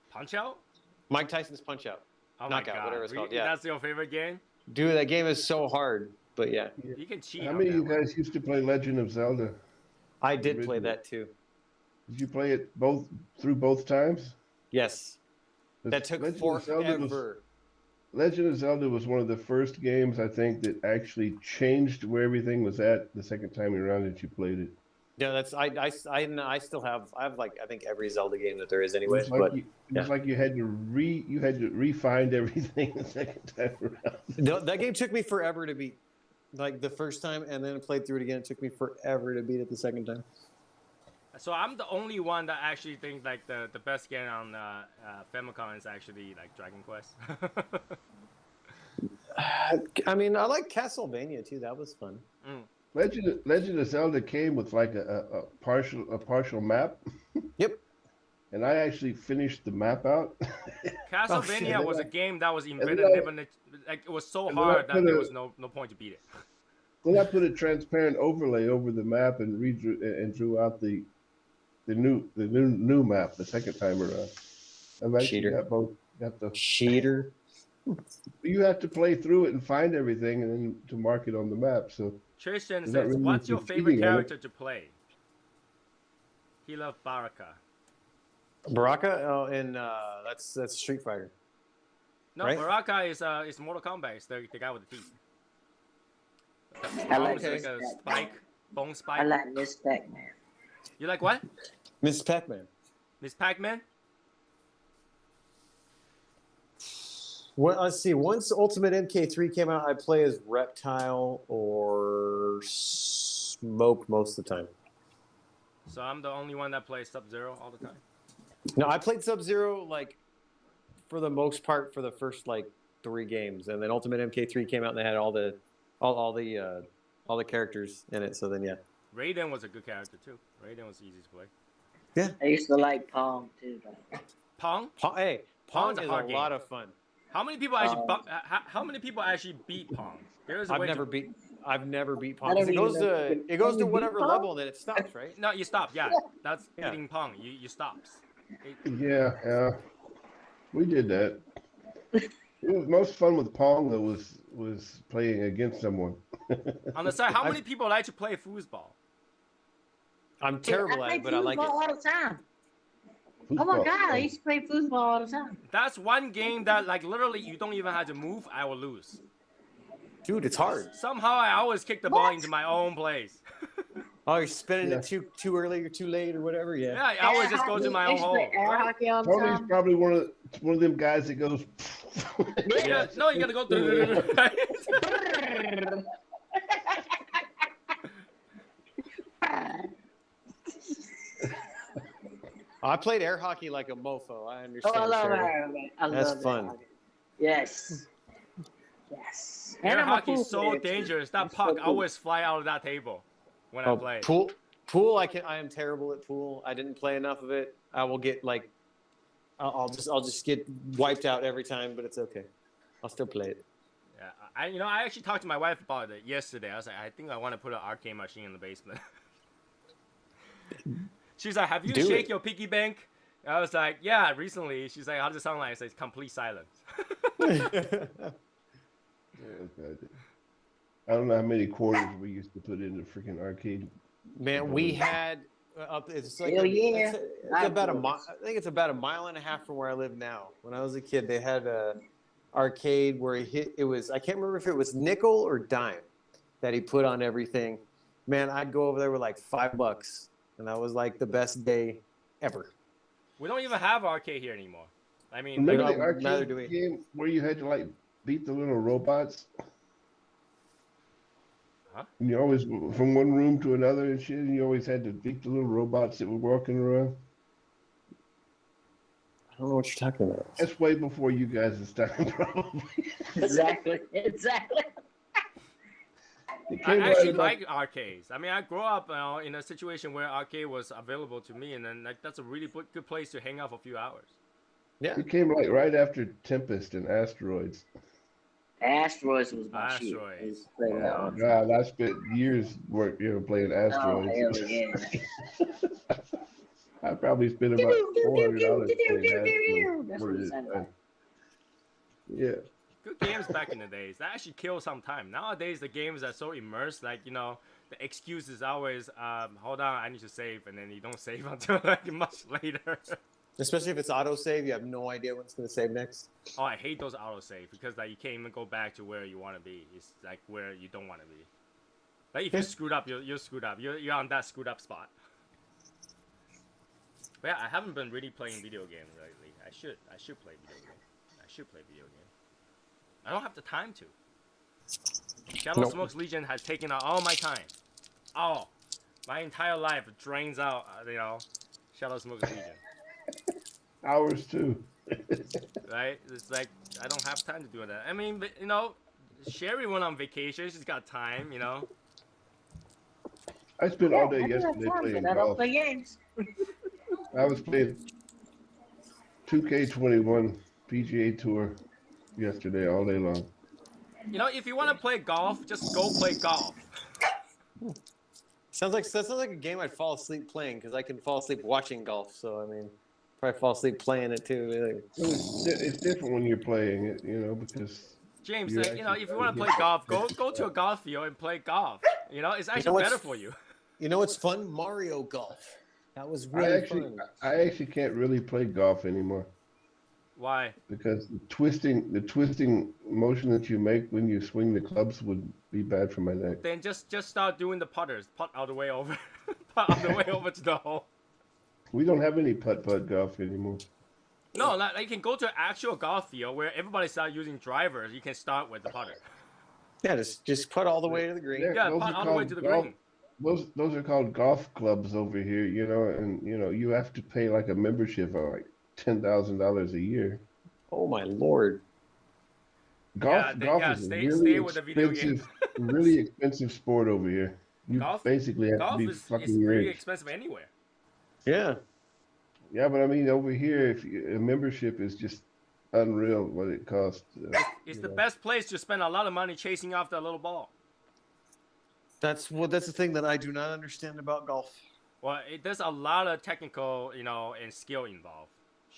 Punch Out? Mike Tyson's Punch Out. Oh Knockout, my God. whatever it's called. Really? Yeah. That's your favorite game? Dude, that game is so hard. But yeah, You can cheat. How on many of that you one. guys used to play Legend of Zelda? I did play Original. that too. Did you play it through both times? Yes. That took forever. Legend of Zelda was one of the first games, I think, that actually changed where everything was at the second time around that you played it. Yeah, that's I still have I think every Zelda game that there is anyways. It was like, but like you had to refine everything the second time around. that game took me forever to beat. Like the first time, and then I played through it again. It took me forever to beat it the second time. So I'm the only one that actually thinks like the best game on Famicom is actually like Dragon Quest. I mean, I like Castlevania too. That was fun. Legend of Zelda came with like a partial map. Yep. And I actually finished the map out. Castlevania was a game that was invented, then like it was so and then I hard that put there a- was no point to beat it. Then I put a transparent overlay over the map and drew out the new map the second time around. I've actually Cheater. got both. Got the. Cheater. You have to play through it and find everything, and then to mark it on the map. So Tristan Is says, that really "What's your cheating, favorite isn't it? character to play?" He loved Baraka. Baraka? Oh, and that's Street Fighter. No, Right? Baraka is Mortal Kombat. It's the guy with the teeth. I like Bones like a Miss spike, bone I spike. like Miss Pac-Man. You like what? Miss Pac-Man. Miss Pac-Man? Well, let's see. Once Ultimate MK3 came out, I'd play as Reptile or Smoke most of the time. So I'm the only one that plays Sub-Zero all the time. No, I played Sub-Zero like for the most part for the first like 3 games, and then Ultimate MK3 came out and they had all the characters in it. So then yeah. Raiden was a good character too. Raiden was easy to play. I used to like Pong too. Though. Pong? Hey, Pong Pong's a is hard a game. lot of fun. How many people actually? How many people actually beat Pong? There's a I've way never to... beat Pong. I don't It goes even know. to it goes Can to you whatever beat Pong? level and then it stops, right? No, you stop. Yeah, that's Yeah. beating Pong. You stops. yeah, we did that. It was most fun with Pong though was playing against someone. On the side, how many people like to play foosball? I'm terrible at it, but I like foosball it. all the time. Oh my god, I used to play foosball all the time. That's one game that like literally you don't even have to move. I will lose. Dude, it's hard. Somehow I always kick the ball What? into my own place. Oh, you're spinning Yeah. it too early or too late or whatever. Yeah. Yeah, I always just go to my I own used to hole. play air hockey all the Tony's time. probably one of them guys that goes. Yeah, no, you gotta go through. I played air hockey like a mofo. I Oh, understand. I love Sherry. it. I That's love fun. it. Yes. Yes. Air I'm a hockey is pool so player, too. dangerous. That It's so puck cool. always fly out of that table when I Oh, play. pool. I am terrible at pool. I didn't play enough of it. I will get like, I'll just get wiped out every time, but it's okay. I'll still play it. Yeah, I actually talked to my wife about it yesterday. I was like, I think I want to put an arcade machine in the basement. She's like, have you Do shake it. your piggy bank? I was like, yeah, recently. She's like, how does it sound like? I said, it's complete silence. I don't know how many quarters we used to put in the freaking arcade. Man, we had up. It's like Hell yeah. it's about a mile. I think it's about a mile and a half from where I live now. When I was a kid, they had a arcade where it was. I can't remember if it was nickel or dime that he put on everything. Man, I'd go over there with like $5, and that was like the best day ever. We don't even have arcade here anymore. I mean, Remember Neither the arcade do we. game where you had to like beat the little robots? Huh? And you always from one room to another and shit, and you always had to beat the little robots that were walking around. I don't know what you're talking about. That's way before you guys started, probably. Exactly. It I came right actually about- like arcades. I mean, I grew up in a situation where arcade was available to me, and then like, that's a really good place to hang out for a few hours. Yeah. It came like right after Tempest and Asteroids. Asteroids was my Asteroids. shit. I used to play that all the time. God, I spent years playing Oh, Asteroids. hell yeah. I probably spent about $400 playing Asteroids. That's what it sounded like. Yeah. Good games back in the days. That actually killed some time. Nowadays, the games are so immersed. Like, you know, the excuse is always, hold on, I need to save. And then you don't save until like much later. Especially if it's autosave, you have no idea when it's going to save next. Oh, I hate those autosave because like you can't even go back to where you want to be. It's like where you don't want to be. Like if you screwed up, you're screwed up. You're on that screwed up spot. But yeah, I haven't been really playing video games lately. I should play video games. I don't have the time to. Shadow Nope. Smoke's Legion has taken out all my time. Oh, my entire life drains out. Shadow Smoke's Legion. Ours too. Right? It's like I don't have time to do that. I mean, but, you know, Sherry went on vacation. She's got time. You know. I spent all Yeah, day I do have yesterday time, playing but I don't golf. play games. I was playing 2K21 PGA Tour yesterday all day long. You know, if you want to play golf, just go play golf. That sounds like a game I'd fall asleep playing because I can fall asleep watching golf. So I mean, probably fall asleep playing it too. Well, it's different when you're playing it, because James, you're like, actually if you want to play golf, go to a golf field and play golf. It's actually better for you. You know what's fun? Mario Golf. That was I really actually, fun. I actually can't really play golf anymore Why? because the twisting motion that you make when you swing the clubs would be bad for my neck. Then just start doing the putters. Putt all the way over. Putt all the way over to the hole. We don't have any putt golf anymore. No, like you can go to an actual golf field where everybody start using drivers. You can start with the putter. Yeah, just putt all the way to the green. Yeah, those putt are all the way called to the golf- green. Those are called golf clubs over here, and you have to pay like a membership of like $10,000 a year. Oh my lord! Golf is stay a really with the video game. expensive, really expensive sport over here. You Golf- basically have to Golf be is fucking pretty rich. expensive anywhere. Yeah, Yeah, but I mean, over here, a membership is just unreal what it costs. It's the best place to spend a lot of money chasing after a little ball. that's the thing that I do not understand about golf. Well, there's a lot of technical, and skill involved.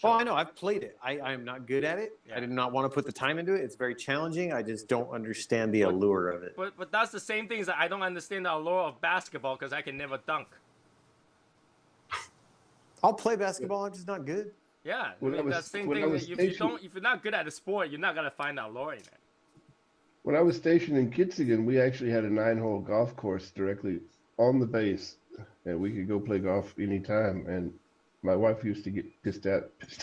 Oh, I know. I've played it. I'm not good at it. Yeah. I did not want to put the time into it. It's very challenging. I just don't understand the allure of it. But that's the same thing as I don't understand the allure of basketball because I can never dunk. I'll play basketball. I'm just not good. Yeah, When I was- that's the same when I thing. was If you're not good at the sport, you're not gonna find the allure in it. When I was stationed in Kitzigan, we actually had a 9-hole golf course directly on the base, and we could go play golf anytime. And my wife used to get pissed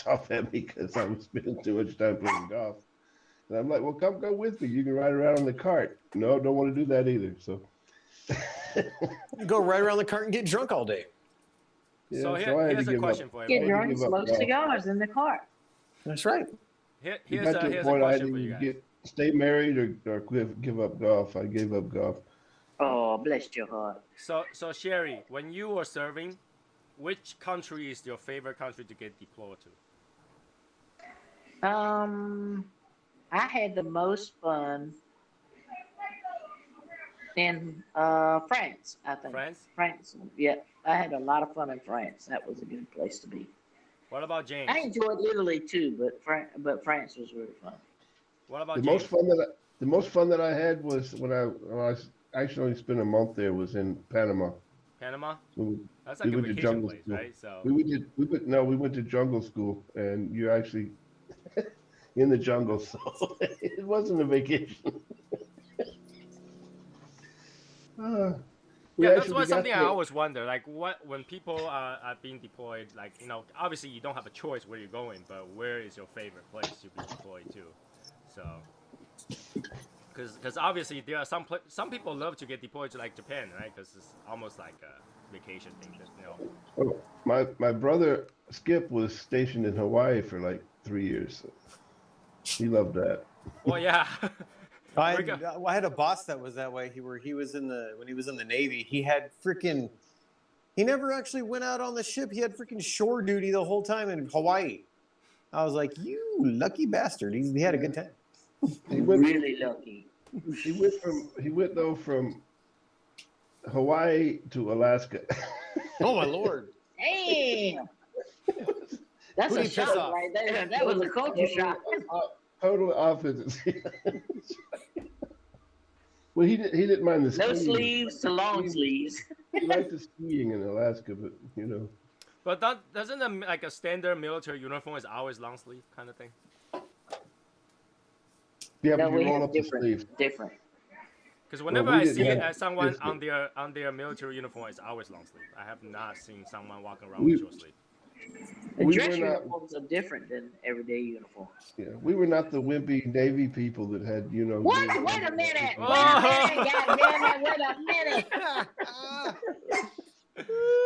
off at me because I was spending too much time playing golf. And I'm like, well, come go with me. You can ride around on the cart. No, don't want to do that either. So, You go right around the cart and get drunk all day. yeah, So I had to here's a give question up. for Get you. drunk, give up smoke golf. cigars in the car. That's right. Here's Got to a the point I had question for to you guys. stay married or give up golf. I gave up golf. Oh, bless your heart. So Sherry, when you were serving, which country is your favorite country to get deployed to? I had the most fun in France, I think. France? Yeah. I had a lot of fun in France. That was a good place to be. What about James? I enjoyed Italy too, but France was really fun. What about The James? most fun that I had was when I actually only spent a month there was in Panama. Panama? We, That's we like a went to vacation jungle place, school. right? So we went to jungle school, and you're actually in the jungle, so it wasn't a vacation. yeah, that's why something I always wonder. Like, when people are being deployed, like, obviously you don't have a choice where you're going, but where is your favorite place to be deployed to? So, because obviously there are some people love to get deployed to like Japan, right? Because it's almost like a vacation thing, Oh, my brother Skip was stationed in Hawaii for like 3 years. So he loved that. Well, yeah. I had a boss that was that way. When he was in the Navy, he never actually went out on the ship. He had freaking shore duty the whole time in Hawaii. I was like, you lucky bastard. He had a good time. He went Really lucky. He went from Hawaii to Alaska. Oh my lord. Damn. That's Who'd a he piss shock off? right there. That was a culture shock. Total opposites. Well, he didn't mind the No skiing. sleeves to long sleeves. He liked the skiing in Alaska, but But doesn't a standard military uniform is always long sleeve kind of thing? yeah, No, but we you roll have up the sleeves. different. Because whenever we I didn't see have someone this, on their military uniform, it's always long sleeve. I have not seen someone walking around We- with short sleeve. The We dress were not- uniforms are different than everyday uniforms. Yeah, we were not the wimpy Navy people that had, What? good- Wait a minute! Oh. Wait a minute! God damn it!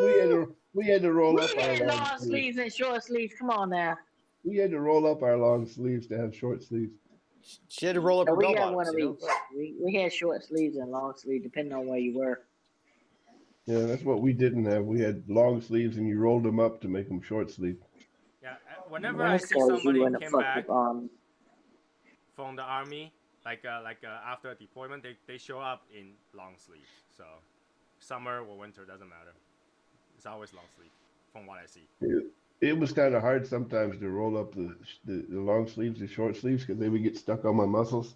Wait a minute! We had to roll We up our had long long sleeves. sleeves and short sleeves. Come on now. We had to roll up our long sleeves to have short sleeves. She had to roll up So her we bell got one bottoms. of these. We had short sleeves and long sleeves, depending on where you were. Yeah, that's what we didn't have. We had long sleeves, and you rolled them up to make them short sleeve. Yeah, whenever When I it see tells you somebody when to came fuck back with arms. from the army, after a deployment, they show up in long sleeves. So summer or winter, doesn't matter. It's always long sleeve, from what I see. It was kind of hard sometimes to roll up the long sleeves, the short sleeves, because they would get stuck on my muscles.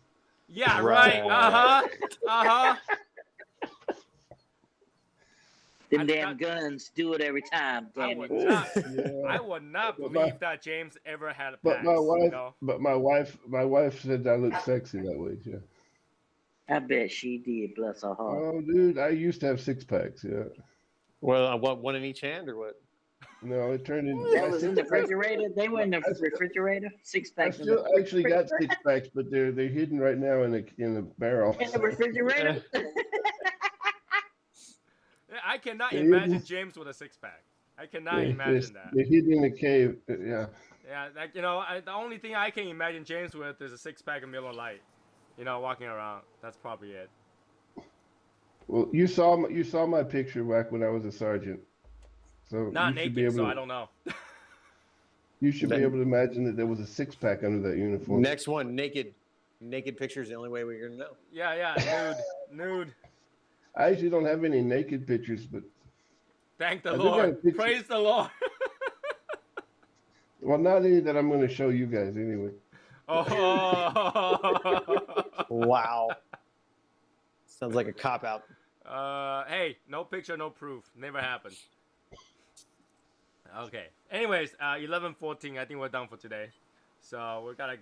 Yeah, right. Them damn guns do it every time. I Damn would it. not. Yeah. I would not But believe that James ever had a But packs. my wife, You know? my wife said I look sexy that way. Yeah. I bet she did. Bless her heart. Oh, dude, I used to have 6-packs. Yeah. Well, what, one in each hand or what? No, it turned into. That was in the refrigerator. They were in the refrigerator. Six I packs. still actually got 6-packs, but they're hidden right now in a barrel. In the refrigerator. I cannot They're imagine hidden. James with a 6-pack. I cannot imagine that. They're hidden in a cave. Yeah. Yeah, like, you know, the only thing I can imagine James with is a 6-pack of Miller Lite. You know, walking around. That's probably it. Well, you saw my picture back when I was a sergeant. So Not you should be naked, able so to, I don't know. You should be able to imagine that there was a 6-pack under that uniform. Next one, naked pictures. The only way we're gonna know. Yeah, nude. I actually don't have any naked pictures, but Thank the I do got a Lord. picture. Praise the Lord. well, not any that I'm going to show you guys anyway. Oh. Wow. Sounds like a cop out. Hey, no picture, no proof. Never happened. Okay. Anyways, 11:14. I think we're done for today. So we're gonna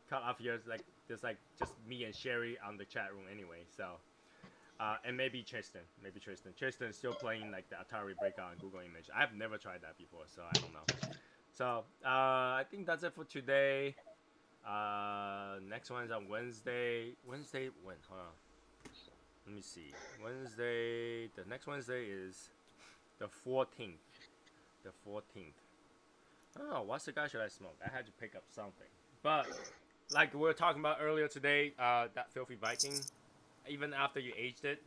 cut off here. There's just me and Sherry on the chat room anyway. So, and maybe Tristan. Tristan is still playing like the Atari Breakout on Google Image. I've never tried that before, so I don't know. So I think that's it for today. Next one is on Wednesday. Wednesday when? Hold on. Let me see. Wednesday. The next Wednesday is the 14th. The 14th. Oh, what cigar should I smoke? I had to pick up something. But like we were talking about earlier today, that Filthy Viking, even after you aged it,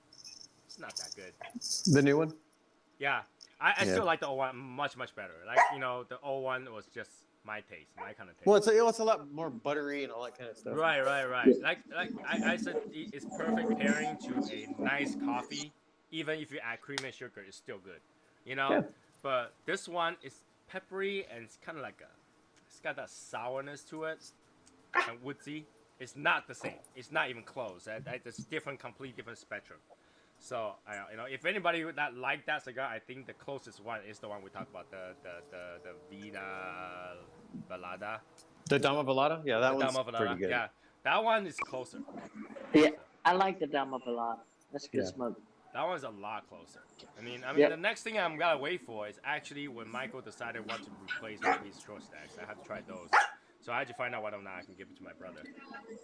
it's not that good. The new one? Yeah. I still like the old one much better. Like, you know, the old one was just my taste, my kind of taste. Well, it's a lot more buttery and all that kind of stuff. Right. Like I said, it's perfect pairing to a nice coffee. Even if you add cream and sugar, it's still good. You know? Yeah. But this one is peppery and it's kind of like it's got that sourness to it and woodsy. It's not the same. It's not even close. It's complete different spectrum. So, you know, if anybody that like that cigar, I think the closest one is the one we talked about, the Vida Balada. The Dama Velada? Yeah, that one's pretty good. Yeah, that one is closer. Yeah, I like the Dama Balada. That's good smoke. That one's a lot closer. I mean, Yep. the next thing I'm gonna wait for is actually when Michael decided what to replace with these short stacks. I have to try those. So I had to find out whether or not I can give it to my brother.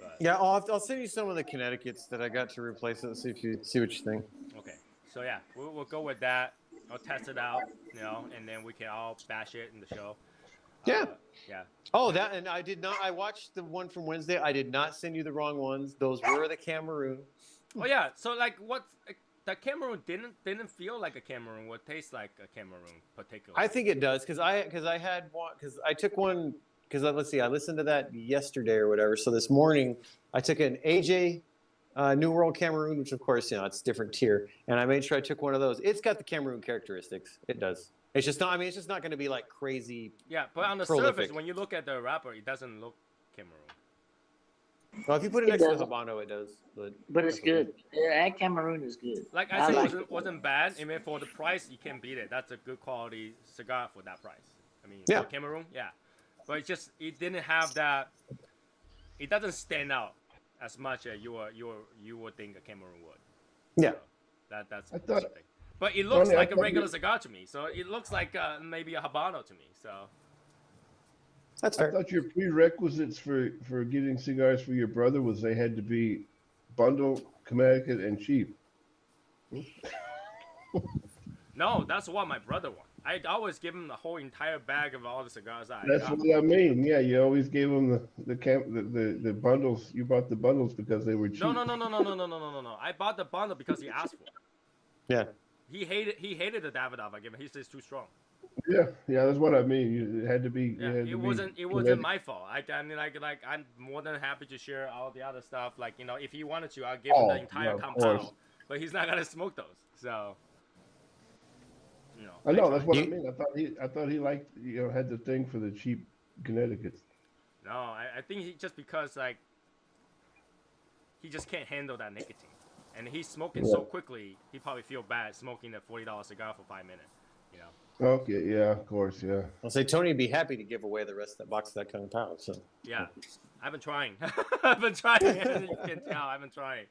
But, Yeah, I'll send you some of the Connecticut's that I got to replace it. See what you think. okay. So yeah, we'll go with that. I'll test it out, you know, and then we can all bash it in the show. Yeah. Yeah. Oh, that, and I did not. I watched the one from Wednesday. I did not send you the wrong ones. Those were the Cameroon. Oh yeah. So like, the Cameroon didn't feel like a Cameroon. What tastes like a Cameroon, particularly? I think it does because I had one because I took one because let's see, I listened to that yesterday or whatever. So this morning I took an AJ New World Cameroon, which of course it's different tier, and I made sure I took one of those. It's got the Cameroon characteristics. It does. It's just not. I mean, it's just not going to be like crazy. Yeah, but on the prolific. surface, when you look at the wrapper, it doesn't look Cameroon. Well, if you put it It next to the doesn't. Habano, it does. But it's good. Yeah, that Cameroon is good. Like I said, like it wasn't bad. I mean, for the price, you can't beat it. That's a good quality cigar for that price. I mean, Yeah. for Cameroon, yeah. But it didn't have that. It doesn't stand out as much as you would think a Cameroon would. Yeah. So that's I thought- the thing. But it looks Tony, I like a thought regular cigar to me. So it looks like maybe a Habano to me. So That's I fair. thought your prerequisites for getting cigars for your brother was they had to be bundle, Connecticut, and cheap. no, that's what my brother wants. I always give him the whole entire bag of all the cigars I That's got. what I mean. Yeah, you always gave him the bundles. You bought the bundles because they were cheap. No. I bought the bundle because he asked for it. Yeah. He hated the Davidoff I gave him. He says it's too strong. Yeah, that's what I mean. It had to be. Yeah, it wasn't my fault. I mean, like I'm more than happy to share all the other stuff. Like, if he wanted to, I'll give him the entire of compound. course. But he's not gonna smoke those. So you know. I know try. that's what I mean. I thought he liked had the thing for the cheap Connecticut's. No, I think he just because like he just can't handle that nicotine, and he's smoking so quickly. He probably feel bad smoking a $40 cigar for 5 minutes. You know. Okay, yeah, of course, yeah. I'll say Tony would be happy to give away the rest of that box of that Kung Pao. So Yeah, I've been trying. I've been trying. You can tell I've been trying.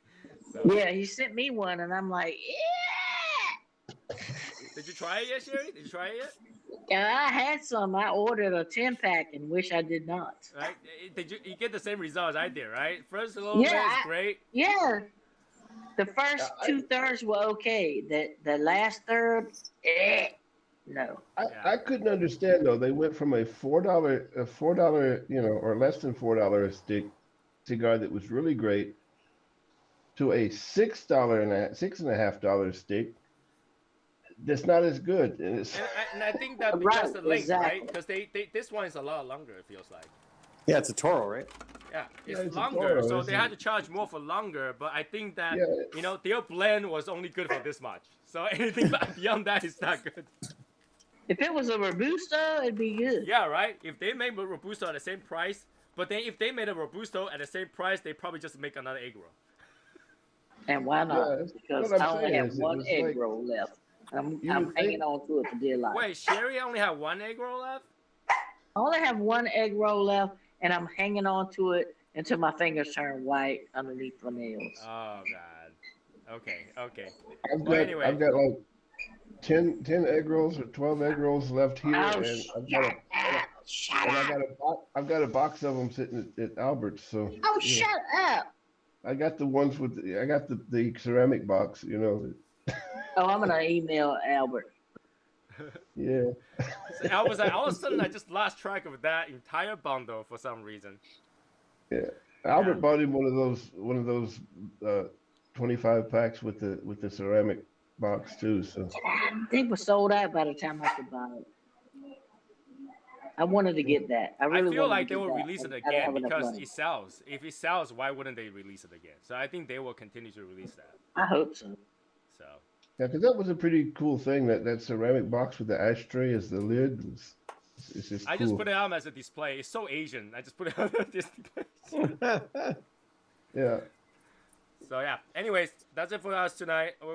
So. Yeah, he sent me one, and I'm like, yeah. Did you try it yet, Sherry? Did you try it yet? Yeah, I had some. I ordered a 10-pack and wish I did not. Right? Did you get the same results I did? Right? First a little bit is great. Yeah. The first 2/3 were okay. The last third, no. I couldn't understand though. They went from a $4, or less than $4 a stick cigar that was really great to a $6.50 stick that's not as good. And I think that because the length, right? Because they this one is a lot longer. It feels like. yeah, it's a Toro, right? Yeah, it's it's a longer, Toro, so isn't they had it? to charge more for longer. But I think that Yeah, their blend was only good for this much. So anything beyond that is not good. If it was a Robusto, it'd be good. Yeah, right. If they made a Robusto at the same price, but then if they made a Robusto at the same price, they probably just make another egg roll. And why not? Yeah, Because what I'm I only saying have is it one was egg like- roll left. I'm You would hanging think- on to it for dear life. Wait, Sherry only had one egg roll left? I only have one egg roll left, and I'm hanging on to it until my fingers turn white underneath my nails. Oh God. Okay. I've Well, got anyway. I've got like 10 egg rolls or 12 egg rolls left here, Oh, and shut up! I've got a box of them sitting at Albert's. So Oh, shut up! I got the ones with I got the ceramic box. Oh, I'm gonna email Albert. Yeah. So I was like, all of a sudden, I just lost track of that entire bundle for some reason. Yeah. Albert bought him one of those 25 packs with the ceramic box too. So They were sold out by the time I could buy it. I wanted to get that. I really feel wanted like to they get will that. release it I don't again have enough because money. it sells. If it sells, why wouldn't they release it again? So I think they will continue to release that. I hope so. So yeah, because that was a pretty cool thing. That ceramic box with the ashtray as the lid. It's just I cool. just put it out as a display. It's so Asian. I just put it on a display. Yeah. So yeah. Anyways, that's it for us tonight. We'll